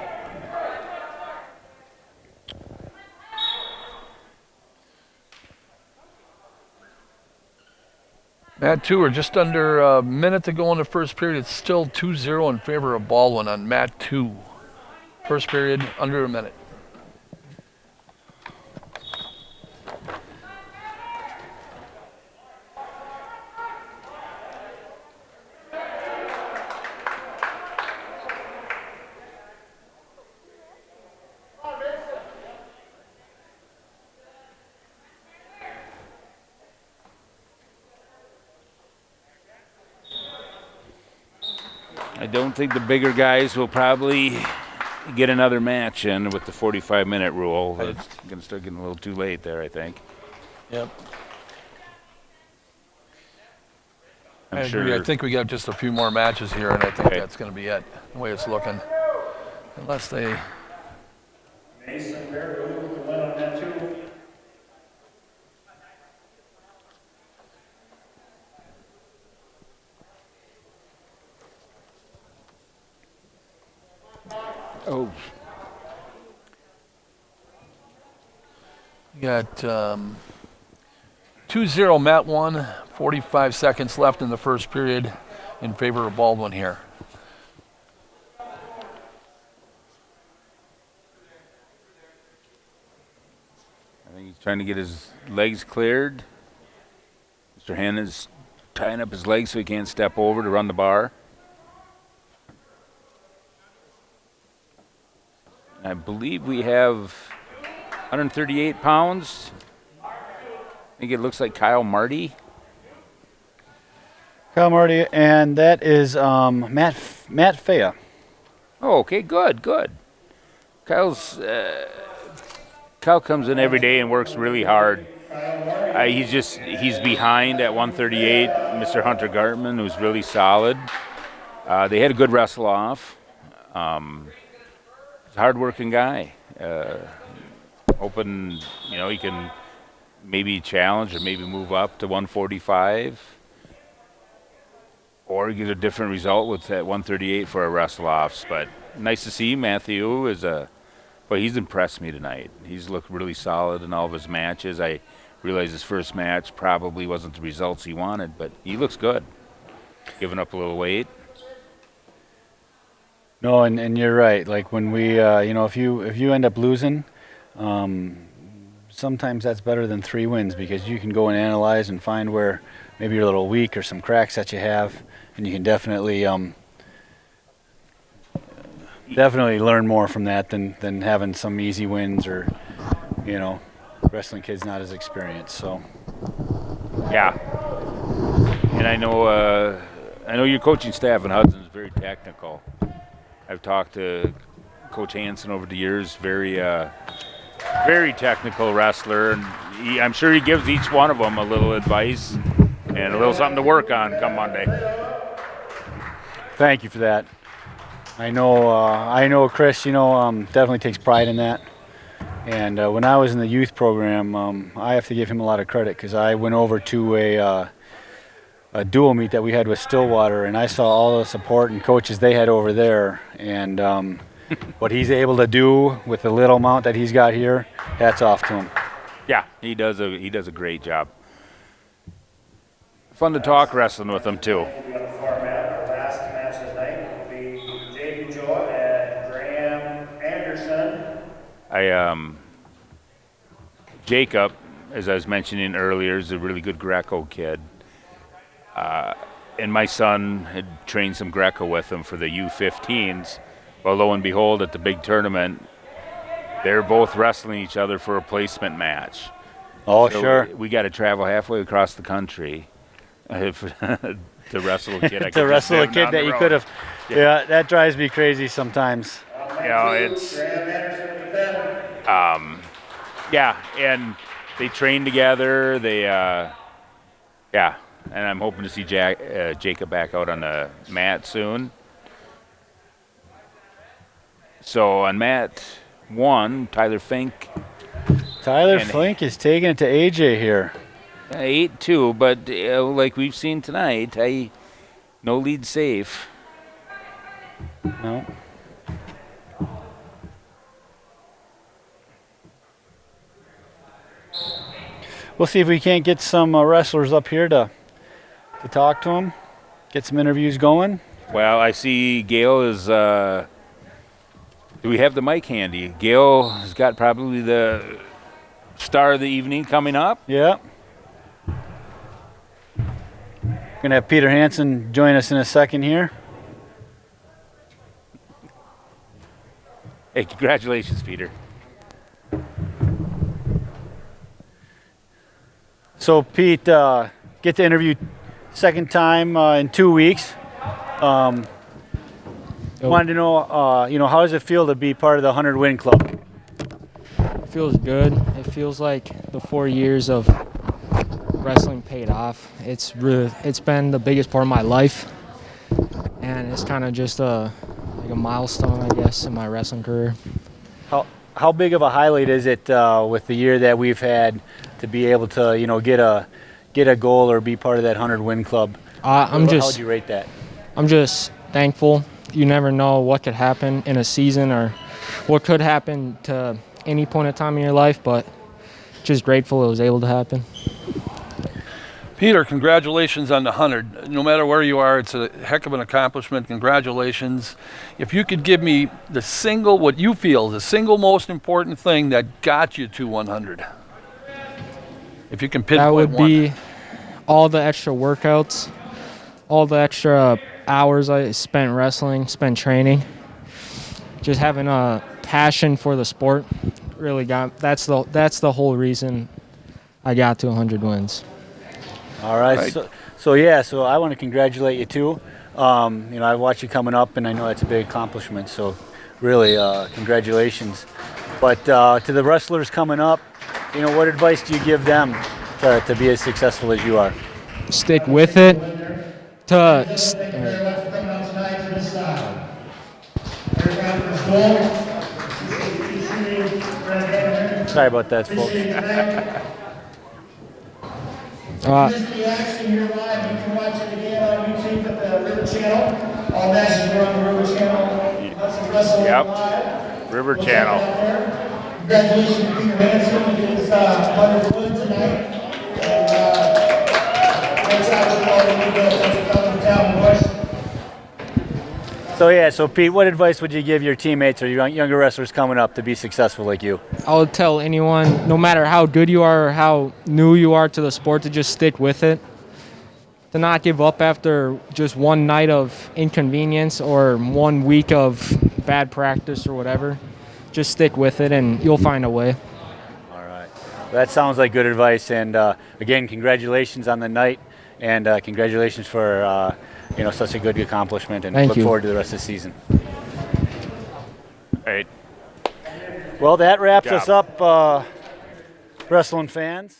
Mat 2, we're just under a minute to go in the first period. It's still 2-0 in favor of Baldwin on Mat 2. First period, under a minute. I don't think the bigger guys will probably get another match in with the 45-minute rule. It's going to start getting a little too late there, I think. Yep. I'm I agree. sure. I think we got just a few more matches here, and I think Okay. that's going to be it, the way it's looking. Unless they... Mason Bear, who went on that too? Oh, You got 2-0 Mat 1, 45 seconds left in the first period in favor of Baldwin here. I think he's trying to get his legs cleared. Mr. Han is tying up his legs so he can't step over to run the bar. I believe we have 138 pounds. I think it looks like Kyle Marty. Kyle Marty, and that is Matt Fea. Oh, okay, good. Kyle comes in every day and works really hard. He's behind at 138, Mr. Hunter Gartman, who's really solid. They had a good wrestle off. He's a hard-working guy. Hoping, he can maybe challenge or maybe move up to 145 or get a different result with that 138 for a wrestle-offs. But nice to see Matthew he's impressed me tonight. He's looked really solid in all of his matches. I realize his first match probably wasn't the results he wanted, but he looks good. Giving up a little weight. No, and you're right. Like when we, if you end up losing, sometimes that's better than 3 wins because you can go and analyze and find where maybe you're a little weak or some cracks that you have, and you can definitely learn more from that than having some easy wins or, wrestling kid's not as experienced. So. Yeah. And I know your coaching staff in Hudson is very technical. I've talked to Coach Hansen over the years, very technical wrestler, and I'm sure he gives each one of them a little advice and a little something to work on come Monday. Thank you for that. I know Chris, definitely takes pride in that. And when I was in the youth program, I have to give him a lot of credit because I went over to a dual meet that we had with Stillwater, and I saw all the support and coaches they had over there. And what he's able to do with the little amount that he's got here, hats off to him. Yeah, he does a great job. Fun to talk wrestling with him too. On the format, our last match tonight will be Jacob Joa and Graham Anderson. Jacob, as I was mentioning earlier, is a really good Greco kid. And my son had trained some Greco with him for the U15s. Well, lo and behold, at the big tournament, they're both wrestling each other for a placement match. Oh, So sure. We got to travel halfway across the country to wrestle a kid. I To could just wrestle a send kid down that the you road. could have. Yeah, that drives me crazy sometimes. You know, it's Graham Anderson defending. yeah, and they train together. They yeah, and I'm hoping to see Jacob back out on the mat soon. So on mat 1, Tyler Fink, Tyler And- Flink is taking it to AJ here. 8-2, but like we've seen tonight, no lead safe. No. We'll see if we can't get some wrestlers up here to talk to them, get some interviews going. Well, I see Gail is. Do we have the mic handy? Gail has got probably the star of the evening coming up. Yeah. Gonna have Peter Hansen join us in a second here. Hey, congratulations, Peter. So Pete, get to interview second time in 2 weeks. Wanted to know, how does it feel to be part of the 100 Win Club? It feels good. It feels like the 4 years of wrestling paid off. It's been the biggest part of my life, and it's kind of just like a milestone, I guess, in my wrestling career. How big of a highlight is it with the year that we've had to be able to, get a goal or be part of that 100 Win Club? How would you rate that? I'm just thankful. You never know what could happen in a season or what could happen to any point in time in your life, but just grateful it was able to happen. Peter, congratulations on the 100. No matter where you are, it's a heck of an accomplishment. Congratulations. If you could give me what you feel, the single most important thing that got you to 100. If you can pinpoint That would one. be all the extra workouts, all the extra hours I spent wrestling, spent training. Just having a passion for the sport really that's the whole reason I got to 100 wins. All right. Right. So I want to congratulate you too. I've watched you coming up, and I know that's a big accomplishment. So really, congratulations. But to the wrestlers coming up, what advice do you give them to be as successful as you are? Stick with it. Let's coming out tonight to this side. Everybody from goal. Sorry about that, folks. Missed the action here live. You can watch it again on YouTube at the River Channel. All matches are on the River Channel. Hudson Wrestling Yep. Live. River We'll Channel. check it out there. Congratulations to Peter Hansen. He is 100 wins tonight. And thanks out to all of you guys for coming to town and watching. So Pete, what advice would you give your teammates or your younger wrestlers coming up to be successful like you? I would tell anyone, no matter how good you are or how new you are to the sport, to just stick with it. To not give up after just one night of inconvenience or 1 week of bad practice or whatever. Just stick with it and you'll find a way. All right. Well, that sounds like good advice. And again, congratulations on the night, and congratulations for such a good accomplishment. And Thank look you. forward to the rest of the season. All right. Well, that wraps Good us job. up, wrestling fans.